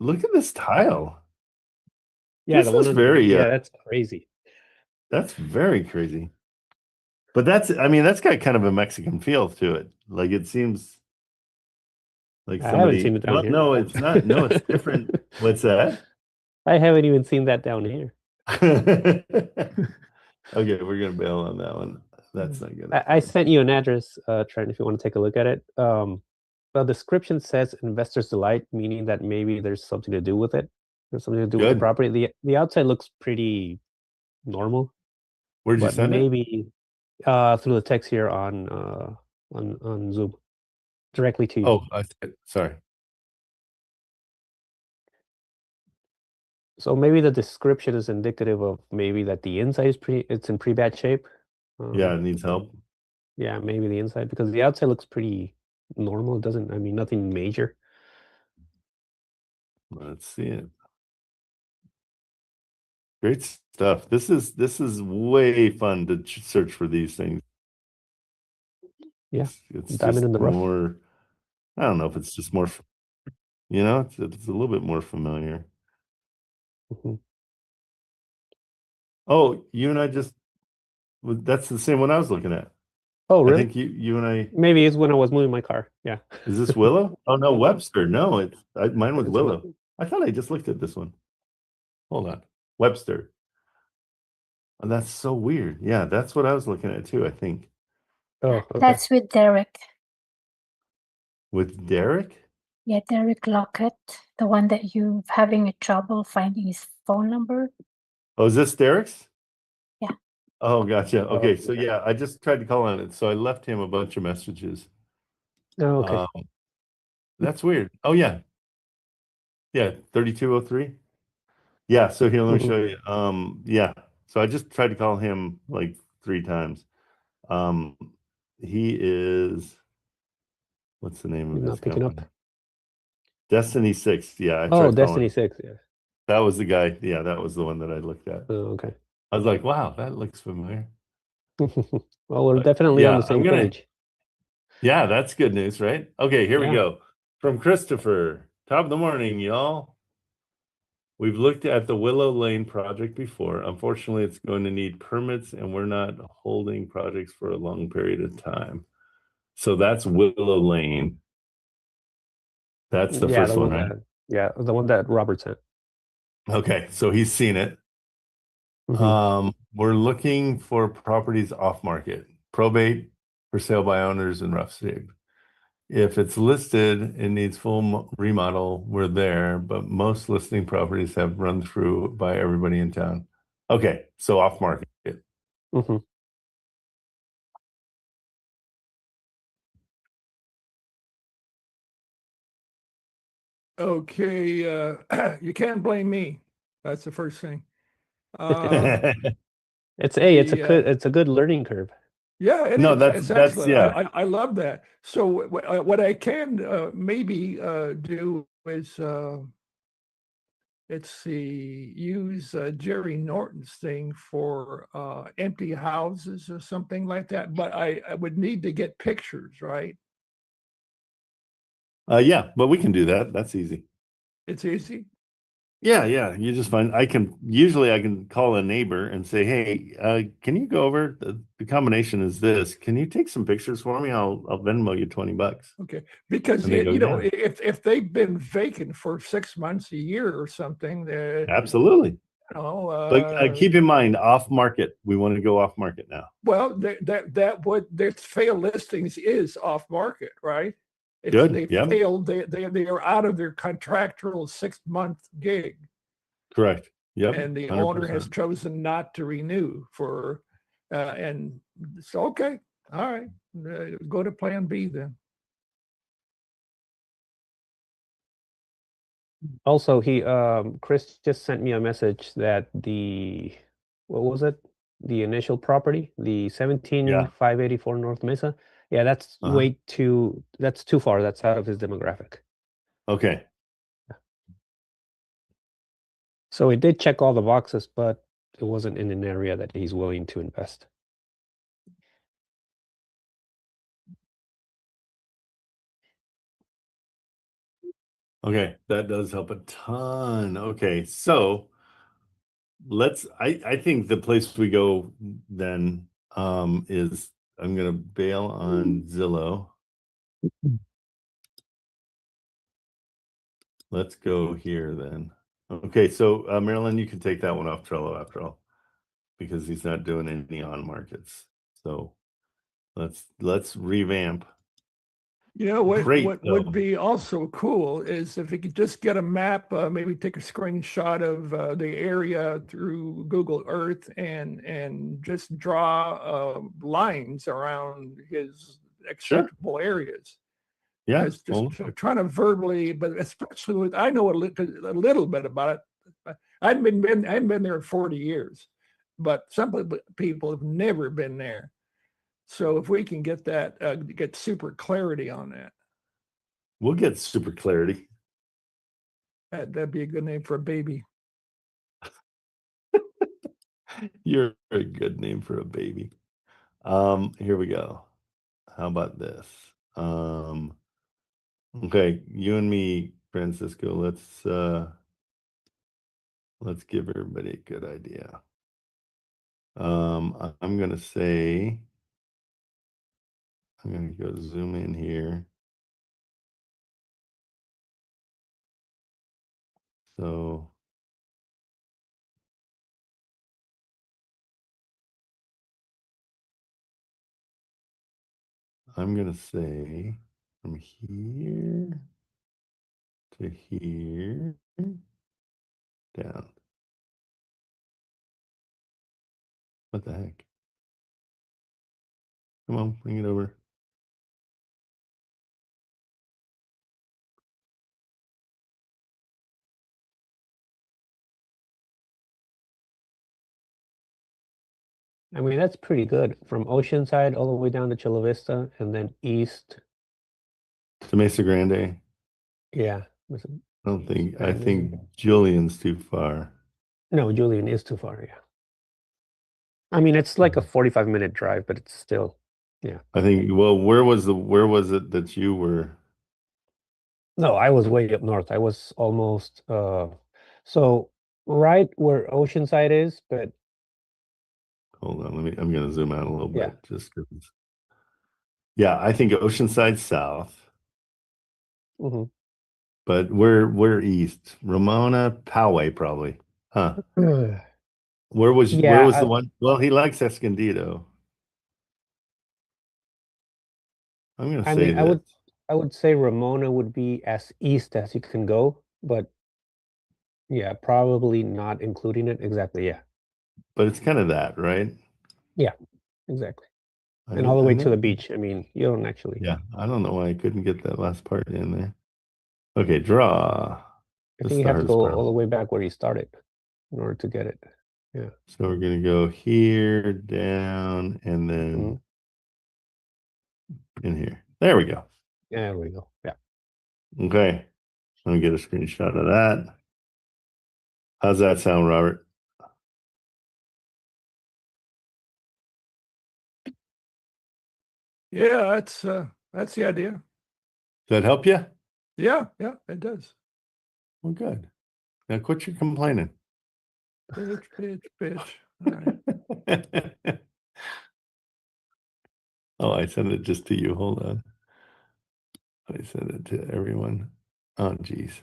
Look at this tile. Yeah, this is very. Yeah, that's crazy. That's very crazy. But that's got kind of a Mexican feel to it. Like it seems like somebody. I haven't seen it down here. No, it's not. No, it's different. What's that? I haven't even seen that down here. Okay, we're gonna bail on that one. That's not good. I sent you an address, Trent, if you want to take a look at it. The description says "Investor's Delight," meaning that maybe there's something to do with it. There's something to do with the property. The outside looks pretty normal. Where'd you send maybe through the text here on Zoom, directly to you. Oh, sorry. So maybe the description is indicative of maybe that the inside is it's in pretty bad shape. Yeah, it needs help. Yeah, maybe the inside, because the outside looks pretty normal. It doesn't, I mean, nothing major. Let's see it. Great stuff. This is way fun to search for these things. Yeah, It's diamond just in the rough. more. I don't know if it's just more. It's a little bit more familiar. Mhm. Oh, you and I just. That's the same one I was looking at. Oh, I really? think you and I. Maybe it's when I was moving my car. Yeah. Is this Willow? Oh no, Webster. No, mine was It's Willow. I thought I just looked at this one. Hold on, Webster. Oh, that's so weird. Yeah, that's what I was looking at too, I think. Oh, okay. That's with Derek. With Derek? Yeah, Derek Lockett, the one that you're having a trouble finding his phone number. Oh, is this Derek's? Yeah. Oh, gotcha. Okay, so okay. yeah, I just tried to call on it. So I left him a bunch of messages. Oh, okay. That's weird. Oh yeah. Yeah, 3203. Yeah, so here, let me Mhm. show you. Yeah. So I just tried to call him like 3 times. He is, what's the name of You're his not picking up. company? Destiny 6. Yeah, I Oh, tried calling. Destiny 6. Yeah. That was the guy. Yeah, that was the one that I looked at. Oh, okay. I was like, wow, that looks familiar. Well, we're definitely on the same page. Yeah, that's good news, right? Okay, here we Yeah. go. From Christopher. Top of the morning, y'all. We've looked at the Willow Lane project before. Unfortunately, it's going to need permits, and we're not holding projects for a long period of time. So that's Willow Lane. That's the first one, right? The one that Robert sent. Okay, so he's seen it. Mhm. We're looking for properties off market, probate, for sale by owners, and rough shape. If it's listed, it needs full remodel, we're there, but most listing properties have run through by everybody in town. Okay, so off market. Mhm. Okay, you can't blame me. That's the first thing. It's a good learning curve. Yeah, it No, is. that's It's excellent. yeah. I love that. So what I can maybe do is let's see, use Jerry Norton's thing for empty houses or something like that. But I would need to get pictures, right? Yeah, but we can do that. That's easy. It's easy. Yeah, you just find I can call a neighbor and say, hey, can you go over the combination is this? Can you take some pictures for me? I'll Venmo you $20. Okay, because And they go, yeah. if they've been vacant for 6 months, a year or something, Absolutely. But keep in mind, off market. We want to go off market now. Well, that what their failed listings is off market, right? If Good. they Yep. failed, they are out of their contractual 6-month gig. Correct. Yep. And the 100%. owner has chosen not to renew for, and it's okay. All right, go to Plan B then. Also, Chris just sent me a message that what was it? The initial property, the 17584 North Mesa. Yeah, that's that's too far. That's out of his demographic. Okay. So it did check all the boxes, but it wasn't in an area that he's willing to invest. Okay, that does help a ton. Okay, so I think the place we go then is I'm gonna bail on Zillow. Let's go here then. Okay, so Marilyn, you can take that one off Trello after all, because he's not doing any on markets. So let's revamp. You know what? Great, what would be also cool is if you could just get a map, maybe take a screenshot of the area through Google Earth and just draw lines around his acceptable areas. Yeah, Just trying to verbally, but especially with I know a little bit about it. I haven't been there 40 years, but some people have never been there. So if we can get that, get super clarity on that. we'll get super clarity. That'd be a good name for a baby. You're a good name for a baby. Here we go. How about this? Okay, you and me, Francisco, let's give everybody a good idea. I'm gonna say, I'm gonna go zoom in here. So I'm gonna say from here to here down. What the heck? Come on, bring it over. I mean, that's pretty good. From Oceanside all the way down to Chula Vista and then east. To Mesa Grande. Yeah. I think Julian's too far. No, Julian is too far, yeah. I mean, it's like a 45-minute drive, but it's still, yeah. I think, well, where was it that you were? No, I was way up north. I was almost, so right where Oceanside is, but. Hold on, I'm gonna zoom out a little Yeah. bit just because. Yeah, I think Oceanside South. Mm-hmm. But we're east. Ramona, Poway, probably. Huh. Where was the one? Well, he likes Escondido. I'm gonna say that. I would say Ramona would be as east as you can go, but yeah, probably not including it exactly. Yeah. But it's kind of that, right? Yeah, exactly. And all the way to the beach. I mean, you don't actually. Yeah, I don't know why I couldn't get that last part in there. Okay, draw. I think you have to go all the way back where you started in order to get it. Yeah. So we're gonna go here, down, and then in here. There we go. There we go. Yeah. Okay. Let me get a screenshot of that. How's that sound, Robert? Yeah, that's the idea. Does that help you? Yeah, it does. Well, good. Now quit your complaining. Bitch. All right. Oh, I sent it just to you. Hold on. I sent it to everyone. Oh, geez.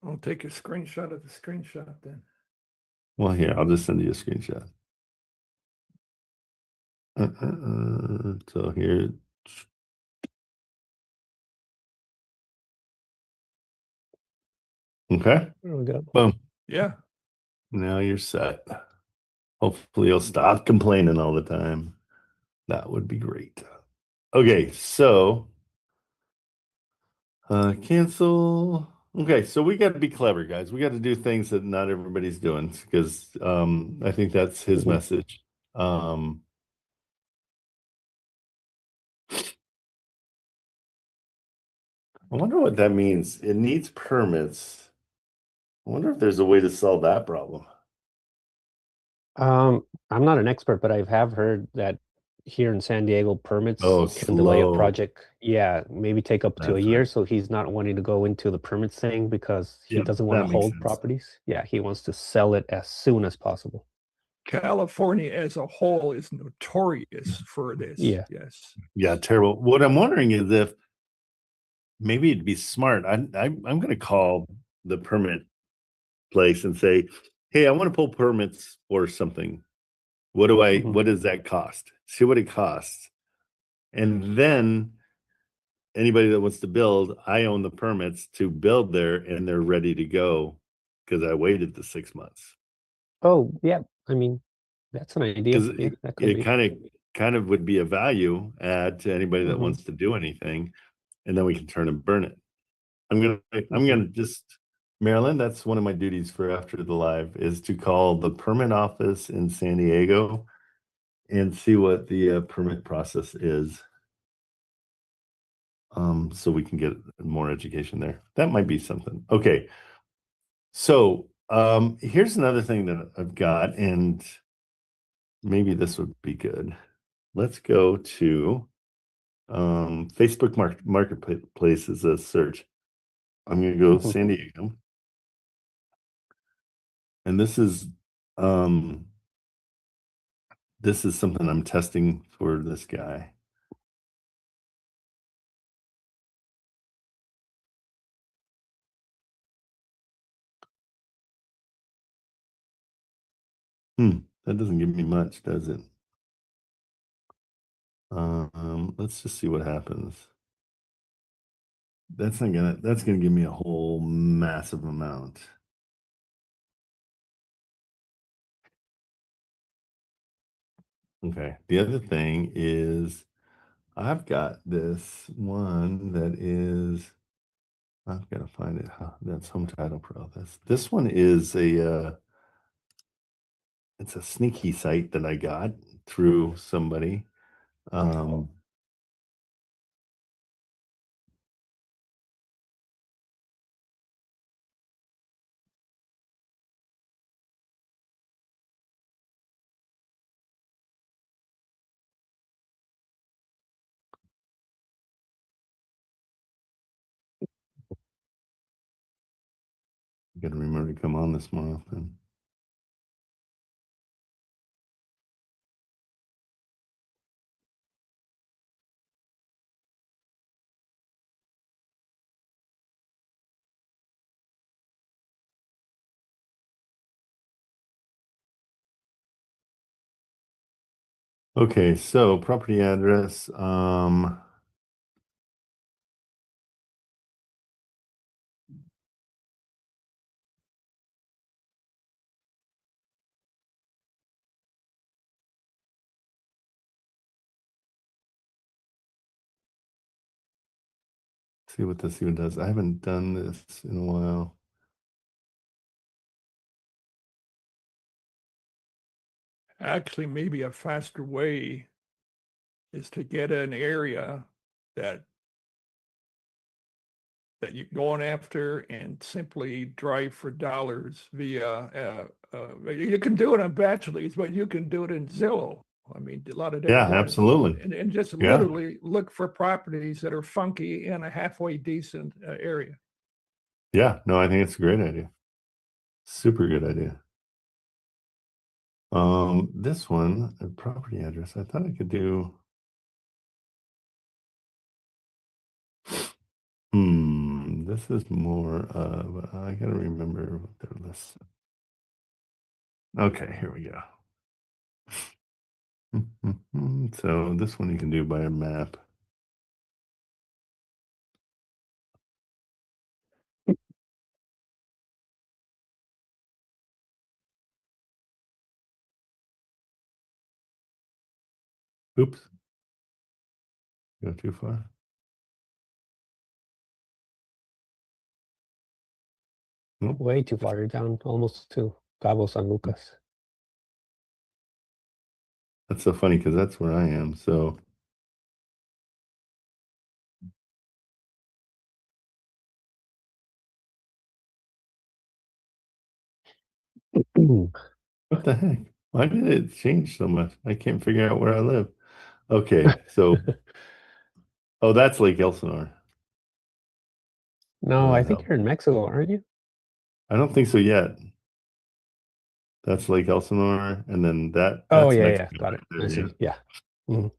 I'll take a screenshot of the screenshot then. Well, here, I'll just send you a screenshot. So here. Okay. There we go. Boom. Yeah. Now you're set. Hopefully you'll stop complaining all the time. That would be great. Okay, so cancel. Okay, so we got to be clever, guys. We got to do things that not everybody's doing because I think that's his message. I wonder what that means. It needs permits. I wonder if there's a way to solve that problem. I'm not an expert, but I have heard that here in San Diego, permits can delay a project. Yeah, maybe take up to a year. So he's not wanting to go into the permits thing because he doesn't want to hold properties. Yeah, he wants to sell it as soon as possible. California as a whole is notorious for this. Yeah. Yes. Yeah, terrible. What I'm wondering is if maybe it'd be smart. I'm going to call the permit place and say, hey, I want to pull permits for something. What does that cost? See what it costs. And then anybody that wants to build, I own the permits to build there and they're ready to go because I waited the 6 months. Oh, yeah. I mean, that's an idea. Yeah, it kind of would be a value add to anybody that wants to do anything, and then we can turn and burn it. I'm gonna just, Marilyn, that's one of my duties for after the live is to call the permit office in San Diego and see what the permit process is. So we can get more education there. That might be something. Okay. So here's another thing that I've got, and maybe this would be good. Let's go to Facebook Marketplace as a search. I'm going to go San Diego. And this is something I'm testing for this guy. That doesn't give me much, does it? Let's just see what happens. That's gonna give me a whole massive amount. Okay. The other thing is I've got this one that is, I've got to find it. That's Home Title Pro. This one is it's a sneaky site that I got through somebody. I got to remember to come on this more often. Okay, so property address. See what this even does. I haven't done this in a while. Actually, maybe a faster way is to get an area that you're going after and simply drive for dollars via, you can do it on batch leads, but you can do it in Zillow. I mean, a lot of different ones. Absolutely. And just literally look for properties that are funky in a halfway decent area. Yeah, no, I think it's a great idea. Super good idea. This one, a property address, I thought I could do. This is more of, I gotta remember what their list. Okay, here we go. So this one you can do by a map. Oops. Go too far. Nope. Way too far. You're down almost to Cabo San Lucas. That's so funny because that's where I am. So what the heck? Why did it change so much? I can't figure out where I live. Okay, so oh, that's Lake Elsinore. No, I think you're in Mexico, aren't you? I don't think so yet. That's Lake Elsinore, and then that's Oh yeah, Mexico got it. right I there, see. Yeah. Mhm.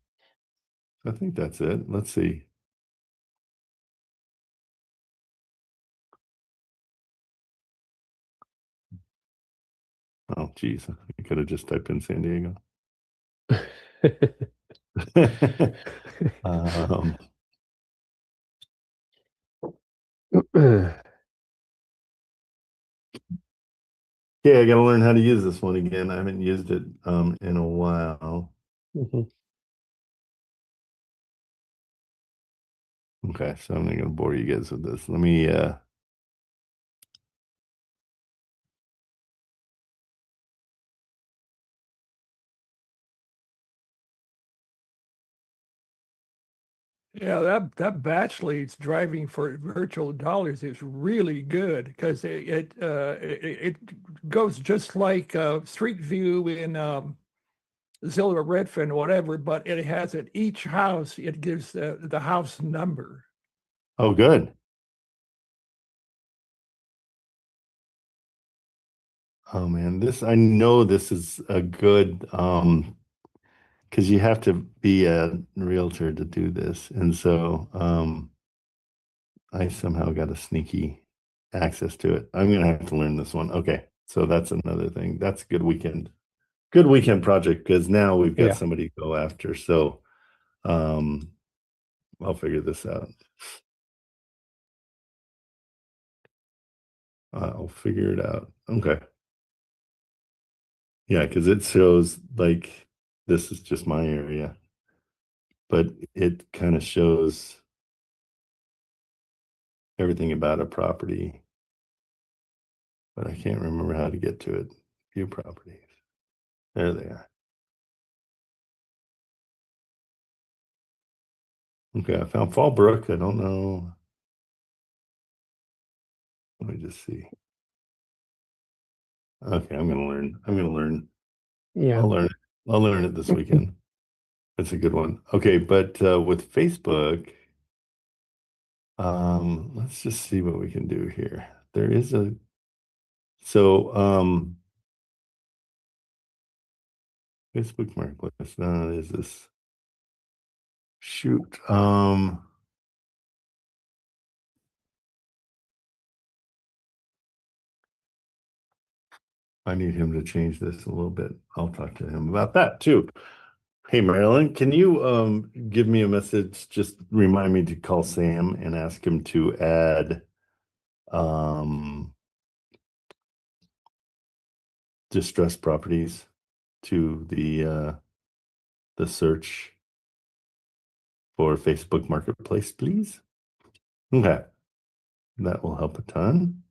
I think that's it. Let's see. Oh, geez, I could have just typed in San Diego. Yeah, I got to learn how to use this one again. I haven't used it in a while. Okay, so I'm not going to bore you guys with this. Let me Yeah, that batch leads driving for virtual dollars is really good because it goes just like Street View in Zillow, Redfin, whatever, but it has at each house, it gives the house number. Oh, good. Oh man, I know this is a good, because you have to be a realtor to do this. And so I somehow got a sneaky access to it. I'm gonna have to learn this one. Okay, so that's another thing. That's a good weekend project, because now we've got somebody to go after. So I'll figure this out. I'll figure it out. Okay. Yeah, because it shows like this is just my area, but it kind of shows everything about a property, but I can't remember how to get to it. View properties. There they are. Okay, I found Fallbrook. I don't know. Let me just see. Okay, I'm gonna learn. Yeah. I'll learn it this weekend. That's a good one. Okay, but with Facebook, let's just see what we can do here. There is Facebook Marketplace. No, is this? Shoot. I need him to change this a little bit. I'll talk to him about that too. Hey, Marilyn, can you give me a message? Just remind me to call Sam and ask him to add distressed properties to the search for Facebook Marketplace, please. Okay, that will help a ton.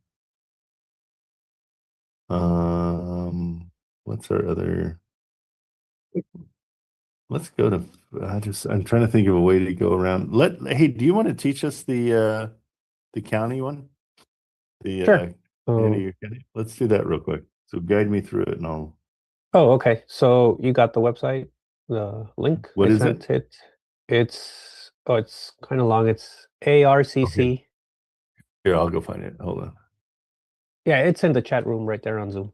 What's our other? Let's go to. I'm trying to think of a way to go around. Hey, do you want to teach us the county one? Sure. Let's do that real quick. So guide me through it, and I'll. Oh, okay. So you got the website, the link. What I is sent it? It's kind of long. It's ARCC. Okay. Here, I'll go find it. Hold on. Yeah, it's in the chat room right there on Zoom.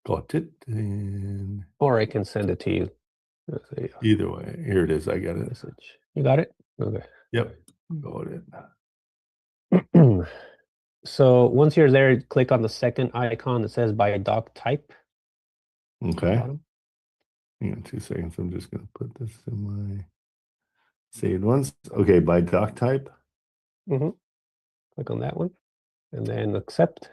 Got it. And Or I can send it to you. either way, here it is. I got it. Message. You got it? Okay. Yep. Got it. So once you're there, click on the second icon that says by doc type. Okay. Hang on 2 seconds. I'm just going to put this in my saved ones. Okay, by doc type. Click on that one and then accept.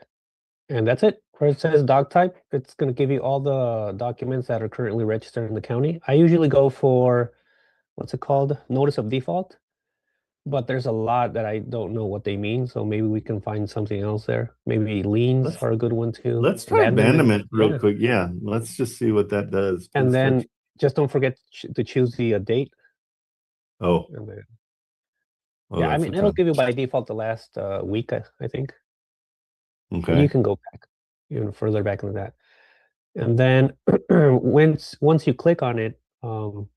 And that's it. Where it says doc type, it's going to give you all the documents that are currently registered in the county. I usually go for, what's it called? Notice of default. But there's a lot that I don't know what they mean. So maybe we can find something else there. Maybe liens are a good one too. Let's try abandonment real quick. Yeah, let's just see what that does. And then just don't forget to choose the date. Oh. And then, Oh, yeah, I mean, it'll give you by default the last week, I think. Okay. You can go back even further back than that. And then once you click on it, you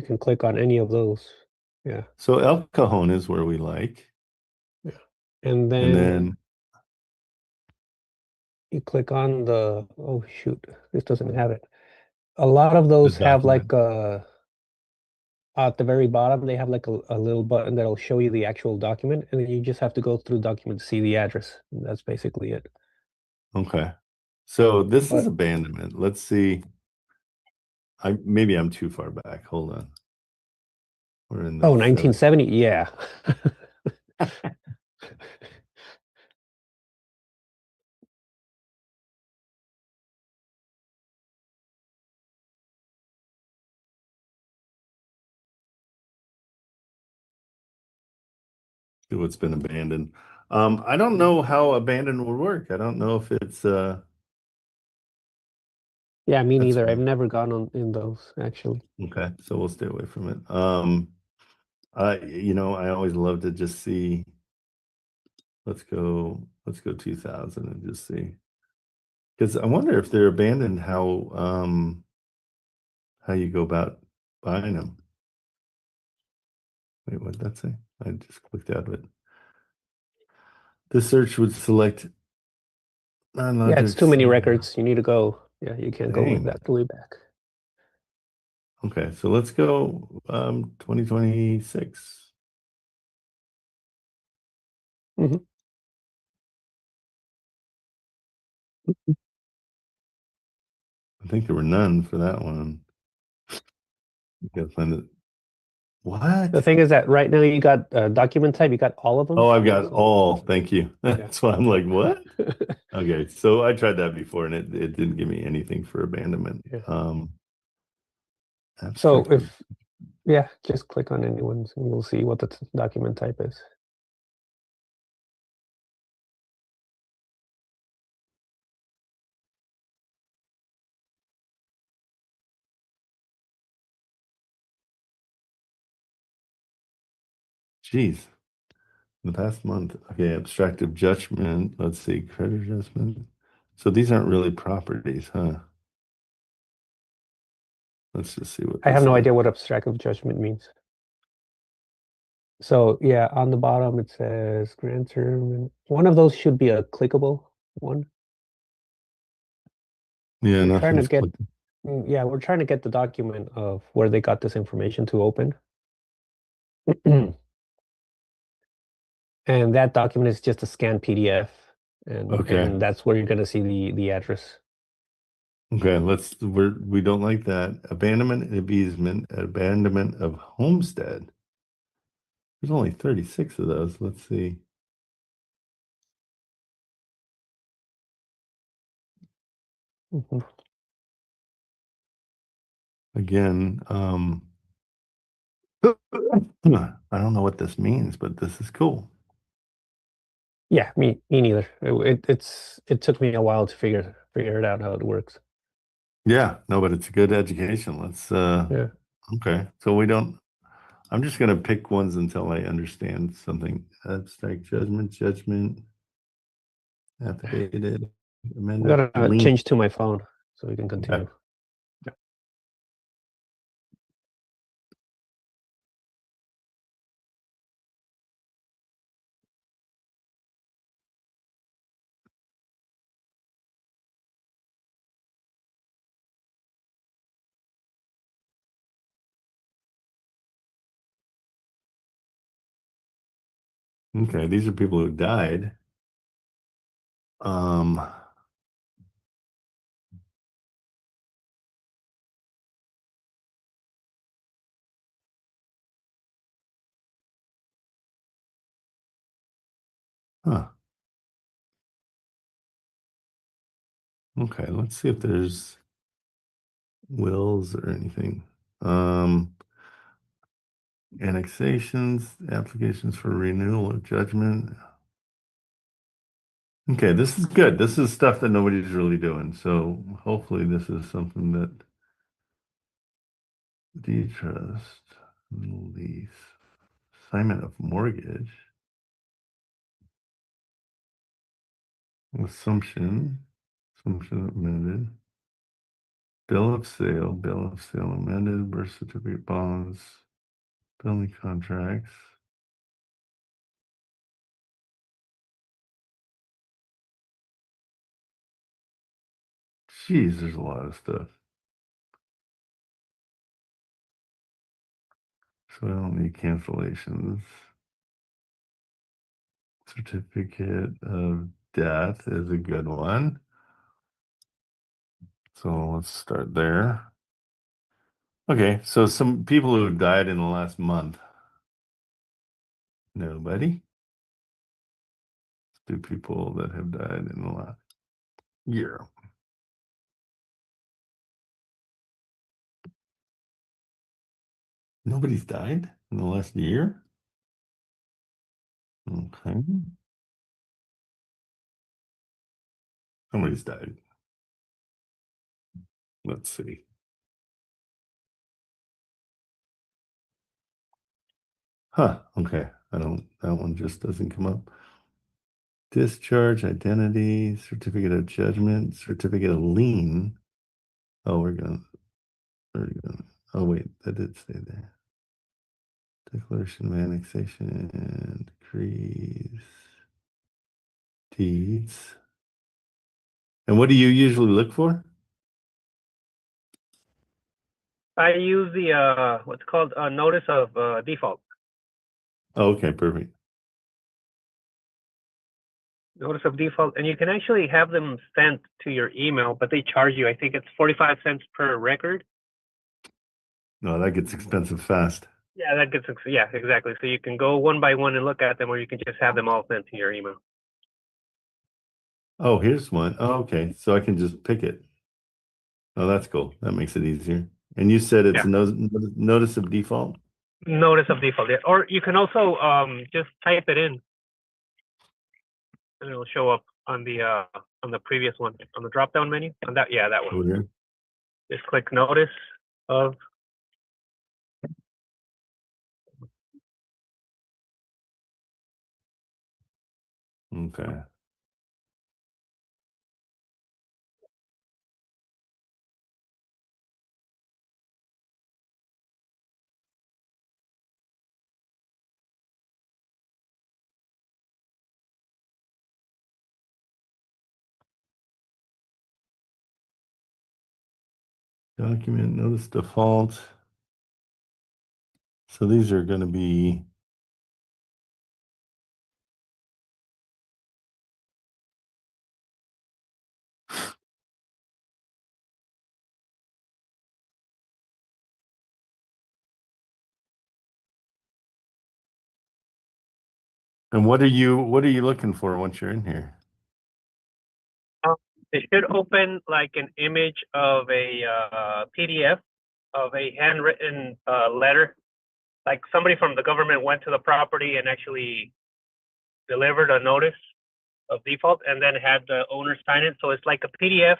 can click on any of those. Yeah. So El Cajon is where we like. Yeah. And then you click on the, oh shoot, this doesn't have it. A lot of those have like at the very bottom, they have like a little button that'll show you the actual document, and then you just have to go through the document to see the address. And that's basically it. Okay. So this is abandonment. Let's see. Maybe I'm too far back. Hold on. We're in the 1970. Yeah. What's been abandoned. I don't know how abandoned would work. I don't know if it's yeah, me neither. I've never gone in those actually. Okay, so we'll stay away from it. I always love to just see. Let's go 2000 and just see. Because I wonder if they're abandoned, how how you go about buying them. Wait, what did that say? I just clicked out of it. The search would select. Yeah, it's too many records. You need to go. Yeah, you can't go Dang. that way back. Okay, so let's go 2026. Mhm. I think there were none for that one. You gotta find it. What? The thing is that right now you got document type, you got all of them. Oh, I've got all. Thank you. That's why I'm like, what? Yeah. Okay, so I tried that before and it didn't give me anything for abandonment. Yeah. So Abstract. yeah, just click on anyone's and you'll see what the document type is. Jeez. In the past month. Okay, abstractive judgment. Let's see, credit adjustment. So these aren't really properties, huh? Let's just see what I have this no is. idea what abstractive judgment means. So yeah, on the bottom it says grant term, and one of those should be a clickable one. Yeah, We're trying to nothing's get, clicked. yeah, we're trying to get the document of where they got this information to open. And that document is just a scanned PDF, Okay. and that's where you're going to see the address. Okay, we don't like that. Abandonment of easement, abandonment of homestead. There's only 36 of those. Let's see. Mhm. Again, I don't know what this means, but this is cool. Yeah, me neither. It took me a while to figure it out how it works. Yeah, no, but it's a good education. Let's Yeah. okay. So I'm just gonna pick ones until I understand something. Abstract judgment, affidavit, I'm amended, gonna lien. change to my phone so we can continue. Okay. Okay, these are people who died. Huh. Okay, let's see if there's wills or anything. Annexations, applications for renewal of judgment. Okay, this is good. This is stuff that nobody's really doing. So hopefully this is something that deed trust, lease, assignment of mortgage, assumption amended, bill of sale amended, birth certificate, bonds, building contracts. Geez, there's a lot of stuff. So I don't need cancellations. Certificate of death is a good one. So let's start there. Okay, so some people who have died in the last month. Nobody. Let's do people that have died in the last year. Nobody's died in the last year? Okay. Somebody's died. Let's see. Huh, okay. That one just doesn't come up. Discharge, identity, certificate of judgment, certificate of lien. Oh, we're Where'd it go? Oh wait, that did stay there. Declaration of annexation and decrees. Deeds. And what do you usually look for? I use the what's called a notice of default. Oh, okay, perfect. Notice of default, and you can actually have them sent to your email, but they charge you. I think it's 45 cents per record. No, that gets expensive fast. Yeah, that gets yeah, exactly. So you can go one by one and look at them, or you can just have them all sent to your email. Oh, here's one. Oh, okay, so I can just pick it. Oh, that's cool. That makes it easier. And you said it's notice of default? Notice of default, yeah. Or you can also just type it in, and it'll show up on the previous one, on the drop down menu. On that, yeah, that one. Over here. Just click notice of. Okay. Document notice default. So these are going to be and what are you looking for once you're in here? It should open like an image of a PDF of a handwritten letter. Like somebody from the government went to the property and actually delivered a notice of default, and then had the owner sign it. So it's like a PDF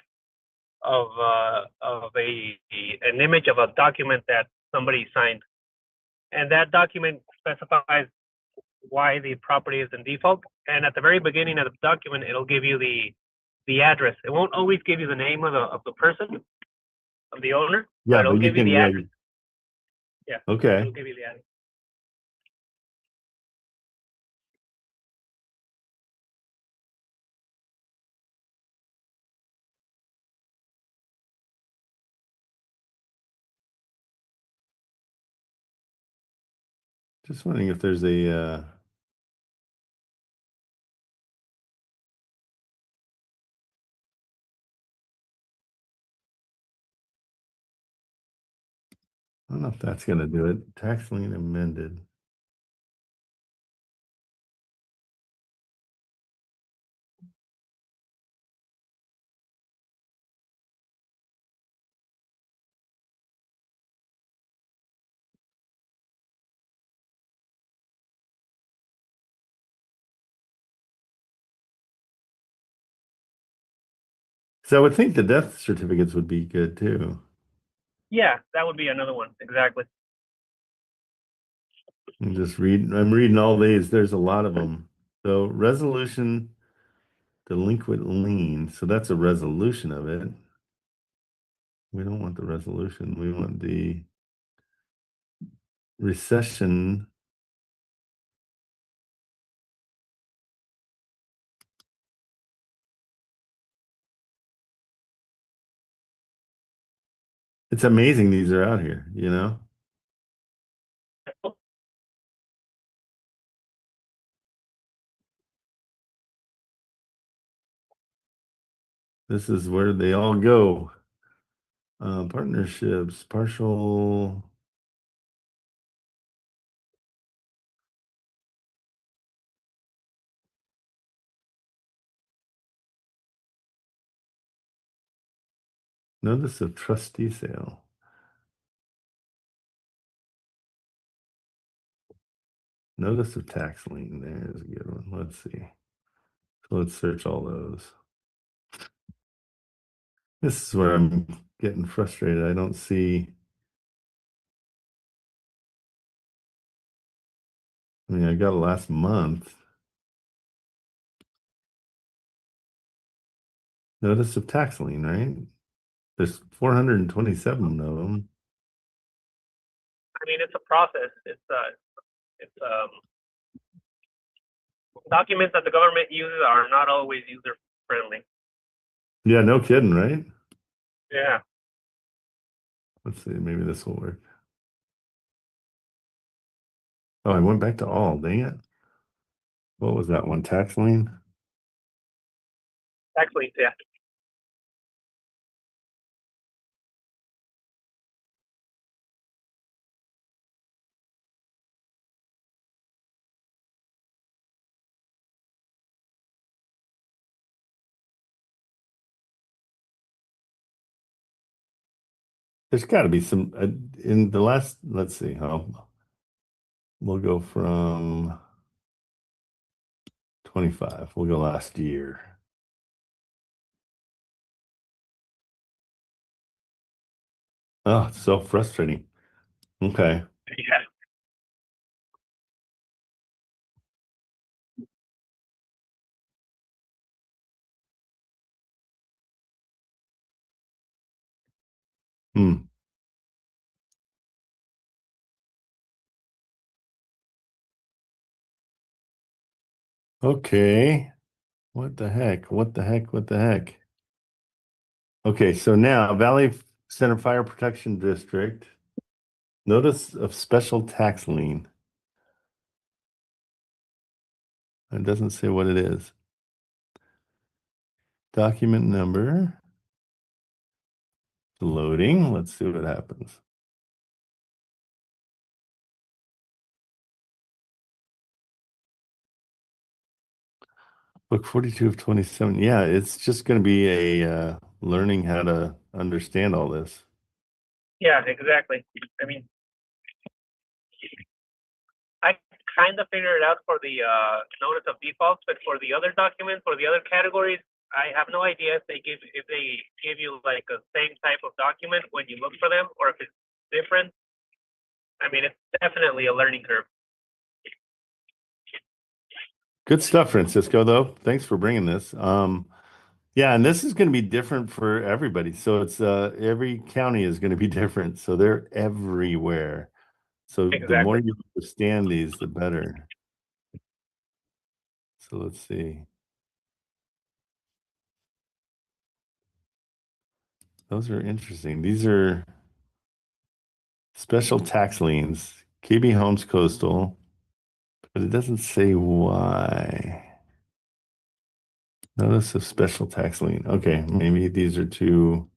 of an image of a document that somebody signed, and that document specifies why the property is in default. And at the very beginning of the document, it'll give you the address. It won't always give you the name of the person, of the owner. Yeah, but it'll but you give you can the address. Yeah. Okay. It'll give you the address. Just wondering if there's a I don't know if that's going to do it. Tax lien amended. So I would think the death certificates would be good too. Yeah, that would be another one. Exactly. I'm reading all these. There's a lot of them. So resolution delinquent lien. So that's a resolution of it. We don't want the resolution. We want the recession. It's amazing these are out here, you know? This is where they all go. Partnerships, partial. Notice of trustee sale. Notice of tax lien. There's a good one. Let's see. So let's search all those. This is where I'm getting frustrated. I don't see. I mean, I got it last month. Notice of tax lien, right? There's 427 of them. I mean, it's a process. It's documents that the government uses are not always user friendly. Yeah, no kidding, right? Yeah. Let's see, maybe this will work. Oh, I went back to all, dang it. What was that one? Tax lien? Tax liens, yeah. There's got to be some in the last, let's see how we'll go from 25. We'll go last year. Oh, it's so frustrating. Okay. Yeah. Hmm. Okay. What the heck? What the heck? What the heck? Okay, so now Valley Center Fire Protection District, notice of special tax lien. It doesn't say what it is. Document number. Loading. Let's see what happens. Book 42 of 27. Yeah, it's just going to be a learning how to understand all this. Yeah, exactly. I mean, I kind of figured it out for the notice of defaults, but for the other documents, for the other categories, I have no idea if they give you like a same type of document when you look for them, or if it's different. I mean, it's definitely a learning curve. Good stuff, Francisco, though. Thanks for bringing this. Yeah, and this is going to be different for everybody. So it's every county is going to be different. So they're everywhere. So Exactly. the more you understand these, the better. So let's see. Those are interesting. These are special tax liens, KB Homes Coastal, but it doesn't say why. Notice of special tax lien. Okay, maybe these are too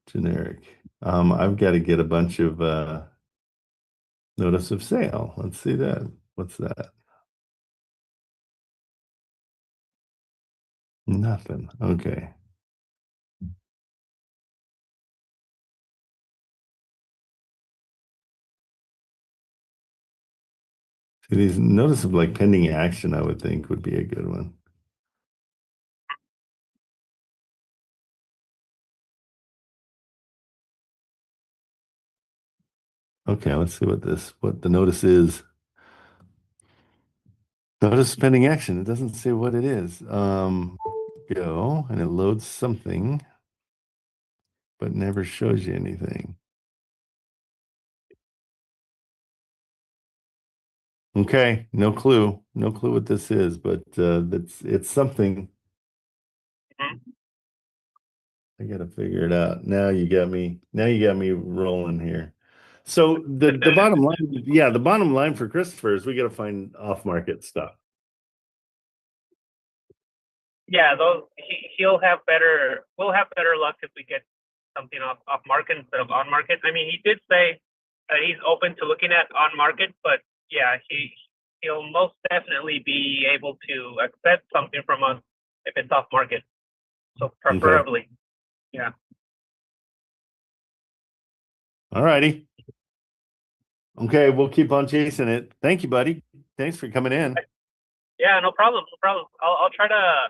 generic. I've got to get a bunch of notice of sale. Let's see that. What's that? Nothing. Okay. See, these notice of like pending action, I would think would be a good one. Okay, let's see what the notice is. Notice of pending action. It doesn't say what it is. Go and it loads something, but never shows you anything. Okay, no clue. No clue what this is, but it's something. I gotta figure it out. Now you got me rolling here. So the bottom line, yeah, the bottom line for Christopher is we gotta find off-market stuff. Yeah, we'll have better luck if we get something off market instead of on market. I mean, he did say that he's open to looking at on market, but yeah, he'll most definitely be able to accept something from us if it's off market. So preferably, okay. Yeah. All righty. Okay, we'll keep on chasing it. Thank you, buddy. Thanks for coming in. Yeah, no problem. No problem. I'll try to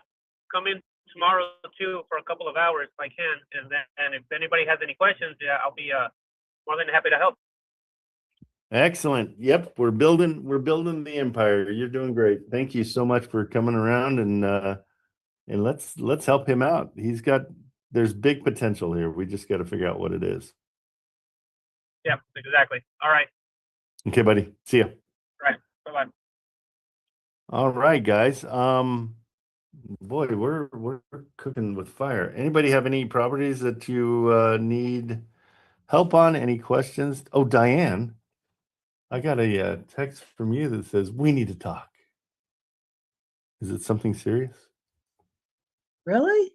come in tomorrow too for a couple of hours if I can, and if anybody has any questions, yeah, I'll be more than happy to help. Excellent. Yep, we're building the empire. You're doing great. Thank you so much for coming around and let's help him out. There's big potential here. We just got to figure out what it is. Yeah, exactly. All right. Okay, buddy. See ya. Right. Bye-bye. All right, guys. Boy, we're cooking with fire. Anybody have any properties that you need help on? Any questions? Oh, Diane, I got a text from you that says we need to talk. Is it something serious? Really?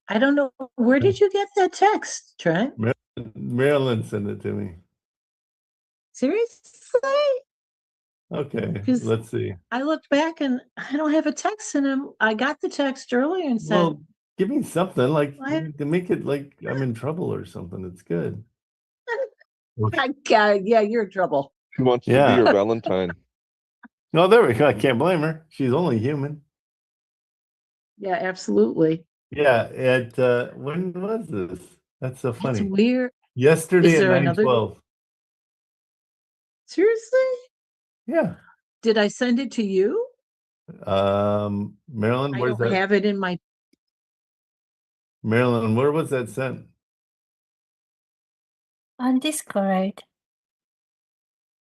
I don't know. Where did you get that text, Trent? Marilyn sent it to me. Seriously? Okay, 'Cause let's see. I looked back and I don't have a text in him. I got the text earlier and said, Well, give me something like What? to make it like I'm in trouble or something. It's good. yeah, you're in trouble. Who wants to be Yeah. your Valentine? No, there we go. I can't blame her. She's only human. Yeah, absolutely. Yeah, when was this? That's so That's funny. weird. Yesterday Is at there another? 9:12. Seriously? Yeah. Did I send it to you? Marilyn, I where's don't that? have it in my. Marilyn, where was that sent? On Discord.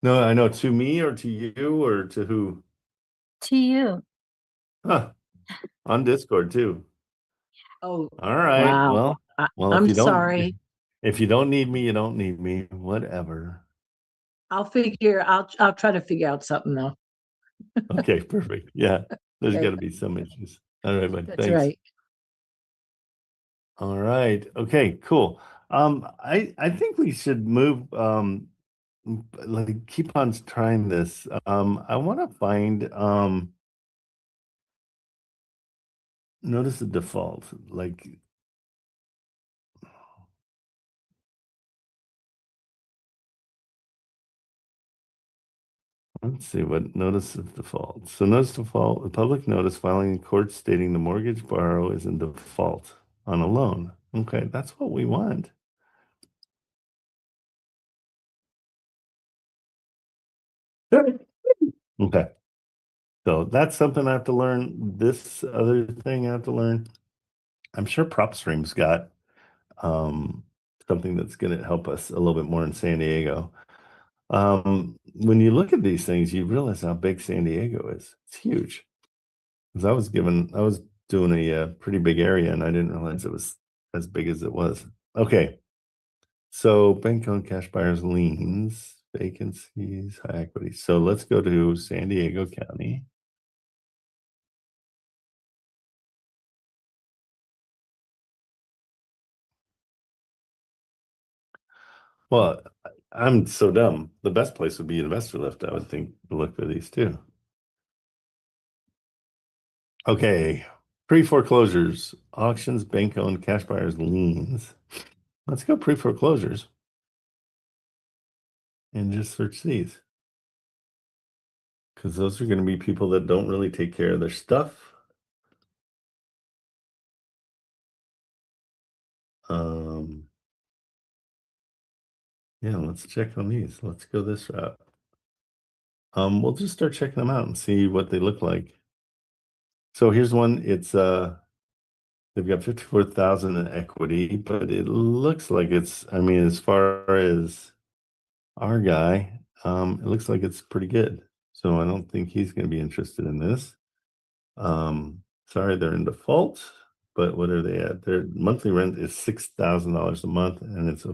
No, I know, to me or to you or to who? To you. Huh. On Discord too. Oh, All right. wow. Well, I'm sorry. If you don't need me, you don't need me. Whatever. I'll try to figure out something though. Okay, perfect. Yeah. There's Okay. got to be some issues. All right, bud. That's Thanks. right. All right. Okay, cool. I think we should move like keep on trying this. I want to find notice the default. Like let's see what notice of default. So notice default, a public notice filing in court stating the mortgage borrower is in default on a loan. Okay, that's what we want. Okay. So that's something I have to learn. This other thing I have to learn. I'm sure PropStream's got something that's going to help us a little bit more in San Diego. When you look at these things, you realize how big San Diego is. It's huge. Because I was doing a pretty big area and I didn't realize it was as big as it was. Okay. So bank-owned cash buyers liens, vacancies, high equity. So let's go to San Diego County. Well, I'm so dumb. The best place would be Investor Lift, I would think, to look for these too. Okay, pre-foreclosures, auctions, bank-owned, cash buyers, liens. Let's go pre-foreclosures and just search these. Because those are going to be people that don't really take care of their stuff. Yeah, let's check on these. Let's go this route. We'll just start checking them out and see what they look like. So here's one. It's they've got 54,000 in equity, but it looks like it's, I mean, as far as our guy, it looks like it's pretty good. So I don't think he's going to be interested in this. Sorry, they're in default, but what are they at? Their monthly rent is $6,000 a month, and it's a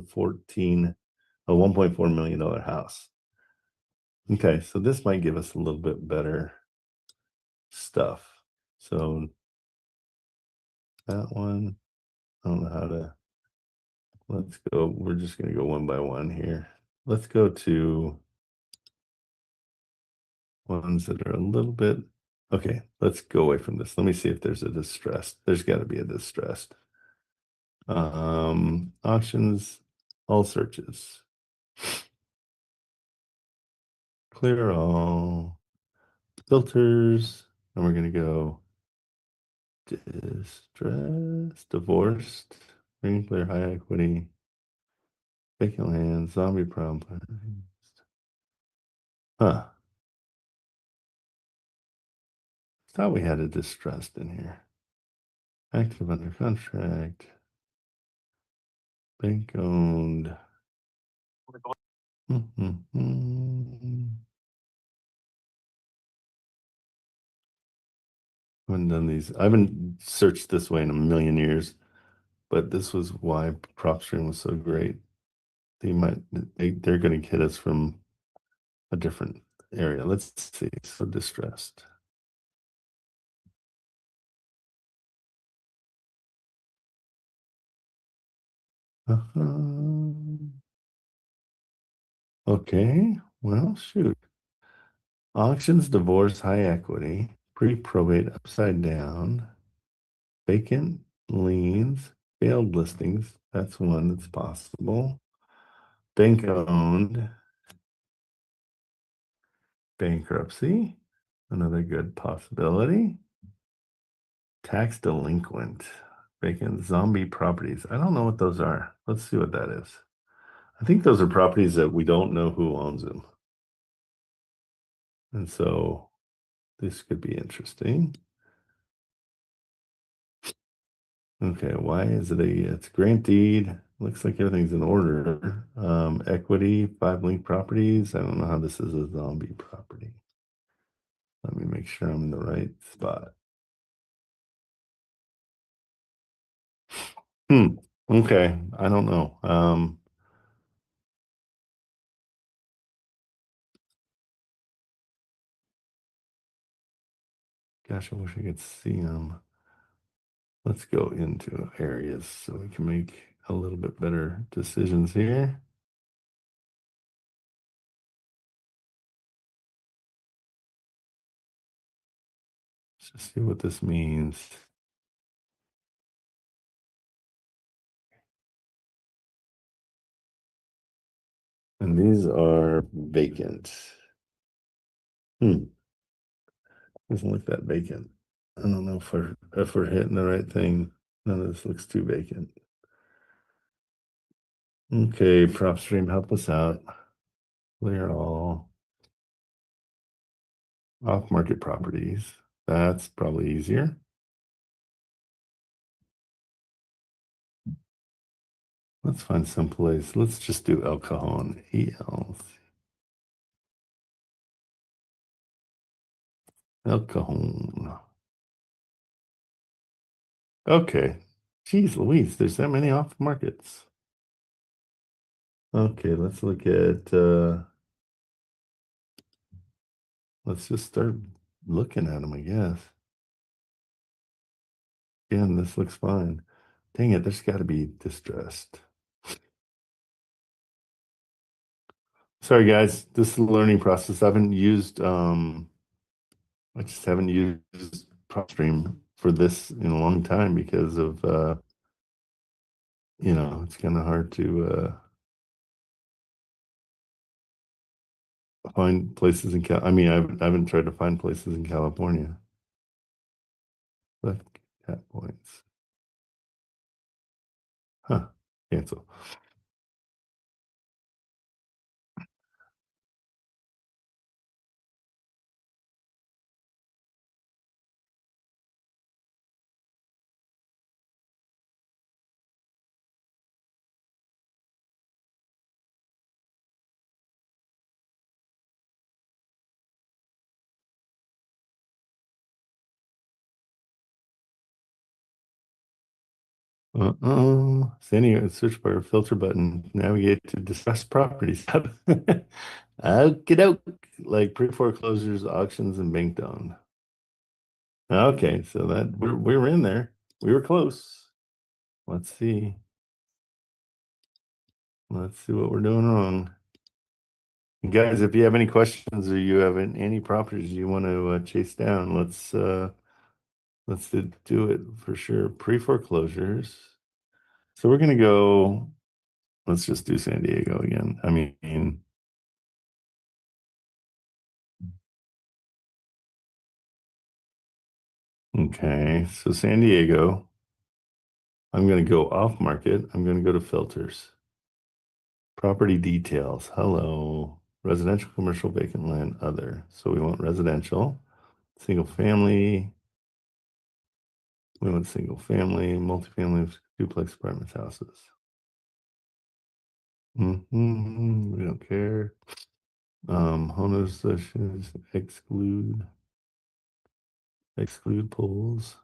$1.4 million house. Okay, so this might give us a little bit better stuff. So that one, I don't know how to, let's go, we're just going to go one by one here. Let's go to ones that are a little bit, okay, let's go away from this. Let me see if there's a distressed. There's got to be a distressed. Auctions, all searches. Clear all. Filters, and we're going to go distressed, divorced, ring clear, high equity, vacant land, zombie problem. Huh. Thought we had a distressed in here. Active under contract. Bank owned. Haven't done these. I haven't searched this way in a million years, but this was why PropStream was so great. They're going to hit us from a different area. Let's see. So distressed. Okay. Well, shoot. Auctions, divorce, high equity, pre-probate, upside down, vacant liens, failed listings. That's one that's possible. Bank owned, bankruptcy, another good possibility. Tax delinquent, vacant zombie properties. I don't know what those are. Let's see what that is. I think those are properties that we don't know who owns them. And so this could be interesting. Okay, why is it it's grant deed? Looks like everything's in order. Equity, 5 link properties. I don't know how this is a zombie property. Let me make sure I'm in the right spot. Okay, I don't know. Gosh, I wish I could see them. Let's go into areas so we can make a little bit better decisions here. Let's just see what this means. And these are vacant. Doesn't look that vacant. I don't know if we're hitting the right thing. None of this looks too vacant. Okay, PropStream, help us out. Clear all. Off-market properties. That's probably easier. Let's find some place. Let's just do El Cajon. El Cajon. Okay. Geez Louise, there's that many off markets. Okay, let's look at let's just start looking at them, I guess. Again, this looks fine. Dang it, there's got to be distressed. Sorry guys, this is a learning process. I haven't used I just haven't used PropStream for this in a long time because of it's kind of hard to find places in I haven't tried to find places in California. Left cat points. Huh. Cancel. San Diego search bar filter button. Navigate to distressed properties. Get out like pre-foreclosures, auctions, and bank owned. Okay, so that we were in there. We were close. Let's see. Let's see what we're doing wrong. And guys, if you have any questions or you have any properties you want to chase down, let's do it for sure. Pre-foreclosures. So we're gonna go. Let's just do San Diego again. I mean. Okay, so San Diego, I'm going to go off market. I'm going to go to filters. Property details. Hello. Residential, commercial, vacant land, other. So we want residential, single family. We want single family, multifamily, duplex apartments, houses. We don't care. Homeowner sessions exclude pools.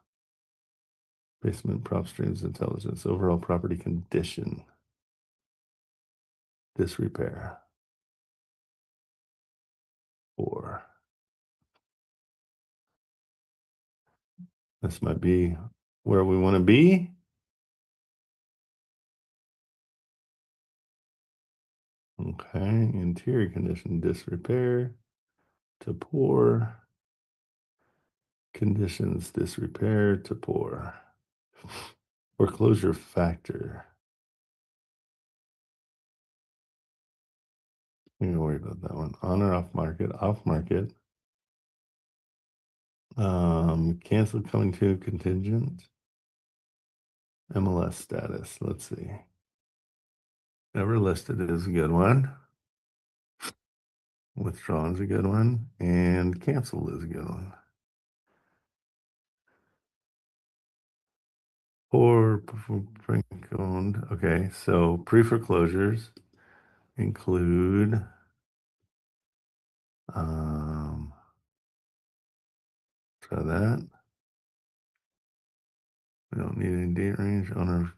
Basement PropStream's intelligence. Overall property condition. Disrepair. 4. This might be where we want to be. Okay, interior condition, disrepair to poor. Conditions, disrepair to poor. Foreclosure factor. I'm gonna worry about that one. On or off market, off market. Cancel coming to contingent. MLS status. Let's see. Never listed is a good one. Withdrawn is a good one. And cancel is a good one. Or brink owned. Okay, so pre-foreclosures include try that. We don't need any date range. Owner.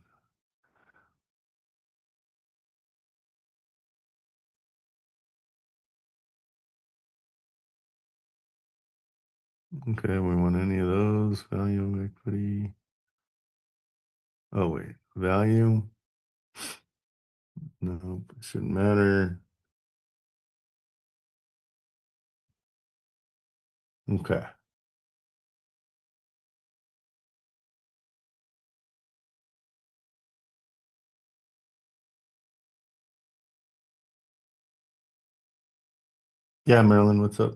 Okay, we want any of those. Value, equity. Oh wait, value. No, it shouldn't matter. Okay. Yeah, Marilyn, what's up?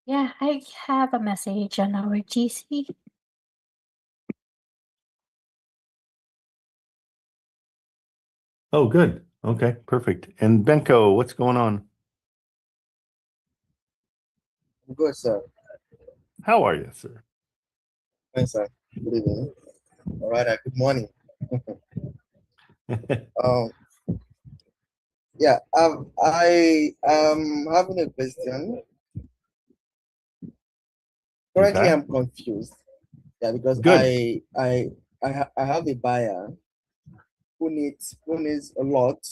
Yeah, I have a message on our GC. Oh, good. Okay, perfect. And Benko, what's going on? Good, sir. How are you, sir? Thanks, sir. Good evening. All right, good morning. Yeah, I am having a question. Currently, Okay. I'm confused. Yeah, because Good. I have a buyer who needs a lot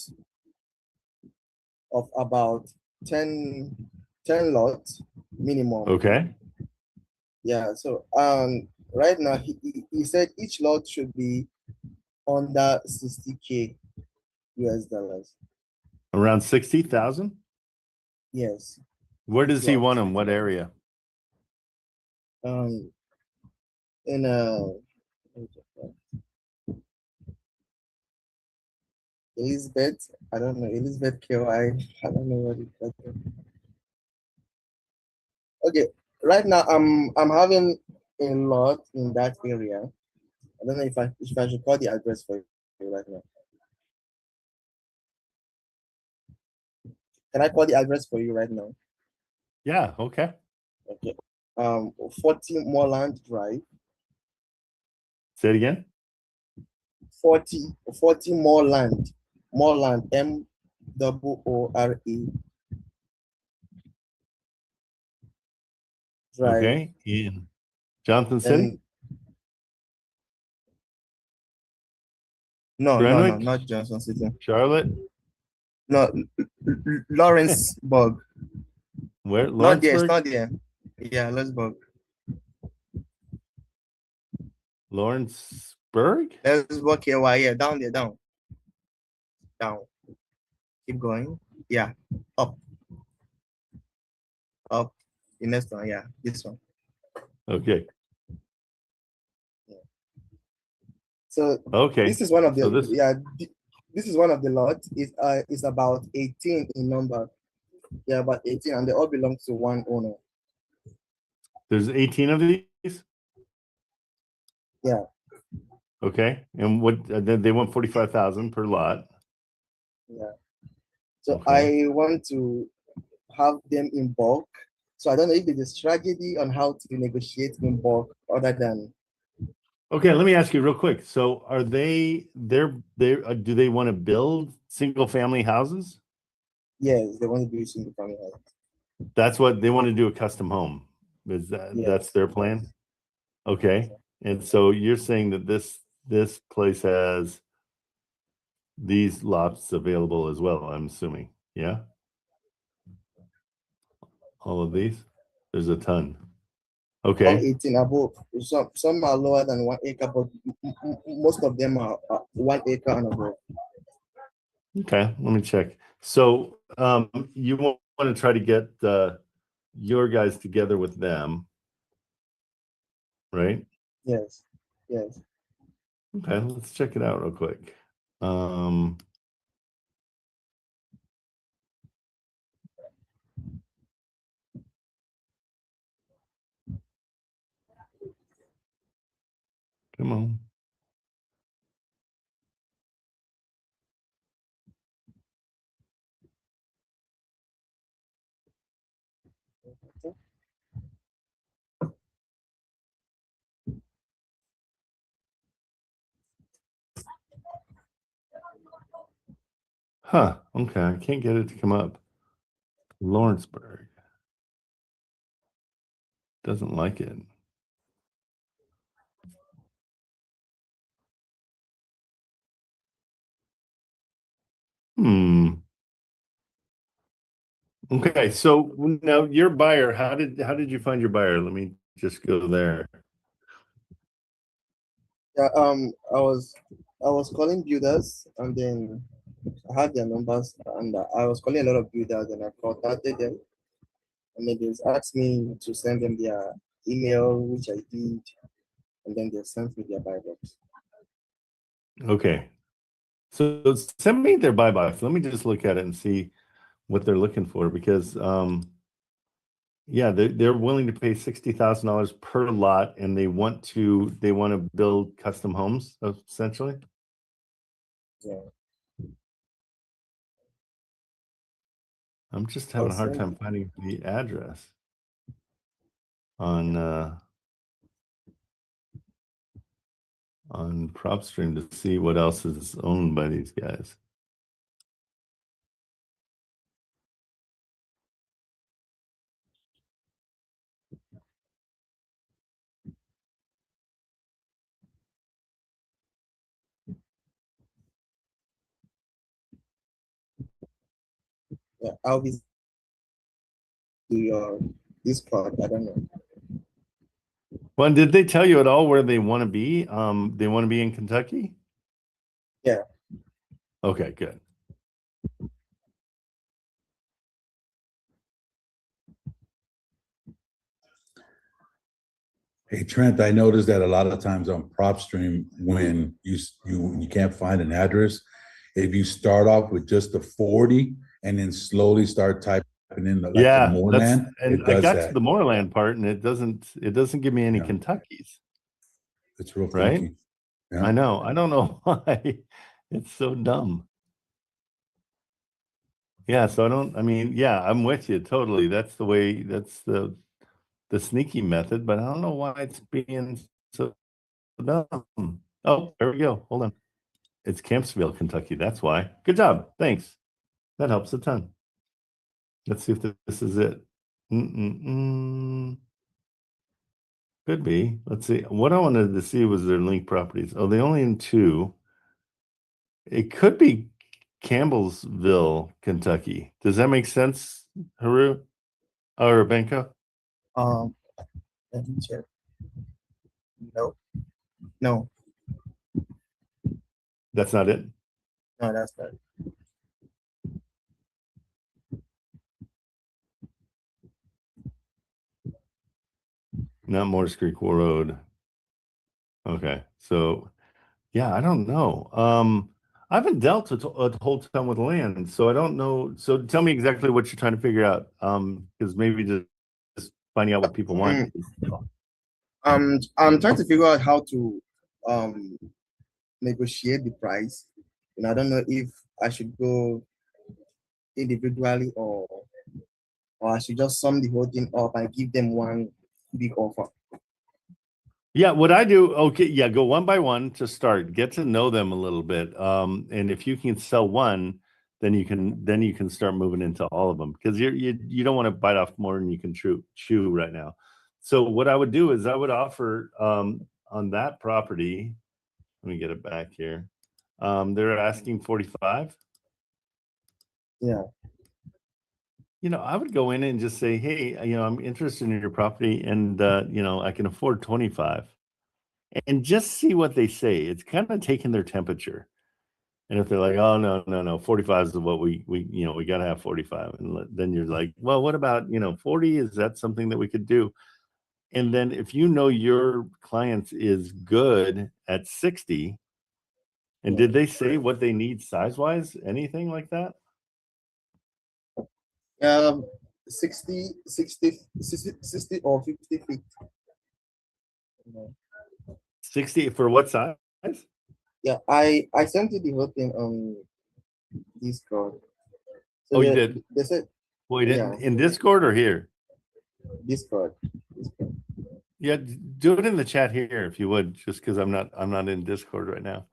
of about 10 lots minimum. Okay. Yeah, so right now he said each lot should be under 60K US dollars. Around 60,000? Yes. Where does he Lot. want them? What area? In Elizabeth, I don't know, Elizabeth KY, I don't know what it's called. Okay, right now I'm having a lot in that area. I don't know if I should call the address for you right now. Can I call the address for you right now? Yeah, okay. Okay. 40 Moreland Drive. Say it again. 40 Moreland. Moreland, MOORE Drive. Okay. In Johnson City? No, Greenwich? not Johnson City. Charlotte? No, Lawrenceburg. Where? Not there, it's Lawrenceburg? not there. Yeah, Lawrenceburg. Lawrenceburg? Lawrenceburg, yeah, down there, down. Keep going. Yeah, up. The next one, yeah, this one. Okay. So okay. This is one of the this is one of the lots. It's about 18 in number. Yeah, about 18, and they all belong to one owner. There's 18 of these? Yeah. Okay. And what they want 45,000 per lot. Yeah. So Okay. I want to have them in bulk. So I don't know if there's a strategy on how to negotiate in bulk other than. Okay, let me ask you real quick. So are do they want to build single family houses? Yes, they want to do single family house. That's what they want to do, a custom home. Is that's Yes, their plan? Okay. And so you're saying that this place has these lots available as well, I'm assuming. Yeah. All of these? There's a ton. Okay. 18 above. Some are lower than 1 acre, but most of them are 1 acre and above. Okay, let me check. So you want to try to get your guys together with them, right? Yes, yes. Okay, let's check it out real quick. Come on. Huh, okay, I can't get it to come up. Lawrenceburg. Doesn't like it. Okay, so now your buyer, how did you find your buyer? Let me just go there. Yeah, I was calling builders, and then I had their numbers, and I was calling a lot of builders, and I contacted them, and then they asked me to send them their email, which I did, and then they sent me their buy box. Okay, so send me their buy box. Let me just look at it and see what they're looking for, because yeah, they're willing to pay $60,000 per lot, and they want to build custom homes essentially. Yeah. I'm just having a hard time finding the address on PropStream to see what else is owned by these guys. Yeah, I'll be to your Discord. I don't know. Well, did they tell you at all where they want to be? They want to be in Kentucky? Yeah. Okay, good. Hey Trent, I noticed that a lot of times on PropStream, when you can't find an address, if you start off with just the 40 and then slowly start typing in the moorland, and it does I got that. to the moorland part, and it doesn't give me any Kentuckys. It's real right? funky. Yeah. I know. I don't know why. It's so dumb. Yeah, so I mean, yeah, I'm with you totally. That's the sneaky method, but I don't know why it's being so dumb. Oh, there we go. Hold on. It's Campsville, Kentucky. That's why. Good job. Thanks. That helps a ton. Let's see if this is it. Could be. Let's see. What I wanted to see was their link properties. Oh, they only in 2. It could be Campbellsville, Kentucky. Does that make sense, Haru or Benko? Let me check. No, That's not it. no, that's not it. Not Morris Creek Road. Okay, so yeah, I don't know. I haven't dealt a whole ton with land, so I don't know. So tell me exactly what you're trying to figure out. Because maybe just finding out what people want. I'm trying to figure out how to negotiate the price, and I don't know if I should go individually or I should just sum the whole thing up and give them one big offer. Yeah, what I do, okay, yeah, go one by one to start, get to know them a little bit. And if you can sell one, then you can start moving into all of them, because you don't want to bite off more than you can chew right now. So what I would do is I would offer on that property, let me get it back here. They're asking 45. Yeah. You know, I would go in and just say, hey, you know, I'm interested in your property, and you know, I can afford 25. And just see what they say. It's kind of taking their temperature. And if they're like, oh, no, 45 is what we you know, we got to have 45. And then you're like, well, what about, you know, 40? Is that something that we could do? And then if you know your clients is good at 60, and did they say what they need size-wise? Anything like that? 60 or 50 feet. 60 for what size? Yeah, I sent you the whole thing on Discord. So You did? They said, Wait, yeah. in Discord or here? Discord. Yeah, do it in the chat here if you would, just because I'm not in Discord right now.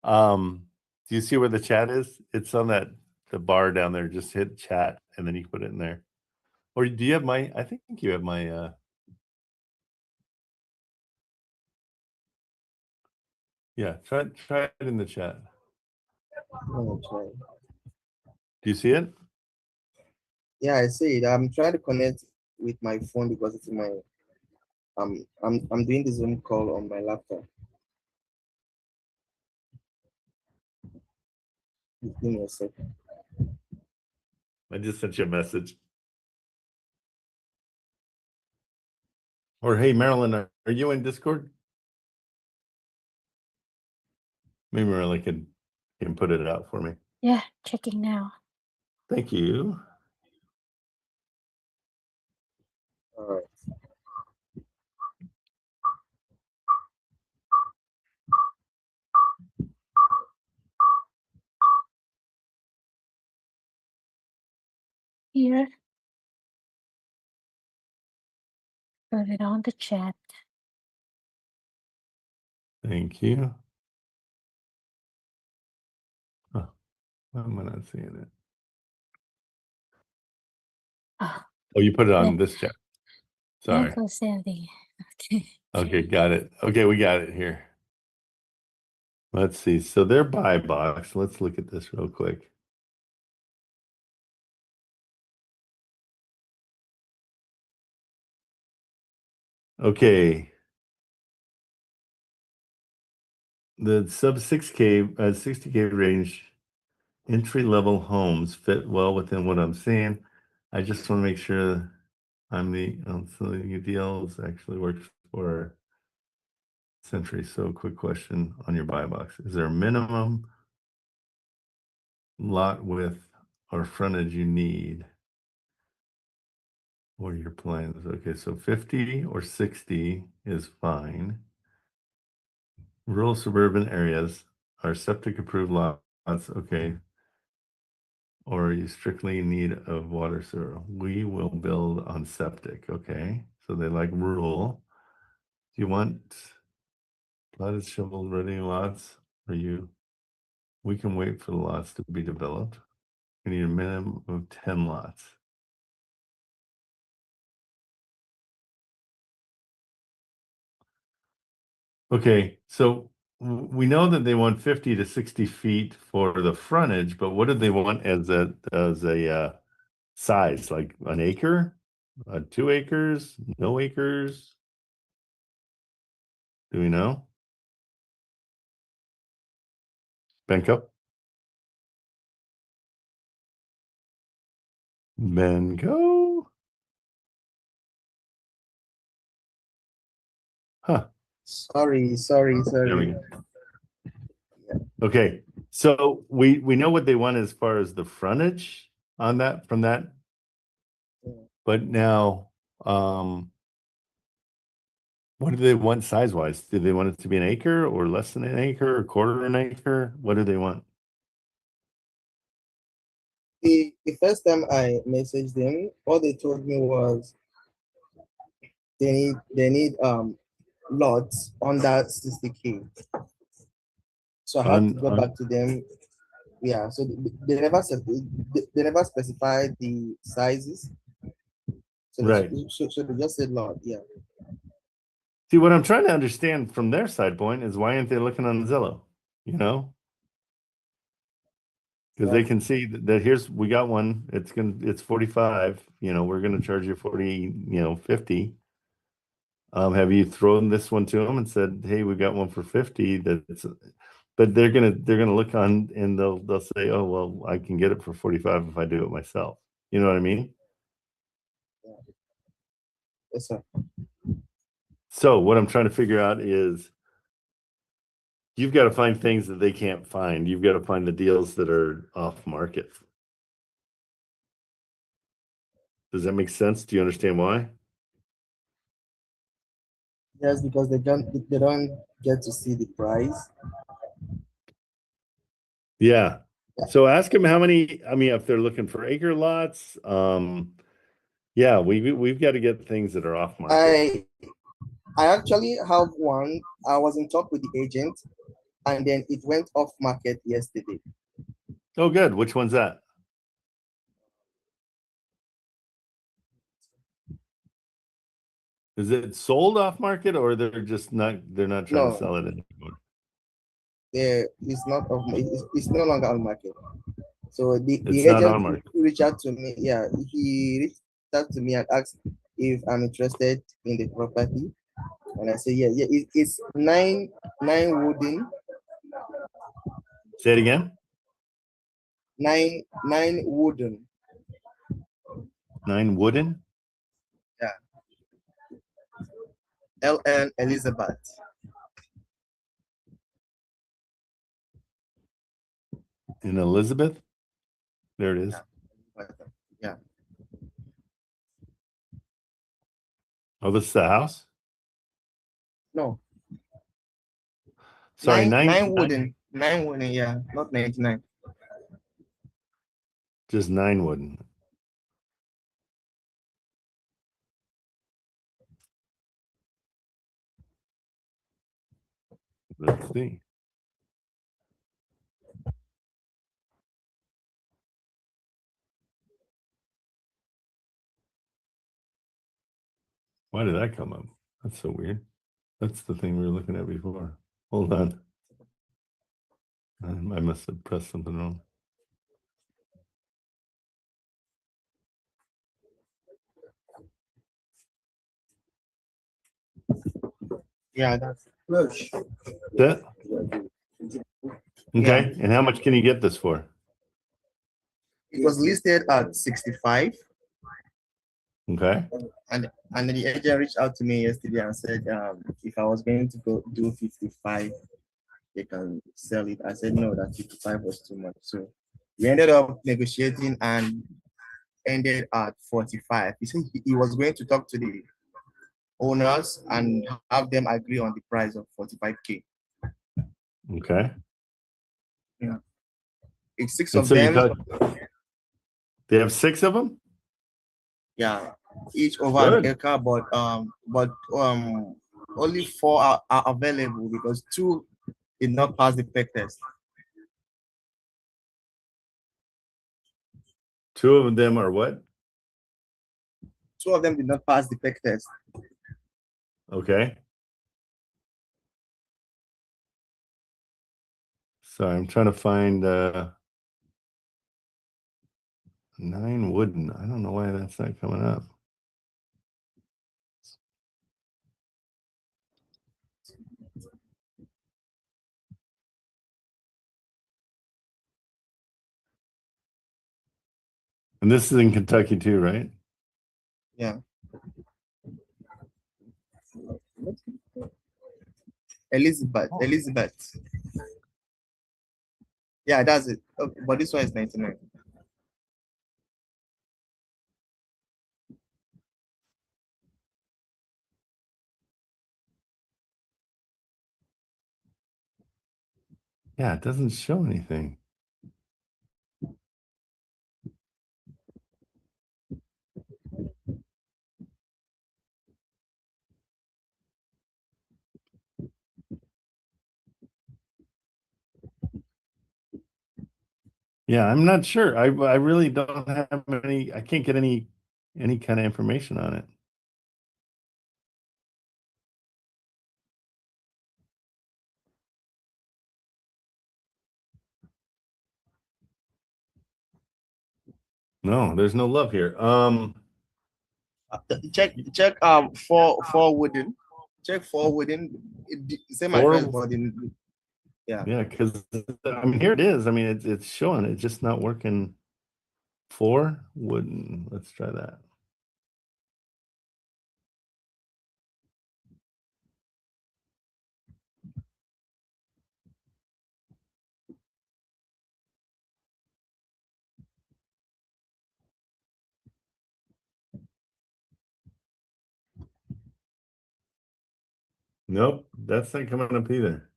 Do you see where the chat is? It's on the bar down there. Just hit chat and then you put it in there. Or do you have my? I think you have my. Yeah, try it in the chat. Try. Do you see it? Yeah, I see it. I'm trying to connect with my phone because it's my. I'm doing the Zoom call on my laptop. Give me a second. I just sent you a message. Or hey, Marilyn, are you in Discord? Maybe Marilyn can put it out for me. Yeah, checking now. Thank you. All right. Here. Put it on the chat. Thank you. Oh, why am I not seeing it? Oh, you put it on this chat. Sorry. Wholesaling. Okay. Okay, got it. Okay, we got it here. Let's see. So their buy box. Let's look at this real quick. Okay. The sub 6K, 60K range entry-level homes fit well within what I'm seeing. I just want to make sure I'm so the deals actually works for Century. So quick question on your buy box. Is there a minimum lot width or frontage you need? Or your plans? Okay, so 50 or 60 is fine. Rural suburban areas are septic approved lots. Okay. Or are you strictly in need of water sewer? We will build on septic. Okay. So they like rural. Do you want platted shovel ready lots? We can wait for the lots to be developed. We need a minimum of 10 lots. Okay, so we know that they want 50 to 60 feet for the frontage, but what do they want as a size? Like an acre, 2 acres, no acres? Do we know? Benko? Benko? Huh. Sorry. There we go. Okay, so we know what they want as far as the frontage on that from that, but now what do they want size wise? Do they want it to be an acre or less than an acre or quarter of an acre? What do they want? The first time I messaged them, all they told me was they need lots under 60K. So I have to go back to them. Yeah, so they never specified the sizes. So right. So they just said lot, yeah. See, what I'm trying to understand from their side point is why aren't they looking on Zillow? You know? Because they can see that we got one, it's 45, we're gonna charge you 40, 50. Have you thrown this one to them and said, hey, we got one for 50 but they're gonna look on and they'll say, oh well, I can get it for 45 if I do it myself. You know what I mean? Yes, sir. So what I'm trying to figure out is you've got to find things that they can't find. You've got to find the deals that are off market. Does that make sense? Do you understand why? Yes, because they don't get to see the price. Yeah. So ask them how many, if they're looking for acre lots, yeah, we've got to get things that are off market. I actually have one. I was in talk with the agent and then it went off market yesterday. Oh, good. Which one's that? Is it sold off market or they're not trying to sell it anymore? It's not off. It's no longer on market. So the It's not on agent market. reached out to me. Yeah, he reached out to me and asked if I'm interested in the property, and I said yeah. It's nine wooden. Say it again. Nine wooden. 9 wooden. Yeah. LN Elizabeth. In Elizabeth. There it is. Yeah. Oh, this is the house? No. Sorry, nine wooden. 9 wooden, yeah, not 99. Just 9 wooden. Let's see. Why did that come up? That's so weird. That's the thing we were looking at before. Hold on. I must have pressed something wrong. Yeah, that's flush. That? Okay. Yeah. And how much can you get this for? It was listed at 65. Okay. And the agent reached out to me yesterday and said if I was going to go do 55, they can sell it. I said no, that 55 was too much. So we ended up negotiating and ended at 45. He said he was going to talk to the owners and have them agree on the price of 45K. Okay. Yeah. It's 6 And of so them. They have 6 of them? Yeah, each over an acre, but only 4 are available because 2 did not pass the peg test. 2 of them are what? 2 of them did not pass the peg test. Okay. So I'm trying to find 9 wooden. I don't know why that's not coming up. And this is in Kentucky too, right? Yeah. Elizabeth. Yeah, that's it. Okay, but this one is 99. Yeah, it doesn't show anything. Yeah, I'm not sure. I really don't have any, I can't get any kind of information on it. No, there's no love here. Check for wooden. Check for wooden. Same For- address, but in yeah. Yeah, because I mean here it is. I mean it's showing, it's just not working. 4 wooden. Let's try that. Nope, that's not coming up either.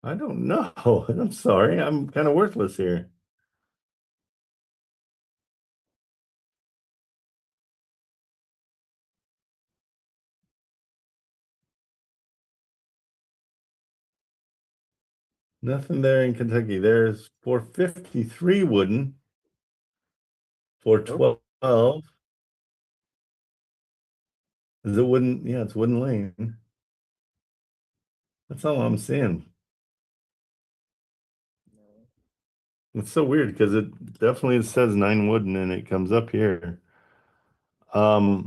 I don't know. I'm sorry. I'm kind of worthless here. Nothing there in Kentucky. There's 453 wooden. 412. Is it wooden? Yeah, it's wooden lane. That's all I'm seeing. It's so weird because it definitely says 9 wooden and it comes up here. Yeah,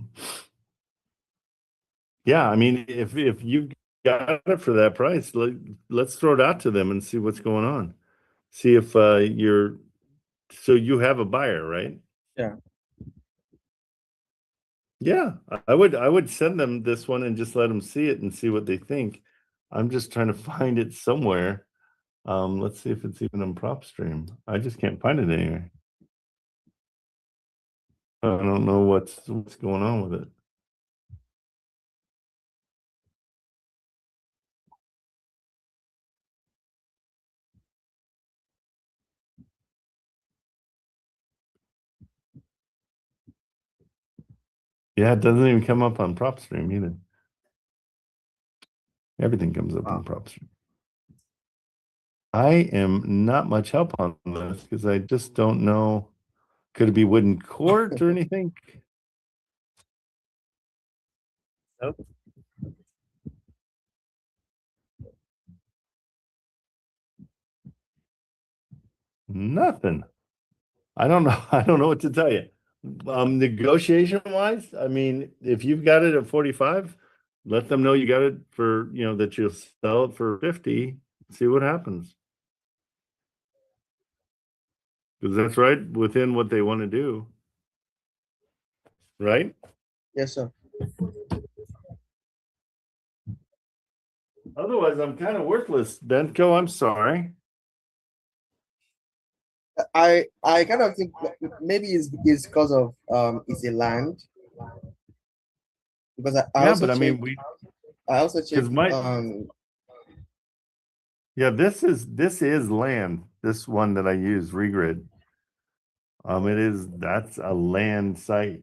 I mean, if you got it for that price, let's throw it out to them and see what's going on. See if so you have a buyer, right? Yeah. Yeah, I would send them this one and just let them see it and see what they think. I'm just trying to find it somewhere. Let's see if it's even on PropStream. I just can't find it anywhere. I don't know what's going on with it. Yeah, it doesn't even come up on PropStream either. Everything comes up on PropStream. I am not much help on this because I just don't know. Could it be wooden court or anything? Nope. Nothing. I don't know. I don't know what to tell you. Negotiation wise, I mean, if you've got it at 45, let them know you got it for, that you'll sell it for 50, see what happens. Because that's right within what they want to do. Right? Yes, sir. Otherwise, I'm kind of worthless, Benko. I'm sorry. I kind of think maybe it's because of it's a land. Because I also but I mean, checked, I also checked yeah, this is land. This one that I use, Regrid. That's a land site.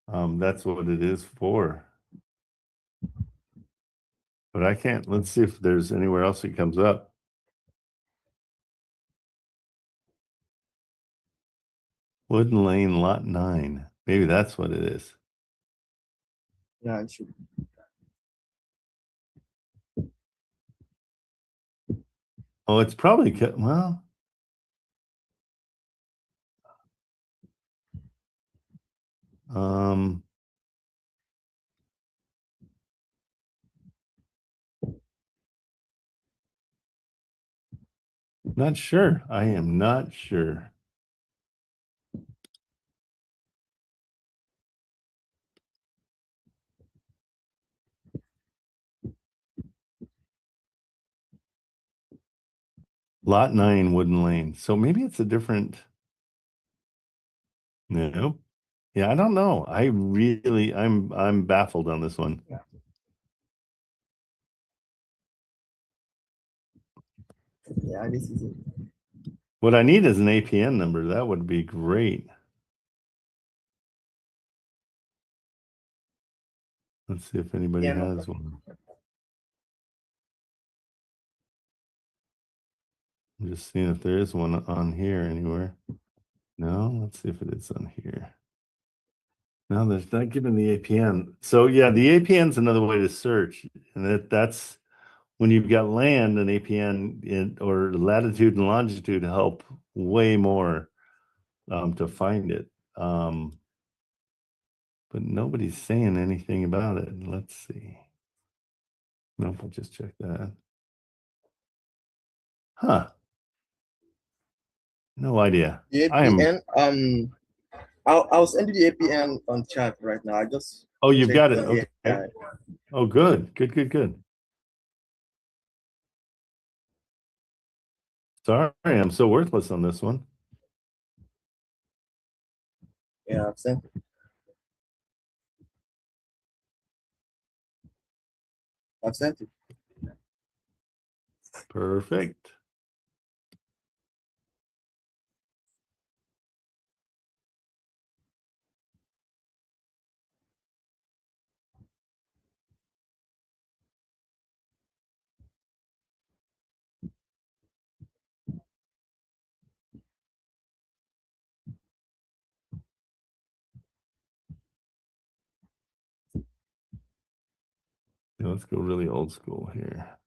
That's what it is for. But I can't, let's see if there's anywhere else it comes up. Wooden Lane, Lot 9. Maybe that's what it is. Yeah, it should. Oh, it's probably, well. Not sure. I am not sure. Lot 9, Wooden Lane. So maybe it's a different. No. Yeah, I don't know. I'm baffled on this one. Yeah, this is it. What I need is an APN number. That would be great. Let's see if anybody has one. I'm just seeing if there is one on here anywhere. No, let's see if it is on here. No, there's not given the APN. So yeah, the APN is another way to search, and that's when you've got land, an APN or latitude and longitude help way more to find it. But nobody's saying anything about it. Let's see. Nope, I'll just check that. Huh. No idea. The APN, I'll send you the APN on chat right now. I just you've got it. checked, Okay. yeah. Oh, good. Good. Sorry, I'm so worthless on this one. Yeah, I've sent it. I've sent it. Perfect. Yeah, let's go really old school here.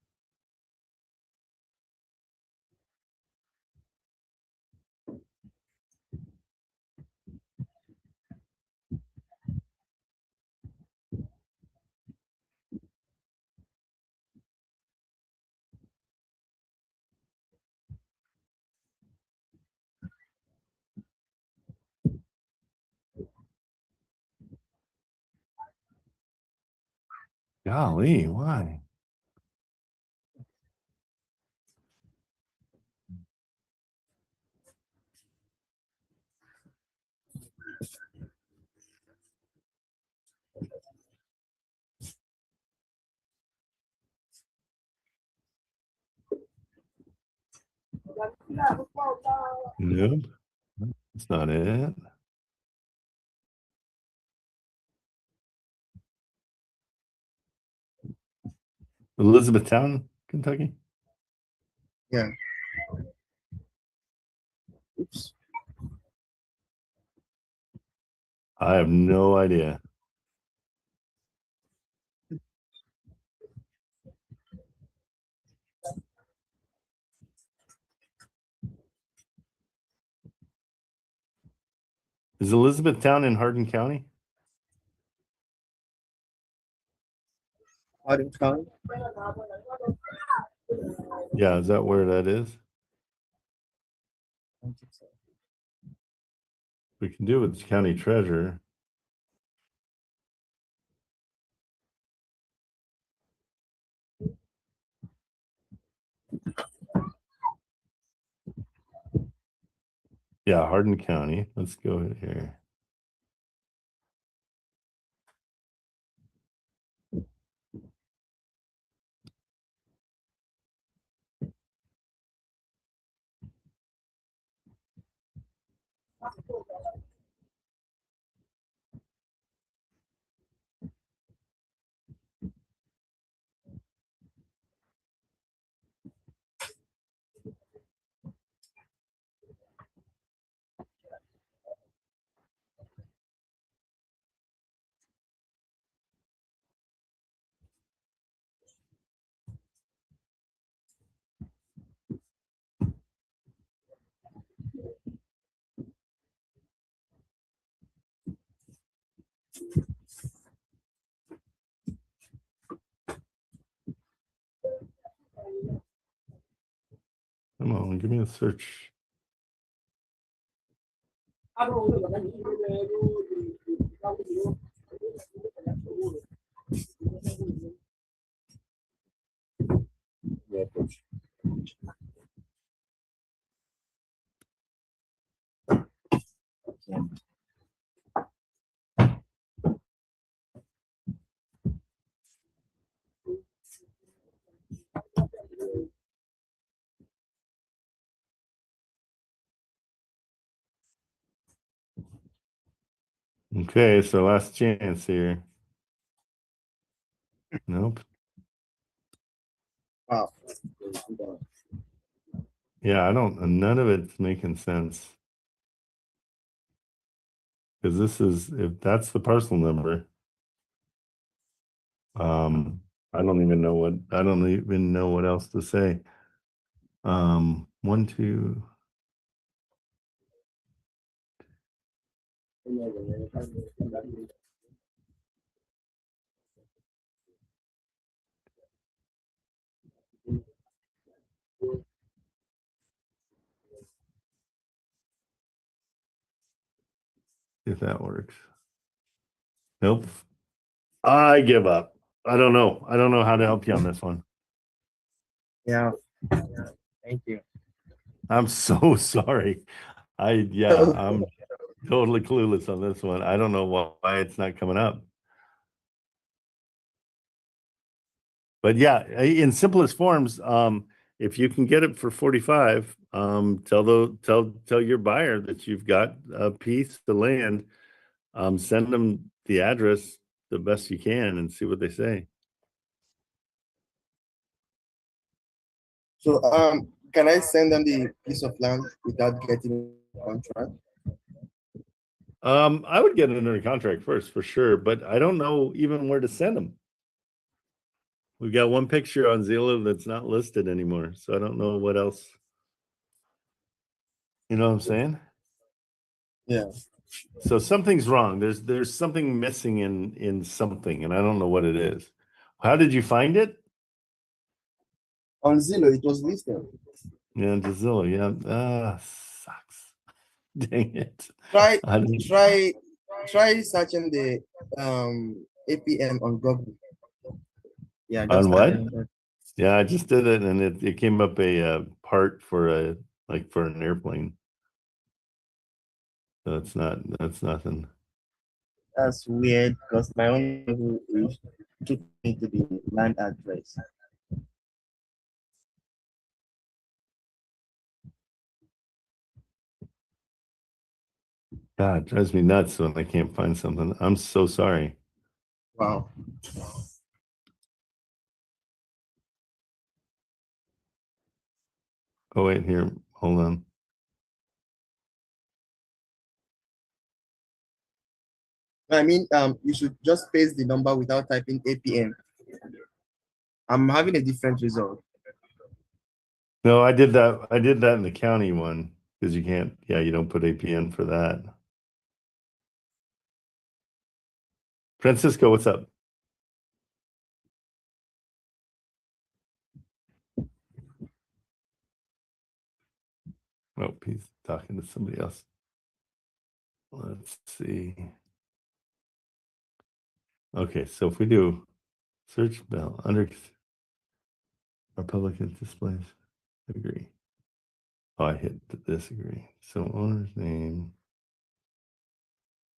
Golly, why? Nope, that's not it. Elizabethtown, Kentucky. Yeah. Oops. I have no idea. Is Elizabethtown in Hardin County? Hardin County? Yeah, is that where that is? We can do it with county treasurer. Yeah, Hardin County. Let's go here. Come on, give me a search. Okay, so last chance here. Nope. Wow. Yeah, none of it's making sense. Because if that's the parcel number, I don't even know what else to say. 1, 2. If that works. Nope. I give up. I don't know. I don't know how to help you on this one. Yeah. Thank you. I'm so sorry. I'm totally clueless on this one. I don't know why it's not coming up. But yeah, in simplest forms, if you can get it for 45, tell your buyer that you've got a piece of land. Send them the address the best you can and see what they say. So can I send them the piece of land without getting a contract? I would get it under contract first for sure, but I don't know even where to send them. We've got one picture on Zillow that's not listed anymore, so I don't know what else. You know what I'm saying? Yeah. So something's wrong. There's something missing in something, and I don't know what it is. How did you find it? On Zillow, it was listed. Yeah, on Zillow. Yeah. Sucks. Dang it. Try searching the APN on Google. Yeah. On what? Yeah, I just did it, and it came up a part for an airplane. So that's nothing. That's weird because my own Google is took me to the land address. God, it drives me nuts when I can't find something. I'm so sorry. Wow. Oh, wait, here. Hold on. I mean, you should just paste the number without typing APN. I'm having a different result. No, I did that. I did that in the county one because you can't. Yeah, you don't put APN for that. Francisco, what's up? Oh, he's talking to somebody else. Let's see. Okay, so if we do search bell under Republican displays, agree. Oh, I hit the disagree. So owner's name,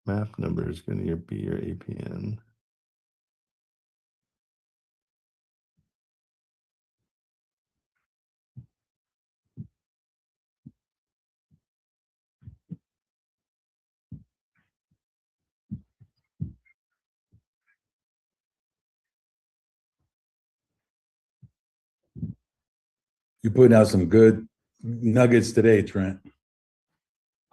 map number is going to be your APN. You're putting out some good nuggets today, Trent.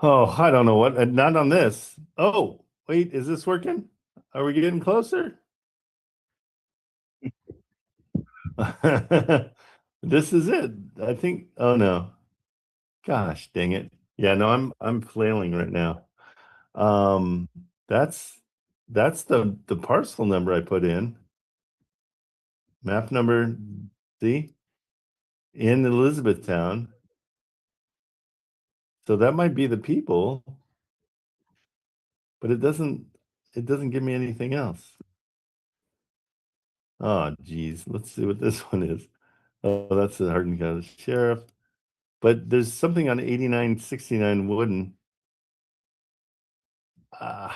Oh, I don't know what. Not on this. Oh, wait, is this working? Are we getting closer? This is it. I think. Oh no. Gosh, dang it. Yeah, no, I'm flailing right now. That's the parcel number I put in. Map number, see? In Elizabethtown. So that might be the people, but it doesn't give me anything else. Oh, geez. Let's see what this one is. Oh, that's the Hardin County Sheriff. But there's something on 8969 Wooden. I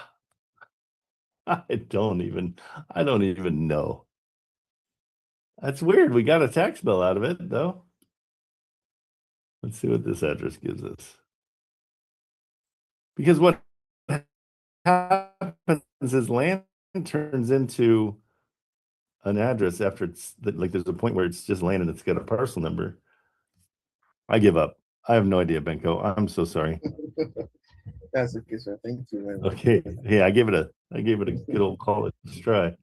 don't even know. That's weird. We got a tax bill out of it, though. Let's see what this address gives us. Because what happens is land turns into an address after it's like there's a point where it's just land and it's got a parcel number. I give up. I have no idea, Benko. I'm so sorry. That's okay, sir. Thank you very much. Okay. Yeah, I gave it a good old college try.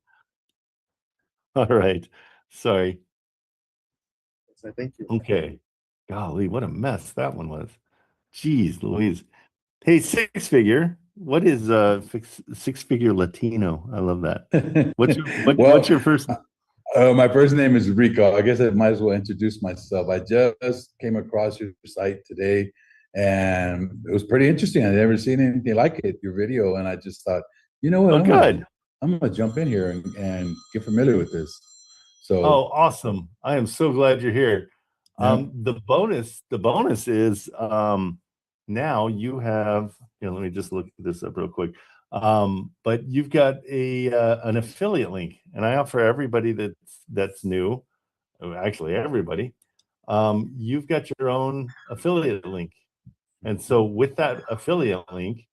All right. Sorry. So thank you. Okay. Golly, what a mess that one was. Jeez Louise. Hey, six figure. What is six figure Latino? I love that. What's your first? My first name is Rico. I guess I might as well introduce myself. I just came across your site today, and it was pretty interesting. I'd never seen anything like it, your video, and I just thought, you know what? Oh, good. I'm gonna jump in here and get familiar with this. So, oh, awesome! I am so glad you're here. Yeah. The bonus is now you have. Let me just look this up real quick. But you've got an affiliate link, and I offer everybody that's new, actually everybody, you've got your own affiliate link. And so with that affiliate link,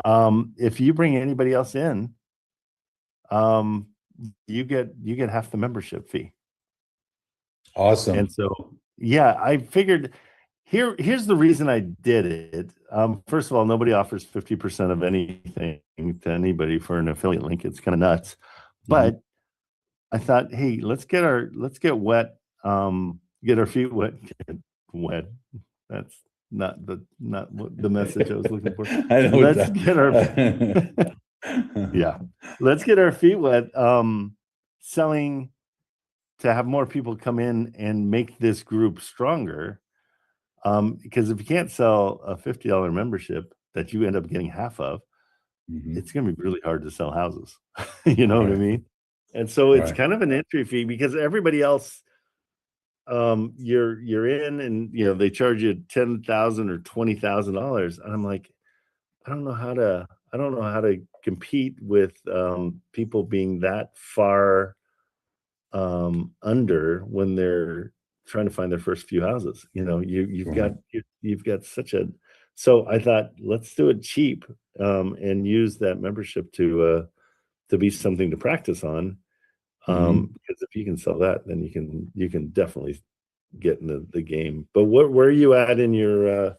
if you bring anybody else in, you get half the membership fee. Awesome. And so, yeah, I figured here's the reason I did it. First of all, nobody offers 50% of anything to anybody for an affiliate link. It's kind of nuts. But I thought, hey, let's get wet, get our feet wet. Wet. That's not the message I was looking for. I know let's get our yeah. Let's get our feet wet. Selling to have more people come in and make this group stronger. Because if you can't sell a $50 membership that you end up getting half of, it's going to be really hard to sell houses. You know what I mean? And so it's kind of an entry fee because everybody else, you're in, and they charge you $10,000 or $20,000, and I'm like, I don't know how to compete with people being that far under when they're trying to find their first few houses. You've got such a. So I thought, let's do it cheap and use that membership to be something to practice on. Because if you can sell that, then you can definitely get into the game. But where are you at in your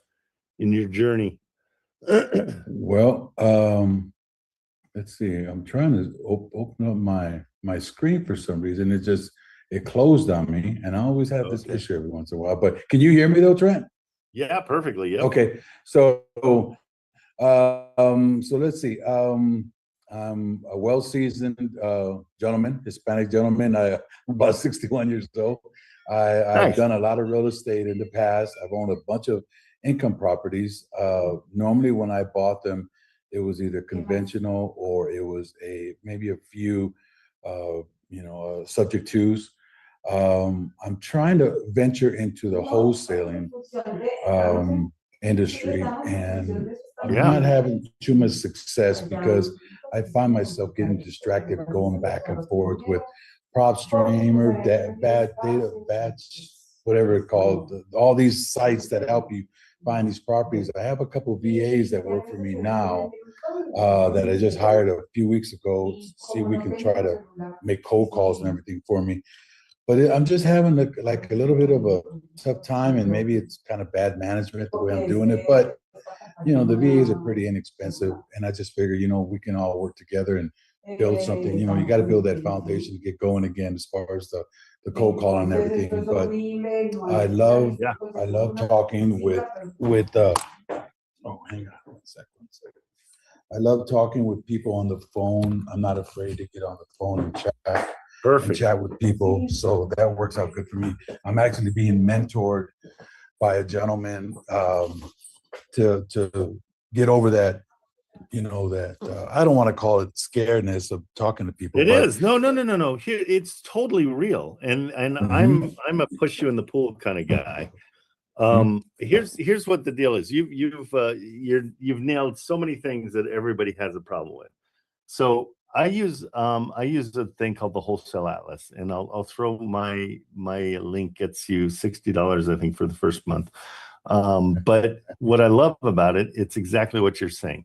journey? Well, let's see. I'm trying to open up my screen for some reason. It closed on me, and I always have this issue every once in a while. But can you hear me though, Trent? Yeah, perfectly. Yeah. Okay. So let's see. I'm a well-seasoned gentleman, Hispanic gentleman. I'm about 61 years old. I've done a lot of real estate in the past. I've owned a bunch of income properties. Normally, when I bought them, it was either conventional or it was maybe a few, subject twos. I'm trying to venture into the wholesaling industry, and I'm not having too much success because I find myself getting distracted going back and forth with PropStream or bad data, whatever it's called, all these sites that help you find these properties. I have a couple of VAs that work for me now that I just hired a few weeks ago. See if we can try to make cold calls and everything for me. But I'm just having a little bit of a tough time, and maybe it's kind of bad management the way I'm doing it. But the VAs are pretty inexpensive, and I just figure we can all work together and build something. You got to build that foundation to get going again as far as the cold call and everything. But I love talking with hang on one second. I love talking with people on the phone. I'm not afraid to get on the phone and chat. And chat with people, so that works out good for me. I'm actually being mentored by a gentleman to get over that. I don't want to call it scaredness of talking to people. It is no. Here, it's totally real, and I'm a push you in the pool kind of guy. Here's what the deal is. You've nailed so many things that everybody has a problem with. So I use a thing called the Wholesale Atlas, and I'll throw my link. Gets you $60, I think, for the first month. But what I love about it, it's exactly what you're saying.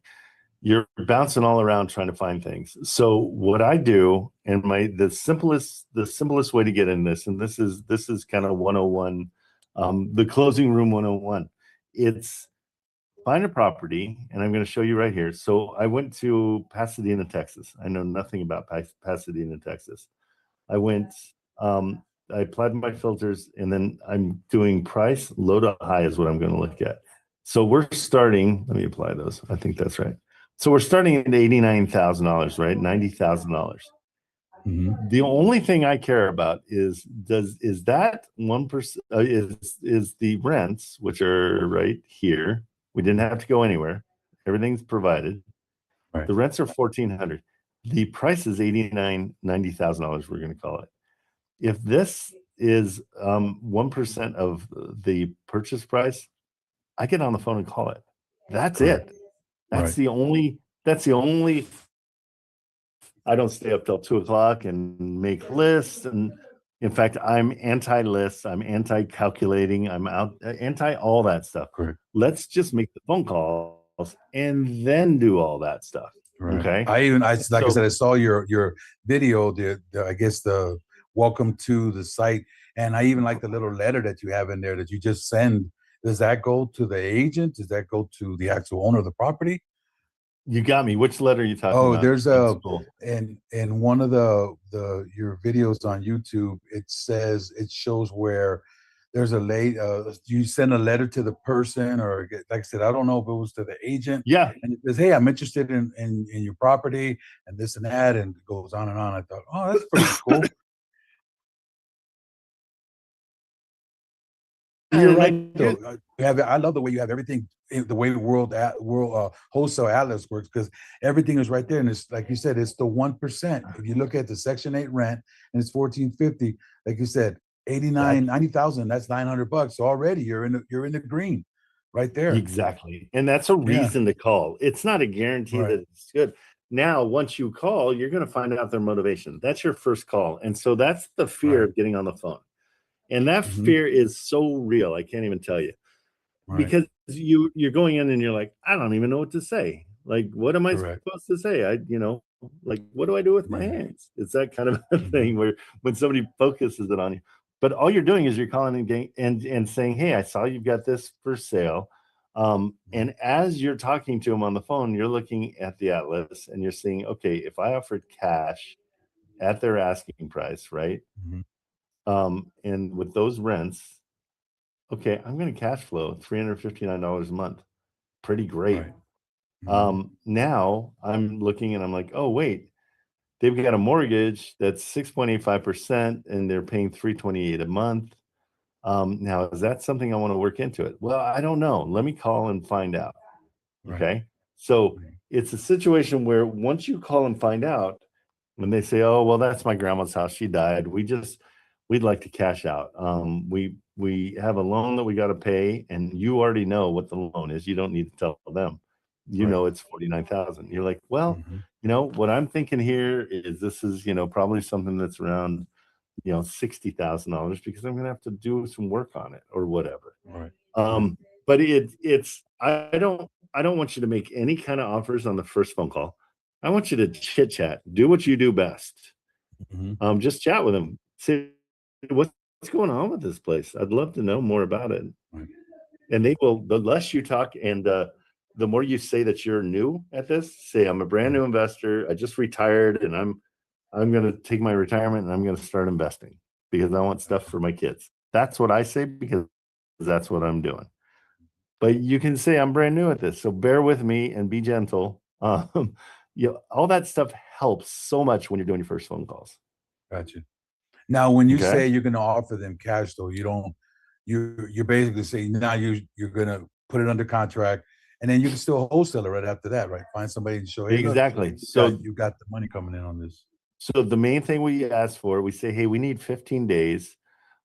You're bouncing all around trying to find things. So what I do, and the simplest way to get in this, and this is kind of 101, the closing room 101. it's find a property, and I'm going to show you right here. So I went to Pasadena, Texas. I know nothing about Pasadena, Texas. I went, I applied my filters, and then I'm doing price, low to high is what I'm going to look at. So we're starting, let me apply those. I think that's right. So we're starting at $89,000, right? $90,000. The only thing I care about is that 1% is the rents, which are right here. We didn't have to go anywhere. Everything's provided. Right. The rents are $1,400. The price is $90,000. We're going to call it. If this is 1% of the purchase price, I get on the phone and call it. That's Correct. it. That's Right. the only. I don't stay up till 2:00 and make lists. And in fact, I'm anti-lists. I'm anti-calculating. I'm anti all that stuff. Correct. Let's just make the phone calls and then do all that stuff. Right. Okay. I said, I saw your video, I guess the welcome to the site. And I even like the little letter that you have in there that you just send. Does that go to the agent? Does that go to the actual owner of the property? You got me. Which letter are you talking about? There's cool. in one of your videos on YouTube, it shows where there's you send a letter to the person, or like I said, I don't know if it was to the agent. Yeah. And it says, hey, I'm interested in your property and this and that, and it goes on and on. I thought, oh, that's pretty cool. You're right. Though. I love the way you have everything, the way the world wholesale atlas works, because everything is right there. And it's like you said, it's the 1%. If you look at the Section 8 rent and it's $1,450, like you said, 90,000. That's $900. So already you're in the green, right there. Exactly, and that's a reason to call. It's not a guarantee that it's good. Now, once you call, you're going to find out their motivation. That's your first call, and so that's the fear of getting on the phone. And that fear is so real. I can't even tell you, because you're going in and you're like, I don't even know what to say. Like, what am I supposed to say? Like, what do I do with my hands? It's that kind of a thing where when somebody focuses it on you, but all you're doing is you're calling and saying, hey, I saw you've got this for sale. And as you're talking to them on the phone, you're looking at the atlas and you're seeing, okay, if I offered cash at their asking price, right? And with those rents, okay, I'm going to cash flow $359 a month. Pretty great. Now I'm looking and I'm like, oh, wait, they've got a mortgage that's 6.85% and they're paying $328 a month. Now, is that something I want to work into it? Well, I don't know. Let me call and find out. Okay. So it's a situation where once you call and find out, when they say, oh, well, that's my grandma's house, she died, we'd like to cash out. We have a loan that we got to pay, and you already know what the loan is. You don't need to tell them. You know it's $49,000. You're like, well, what I'm thinking here is this is probably something that's around $60,000 because I'm gonna have to do some work on it or whatever. But I don't want you to make any kind of offers on the first phone call. I want you to chit chat, do what you do best. Just chat with them. Say, what's going on with this place? I'd love to know more about it. And they will, the less you talk and the more you say that you're new at this, say I'm a brand new investor, I just retired and I'm going to take my retirement and I'm going to start investing because I want stuff for my kids. That's what I say because that's what I'm doing. But you can say I'm brand new at this, so bear with me and be gentle. All that stuff helps so much when you're doing your first phone calls. Gotcha. Now, when you say you're going to offer them cash, though, you're basically saying now you're going to put it under contract, and then you can still wholesale it right after that, right? Find somebody to show. Hey, exactly. Look, so you got the money coming in on this. So the main thing we ask for, we say, hey, we need 15 days.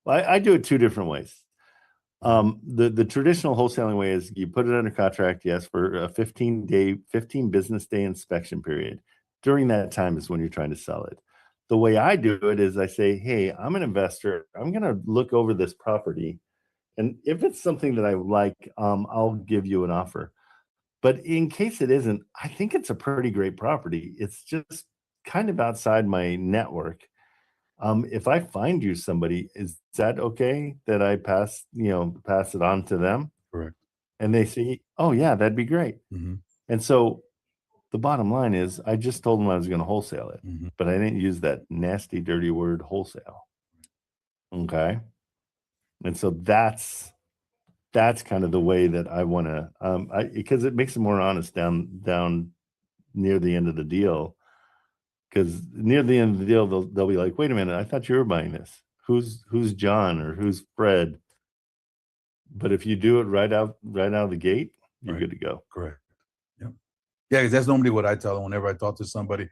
Well, I do it two different ways. The traditional wholesaling way is you put it under contract, yes, for a 15 business day inspection period. During that time is when you're trying to sell it. The way I do it is I say, hey, I'm an investor. I'm going to look over this property. And if it's something that I like, I'll give you an offer. But in case it isn't, I think it's a pretty great property. It's just kind of outside my network. If I find you somebody, is that okay that I pass it on to them? Correct. And they say, oh yeah, that'd be great. Mhm. And so the bottom line is I just told them I was going to wholesale it, Mhm. but I didn't use that nasty, dirty word wholesale. Okay. And so that's kind of the way that I want to, because it makes it more honest down near the end of the deal. Because near the end of the deal, they'll be like, wait a minute, I thought you were buying this. Who's John or who's Fred? But if you do it right out of the gate, you're good to go. Correct. Yep. Yeah, because that's normally what I tell them whenever I talk to somebody.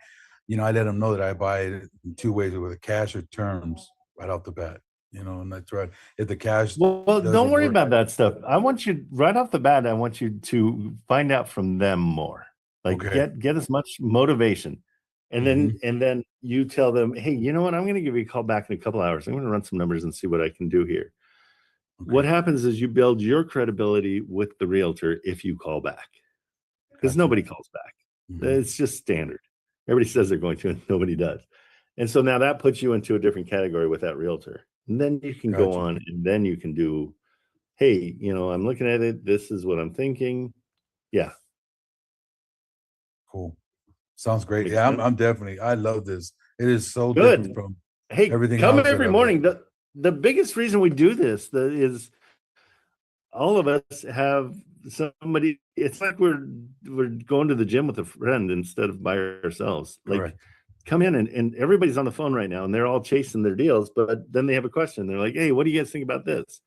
I let them know that I buy it in two ways, with a cash or terms right off the bat. And that's right. If the cash, Well, don't worry about that stuff. I want you right off the bat. I want you to find out from them more. Like get as much motivation, and then you tell them, hey, you know what? I'm going to give you a call back in a couple hours. I'm going to run some numbers and see what I can do here. What happens is you build your credibility with the realtor if you call back, because nobody calls back. It's just standard. Everybody says they're going to, and nobody does. And so now that puts you into a different category with that realtor. And then you can go on, and then you can do, hey, I'm looking at it. This is what I'm thinking. Yeah. Cool. Sounds great. Yeah, I'm definitely. I love this. It is so good different from everything. Come every morning. The biggest reason we do this is all of us have somebody. It's like we're going to the gym with a friend instead of by ourselves. Like, come in and everybody's on the phone right now, and they're all chasing their deals. But then they have a question. They're like, "Hey, what do you guys think about this?"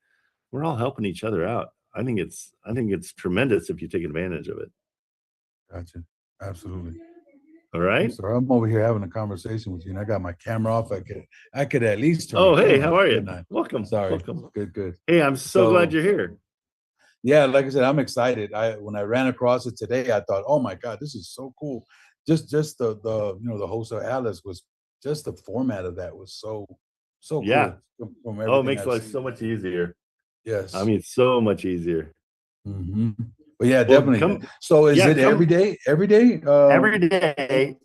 We're all helping each other out. I think it's tremendous if you take advantage of it. Gotcha. Absolutely. All right. So I'm over here having a conversation with you, and I got my camera off. I could at least turn. Oh, hey, how are you? Welcome. Sorry. Welcome. Good. Hey, I'm so glad you're here. Yeah, like I said, I'm excited. When I ran across it today, I thought, oh my God, this is so cool. Just the the wholesale atlas was just the format of that was so cool. From it makes life so much easier. Yes. I mean, so much easier. Mm-hmm. But yeah, definitely. So is it every day? Every day? Every day,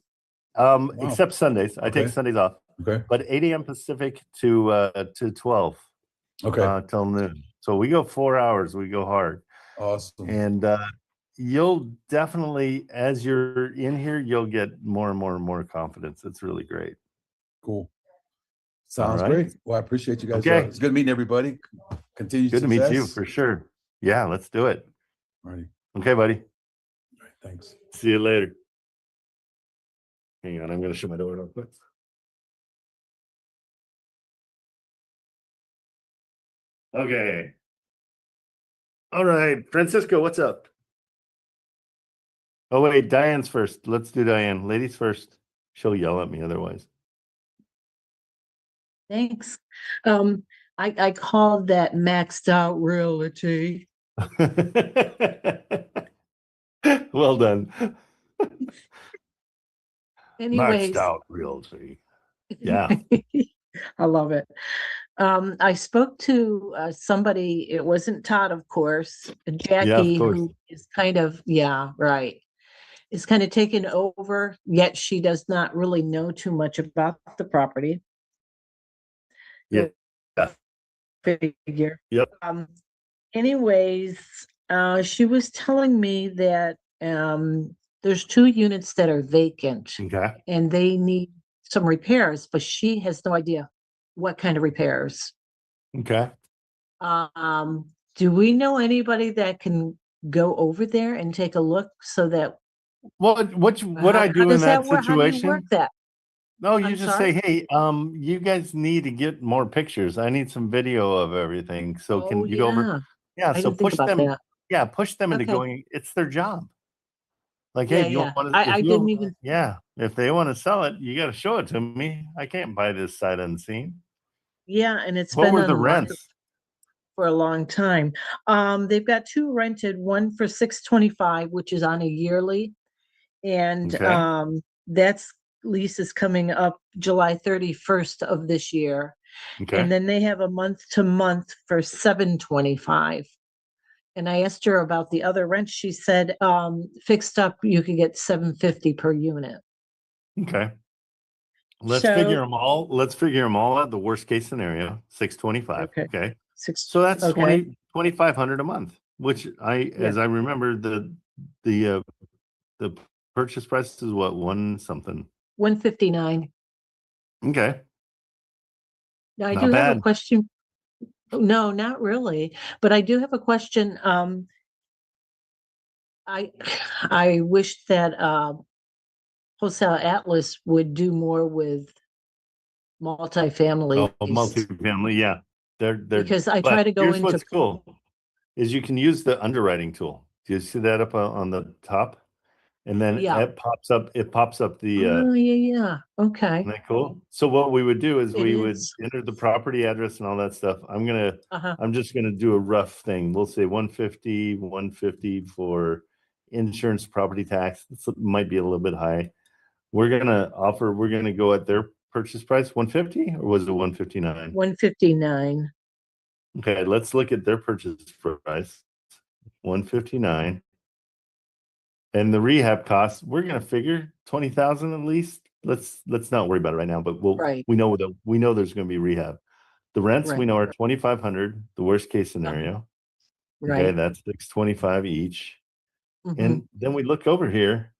except Sundays. I take Sundays off. Okay. But 8 a.m. Pacific to 12. Okay. Till noon. So we go 4 hours. We go hard. Awesome. And you'll definitely, as you're in here, you'll get more and more and more confidence. It's really great. Cool. Sounds great. Well, I appreciate you guys. Okay. It's good meeting everybody. Continue. Good to meet you for sure. Yeah, let's do it. Alrighty. Okay, buddy. All right, thanks. See you later. Hang on, I'm going to shut my door real quick. Okay. All right, Francisco, what's up? Oh, wait, Diane's first. Let's do Diane. Ladies first. She'll yell at me otherwise. Thanks. I called that maxed out realty. Well done. Anyways, Maxed out realty. Yeah. I love it. I spoke to somebody, it wasn't Todd, of course, Jackie, who is kind of, is kind of taken over, yet she does not really know too much about the property. Yeah. Figure. Yep. Anyways, she was telling me that there's 2 units that are vacant. Okay. And they need some repairs, but she has no idea what kind of repairs. Okay. Do we know anybody that can go over there and take a look so that what I do in that situation? How do you work that? No, you just say, hey, you guys need to get more pictures. I need some video of everything. So can you go over? Yeah, so push them. That. Yeah, push them into going. It's their job. Like, hey, you want to? I didn't even. Yeah, if they want to sell it, you got to show it to me. I can't buy this sight unseen. Yeah, and it's what been were on the rents for a long time. They've got 2 rented, one for $625, which is on a yearly, and that's lease is coming up July 31st of this year. Okay. And then they have a month to month for $725. And I asked her about the other rent. She said, fixed up, you could get $750 per unit. Okay. Let's figure them all. Let's figure them all out. The worst case scenario, $625. Okay. So that's $2,500 a month. which as I remember, the purchase price is what, one something. 159. Okay. Now I Not do have a bad. question. No, not really, but I do have a question. I wish that Wholesale Atlas would do more with multifamily. Oh, multifamily, yeah. They're Because I but try to go here's into what's cool is you can use the underwriting tool. Do you see that up on the top? And then it pops up the Oh, yeah. Okay. isn't that cool? So what we would do is It we would is. enter the property address and all that stuff. Uh-huh. I'm just gonna do a rough thing. We'll say 150 for insurance, property tax. It might be a little bit high. We're gonna go at their purchase price, 150, or was it 159? 159. Okay, let's look at their purchase price, 159. And the rehab costs, we're gonna figure 20,000 at least. Let's not worry about it right now, but we know there's gonna be rehab. The rents we know are 2,500, the worst case scenario. Okay, Right. that's 625 each. Mhm. And then we look over here,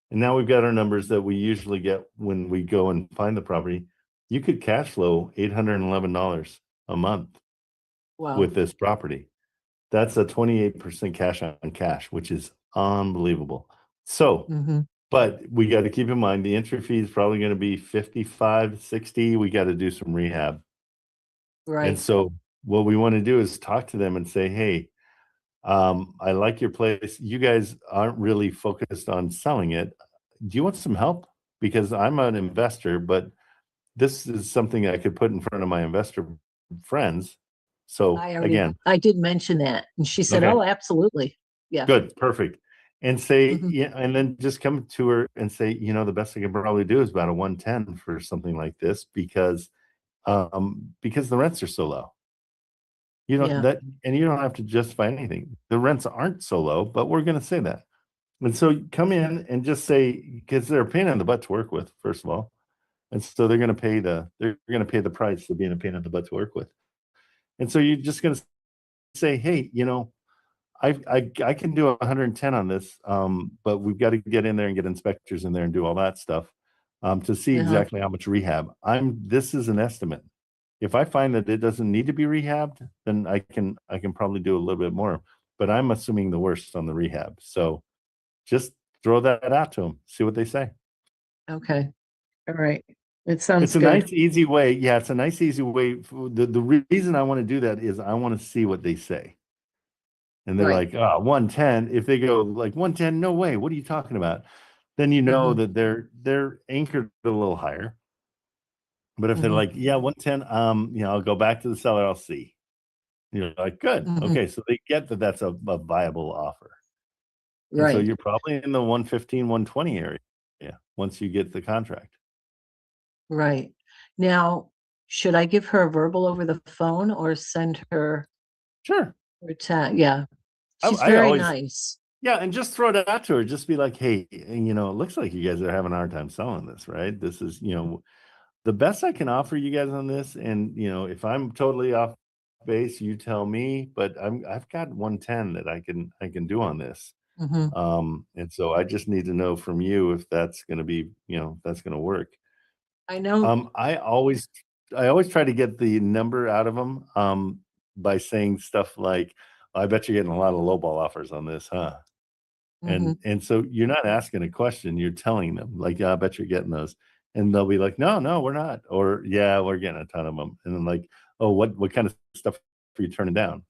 and now we've got our numbers that we usually get when we go and find the property. You could cash flow $811 a month Wow. with this property. That's a 28% cash on cash, which is unbelievable. So, but we got to keep in mind the entry fee is probably going to be 55, 60. We got to do some rehab. Right. And so what we want to do is talk to them and say, hey, I like your place. You guys aren't really focused on selling it. Do you want some help? Because I'm an investor, but this is something I could put in front of my investor friends. So again, I did mention that, and she said, Okay. "Oh, absolutely, yeah." Good, perfect. And say, yeah, and then just come to her and say, the best I can probably do is about a 110 for something like this because the rents are so low. You know Yeah. that, and you don't have to justify anything. The rents aren't so low, but we're going to say that. And so come in and just say, because they're a pain in the butt to work with, first of all. And so they're going to pay the price of being a pain in the butt to work with. And so you're just going to say, hey, I can do 110 on this, but we've got to get in there and get inspectors in there and do all that stuff to see exactly how much rehab. This is an estimate. If I find that it doesn't need to be rehabbed, then I can probably do a little bit more. But I'm assuming the worst on the rehab. So just throw that out to them, see what they say. Okay. All right. It sounds It's a good. nice, easy way. Yeah, it's a nice, easy way. The reason I want to do that is I want to see what they say. And they're Right. like, 110. If they go like 110, no way. What are you talking about? Then you know that they're anchored a little higher. But if they're like, yeah, 110, I'll go back to the seller, I'll see. You're like, good. Okay, so they get that that's a viable offer. And so Right. you're probably in the 115, 120 area. Yeah, once you get the contract. Right. Now, should I give her a verbal over the phone or send her? Sure. Her chat? Yeah. She's I very always, nice. yeah, and just throw it out to her. Just be like, hey, and it looks like you guys are having a hard time selling this, right? This is, the best I can offer you guys on this. And, if I'm totally off base, you tell me, but I've got 110 that I can do on this. And so I just need to know from you if that's going to be, that's going to work. I know. I always try to get the number out of them by saying stuff like, I bet you're getting a lot of lowball offers on this, huh? And so you're not asking a question, you're telling them like, yeah, I bet you're getting those. And they'll be like, no, we're not. Or yeah, we're getting a ton of them. And then like, oh, what kind of stuff are you turning down?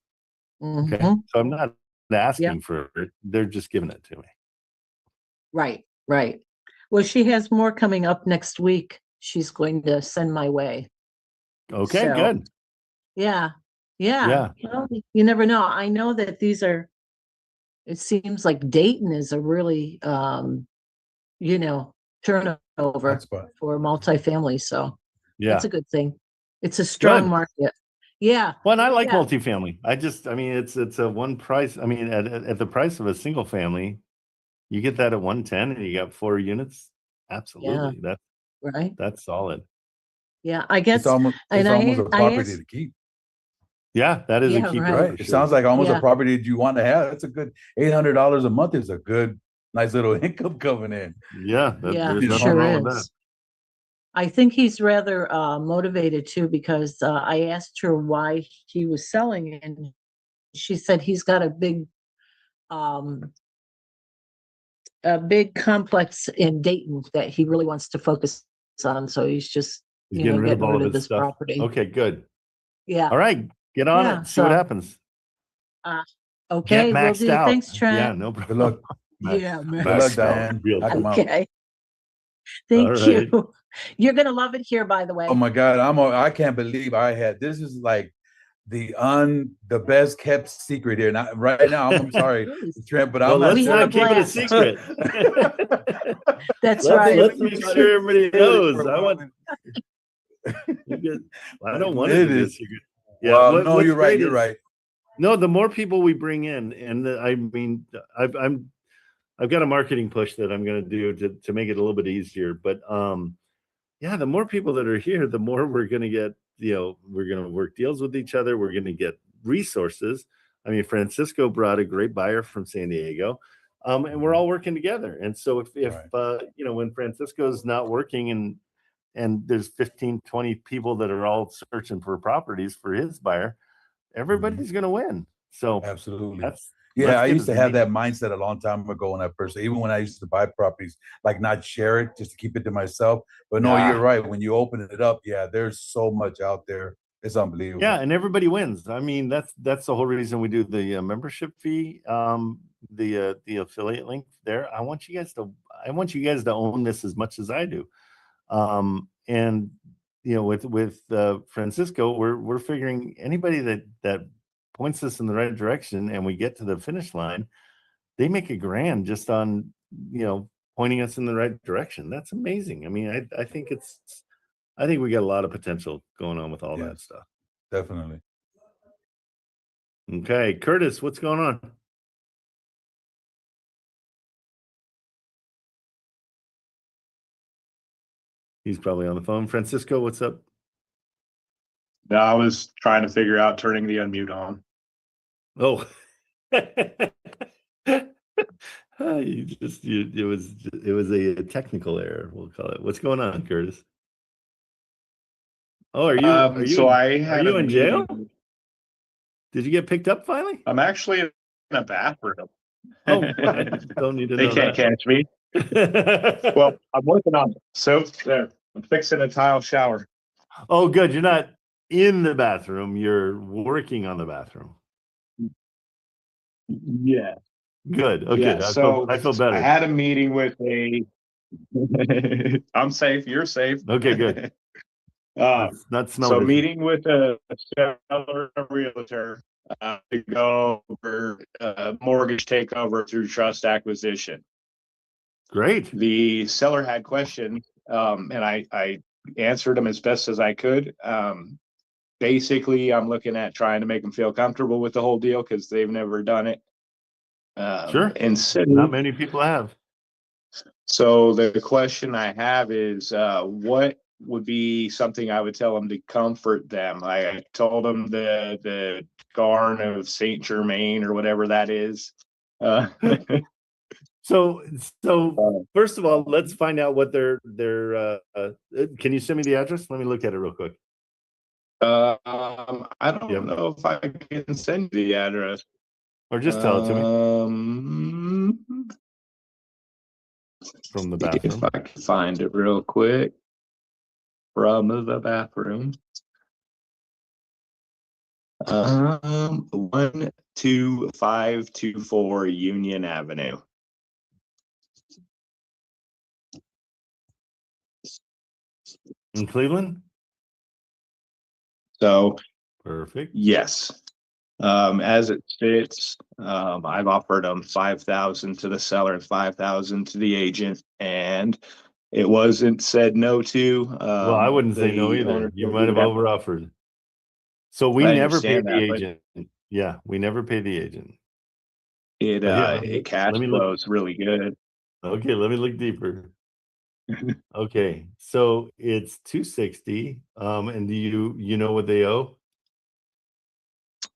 Okay. So I'm not asking for it. They're just giving it to me. Right. Right. Well, she has more coming up next week. She's going to send my way. Okay, So, good. Yeah. Well, you never know. I know that it seems like Dayton is a really, turnover for multifamily. So that's a good thing. It's a strong market. Yeah. Well, and I like multifamily. It's a one price. I mean, at the price of a single family, you get that at 110 and you got 4 units. Absolutely. Right. That's solid. Yeah, I guess. It's almost a property to keep. Yeah, that is Yeah, a key right. point. Right. It sounds like almost Yeah. a property that you want to have. It's a good $800 a month is a good, nice little income coming in. Yeah, Yeah, there's You know? nothing sure wrong with is. that. I think he's rather motivated too, because I asked her why he was selling, and she said he's got a big complex in Dayton that he really wants to focus on. So he's just, He's getting rid of all of his this stuff. property. Okay, good. Yeah. All right, get on Yeah, it. See what so- happens. Okay, Get we'll maxed do. out. Thanks, Trent. Yeah, no Good problem. luck. Yeah, man. Good luck, Maxed out. Diane. Real Knock quick. 'em out. Okay. Thank All right. you. You're gonna love it here, by the way. Oh my God, I can't believe this is like the best kept secret here. Now, right now, I'm sorry, Trent, but Well, I'm let's not not keep it a blast. secret. That's let's, right. Let's make sure everybody knows. I don't want it to be a secret. Yeah. Well, no, what's you're right. great You're is- right. No, the more people we bring in, and I mean, I've got a marketing push that I'm going to do to make it a little bit easier. But yeah, the more people that are here, the more we're going to get. We're going to work deals with each other. We're going to get resources. I mean, Francisco brought a great buyer from San Diego, and we're all working together. And so if when Francisco's not working and there's 15, 20 people that are all searching for properties for his buyer, everybody's going to win. So Absolutely. that's I good used to as have me. that mindset a long time ago when I first, even when I used to buy properties, like not share it, just to keep it to myself. But no, Yeah. you're right. When you open it up, there's so much out there. It's unbelievable. Yeah, and everybody wins. I mean, that's the whole reason we do the membership fee, the affiliate link there. I want you guys to own this as much as I do. And with Francisco, we're figuring anybody that points us in the right direction and we get to the finish line, they make $1,000 just on pointing us in the right direction. That's amazing. I mean, I think we got a lot of potential going on with all that stuff. Definitely. Okay, Curtis, what's going on? He's probably on the phone. Francisco, what's up? No, I was trying to figure out turning the unmute on. Oh, it was a technical error, we'll call it. What's going on, Curtis? Oh, are you in jail? Did you get picked up finally? I'm actually in a bathroom. Oh, I don't need to know. They can't catch me. Well, I'm working on it. So there, I'm fixing a tile shower. Oh, good. You're not in the bathroom. You're working on the bathroom. Yeah. Good. Okay. Yeah, I feel better. I had a meeting with I'm safe. You're safe. Okay, good. Not So meeting with a seller, a realtor, to go over mortgage takeover through trust acquisition. Great. The seller had questions, and I answered them as best as I could. Basically, I'm looking at trying to make them feel comfortable with the whole deal because they've never done it. Sure. And Not many people have. So the question I have is, what would be something I would tell them to comfort them? I told them the Garn of Saint Germain or whatever that is. So first of all, let's find out what their can you send me the address? Let me look at it real quick. I don't know if I can send you the address. Or just tell it to me. From the bathroom. If I can find it real quick. From the bathroom. 12524 Union Avenue. In Cleveland? So perfect. Yes. As it sits, I've offered them 5,000 to the seller and 5,000 to the agent, and it wasn't said no to. Well, I wouldn't say no either. You might have overoffered. So we never pay the agent. Yeah, we never pay the agent. It cash flows really good. Okay, let me look deeper. Okay, so it's 260. And do you know what they owe?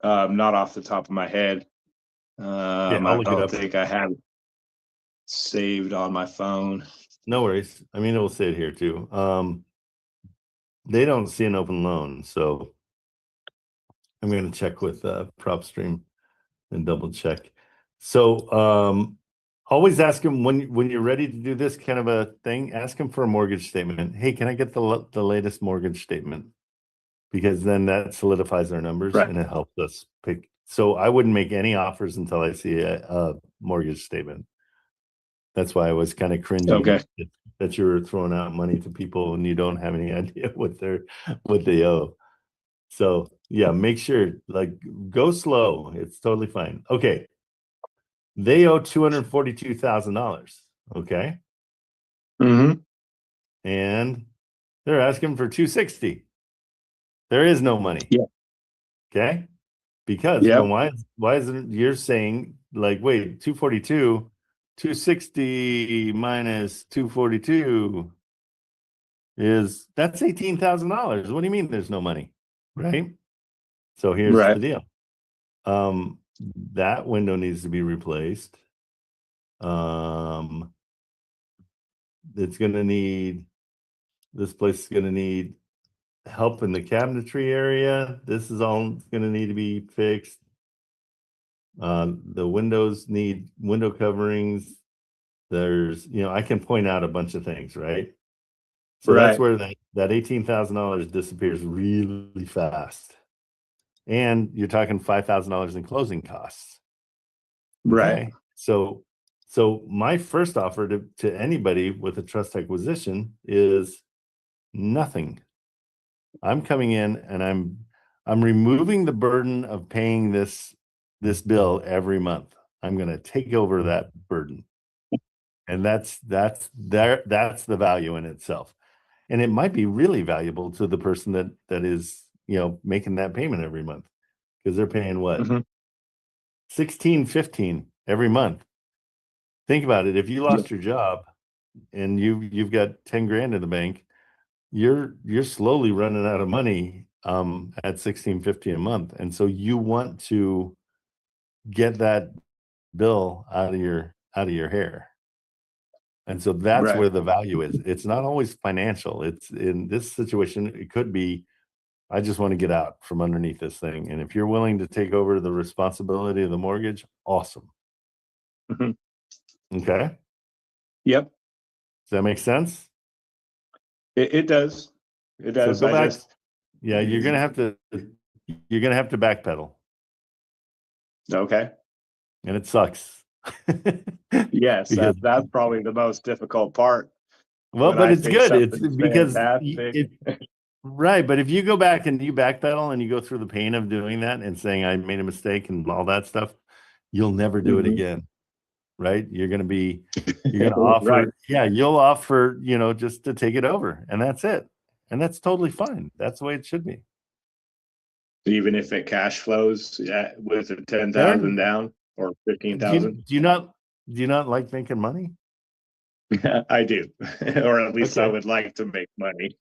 Not off the top of my head. I'll I look it don't up. think I have it saved on my phone. No worries. I mean, it will say it here too. They don't see an open loan, so I'm going to check with PropStream and double check. So always ask them when you're ready to do this kind of a thing, ask them for a mortgage statement. Hey, can I get the latest mortgage statement? Because then that solidifies our numbers and it helps us pick. So I wouldn't make any offers until I see a mortgage statement. That's why I was kind of cringing that you were throwing out money to people and you don't have any idea what they owe. So yeah, make sure, like, go slow. It's totally fine. Okay. They owe $242,000. Okay. Mm-hmm. And they're asking for 260. There is no money. Yeah. Okay. Because then why isn't you're saying, like, wait, 242, 260 minus 242 that's $18,000. What do you mean there's no money? Right. So here's the deal. That window needs to be replaced. It's gonna need, this place is gonna need help in the cabinetry area. This is all gonna need to be fixed. The windows need window coverings. There's, I can point out a bunch of things, right? So that's where that $18,000 disappears really fast. And you're talking $5,000 in closing costs. Right. So my first offer to anybody with a trust acquisition is nothing. I'm coming in and I'm removing the burden of paying this bill every month. I'm going to take over that burden. And that's the value in itself. And it might be really valuable to the person that is, making that payment every month, because they're paying what? $16.15 every month. Think about it. If you lost your job and you've got 10 grand in the bank, you're slowly running out of money at $16.50 a month. And so you want to get that bill out of your hair. And so that's where the value is. It's not always financial. It's, in this situation, it could be, I just want to get out from underneath this thing. And if you're willing to take over the responsibility of the mortgage, awesome. Okay. Yep. Does that make sense? It does. It does. So go back. Yeah, you're gonna have to backpedal. Okay. And it sucks. Yes, that's probably the most difficult part. Well, but it's good. It's because fantastic. right. But if you go back and you backpedal and you go through the pain of doing that and saying I made a mistake and all that stuff, you'll never do it again. Right? You're gonna offer, you'll offer, just to take it over, and that's it. And that's totally fine. That's the way it should be. Even if it cash flows with a 10,000 down or 15,000. Do you not like making money? I do, or at least I would like to make money.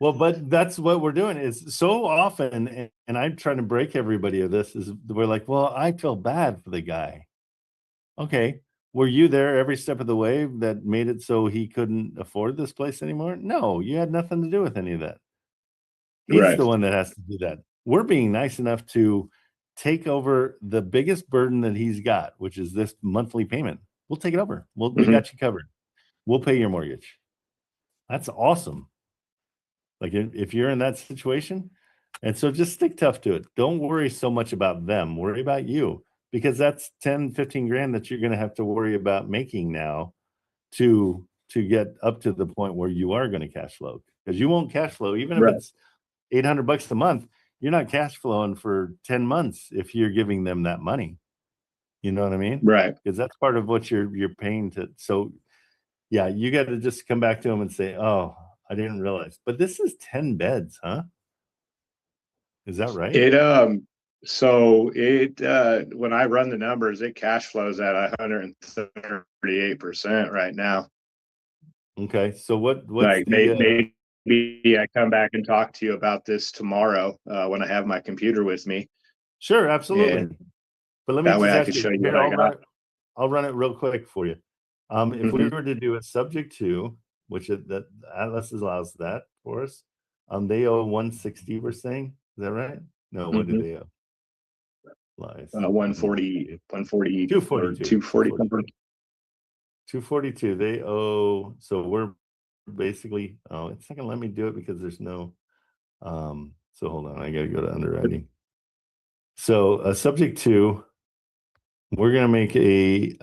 Well, but that's what we're doing is so often, and I'm trying to break everybody of this, is we're like, well, I feel bad for the guy. Okay, were you there every step of the way that made it so he couldn't afford this place anymore? No, you had nothing to do with any of that. He's the one that has to do that. We're being nice enough to take over the biggest burden that he's got, which is this monthly payment. We'll take it over. We got you covered. We'll pay your mortgage. That's awesome. Like if you're in that situation, and so just stick tough to it. Don't worry so much about them. Worry about you, because that's 10, 15 grand that you're going to have to worry about making now to get up to the point where you are going to cash flow, because you won't cash flow even if it's $800 a month. You're not cash flowing for 10 months if you're giving them that money. You know what I mean? Right. Because that's part of what you're paying to. So yeah, you got to just come back to them and say, oh, I didn't realize, but this is 10 beds, huh? Is that right? So when I run the numbers, it cash flows at 138% right now. Okay. So what's like maybe I come back and talk to you about this tomorrow when I have my computer with me. Sure, absolutely. But let me That way just I ask can you, show you here, what I got. I'll run it real quick for you. If we Mhm. were to do a subject to, which that Atlas allows that for us, they owe 160, we're saying. Is that right? No, what do Mhm. they owe? Lies. 140, 140, 242. 240 something. 242. They owe, so we're basically, oh, it's not gonna let me do it because there's no, so hold on, I gotta go to underwriting. So subject to, we're gonna make a,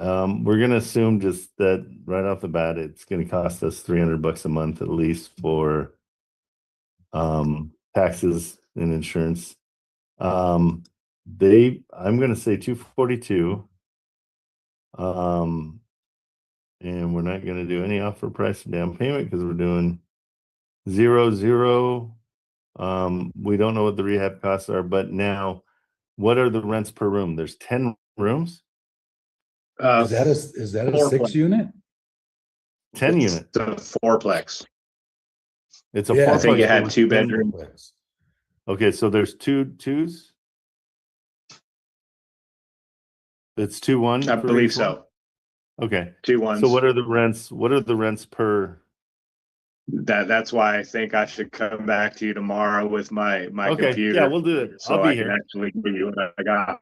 we're gonna assume just that right off the bat, it's gonna cost us $300 a month at least for taxes and insurance. I'm gonna say 242. And we're not gonna do any offer price down payment because we're doing 0. We don't know what the rehab costs are, but now what are the rents per room? There's 10 rooms. Is that a fourplex. 6 unit? 10 It's unit. a fourplex. It's a Yeah, fourplex. I think it had with 2 10 bedrooms. Okay, so there's twos. It's 2-1. I for believe each one? so. Okay. 2 ones. So what are the rents? What are the rents per? That's why I think I should come back to you tomorrow with my Okay, computer. yeah, we'll do it. So I'll be I here. can actually give you what I got.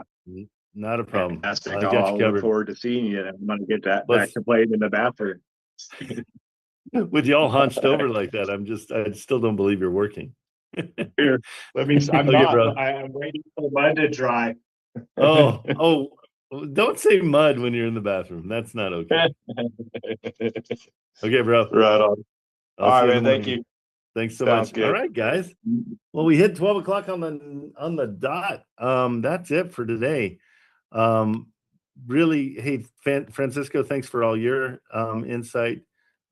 Not a problem. Fantastic. I got you I'll look covered. forward to seeing you. I'm gonna get that Let's- back to playing in the bathroom. With you all hunched over like that, I still don't believe you're working. Here, let me. I'm Okay, not. bro. I'm waiting for the mud to dry. Oh, don't say mud when you're in the bathroom. That's not okay. Okay, bro. Right on. I'll All see you right, in man. the Thank morning. you. Thanks so Sounds much. good. All right, guys. Well, we hit 12 o'clock on the dot. That's it for today. Really, hey, Francisco, thanks for all your insight.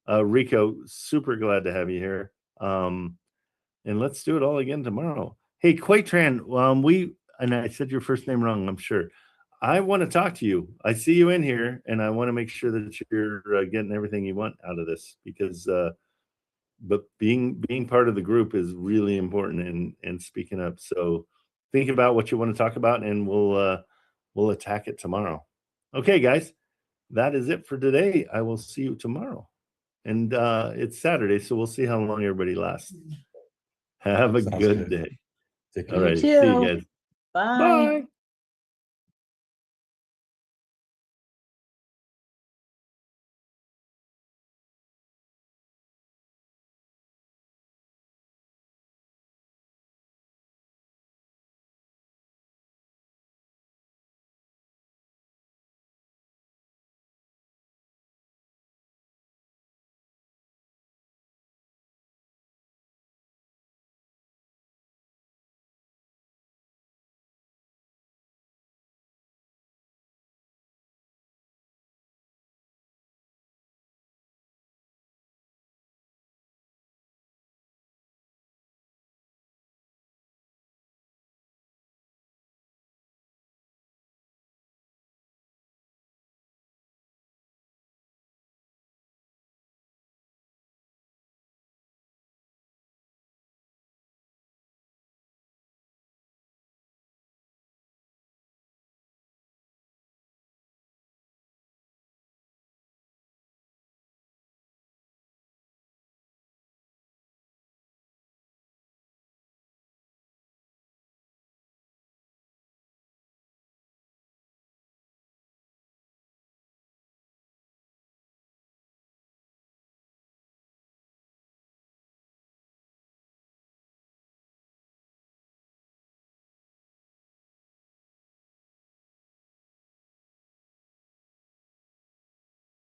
Rico, super glad to have you here. And let's do it all again tomorrow. Hey, Quaytran, and I said your first name wrong, I'm sure. I want to talk to you. I see you in here, and I want to make sure that you're getting everything you want out of this, because but being part of the group is really important, and speaking up. So think about what you want to talk about, and we'll attack it tomorrow. Okay, guys, that is it for today. I will see you tomorrow. And it's Saturday, so we'll see how long everybody lasts. Have a Sounds good good. day. Take All care. right. You See you too. guys. Bye. Bye.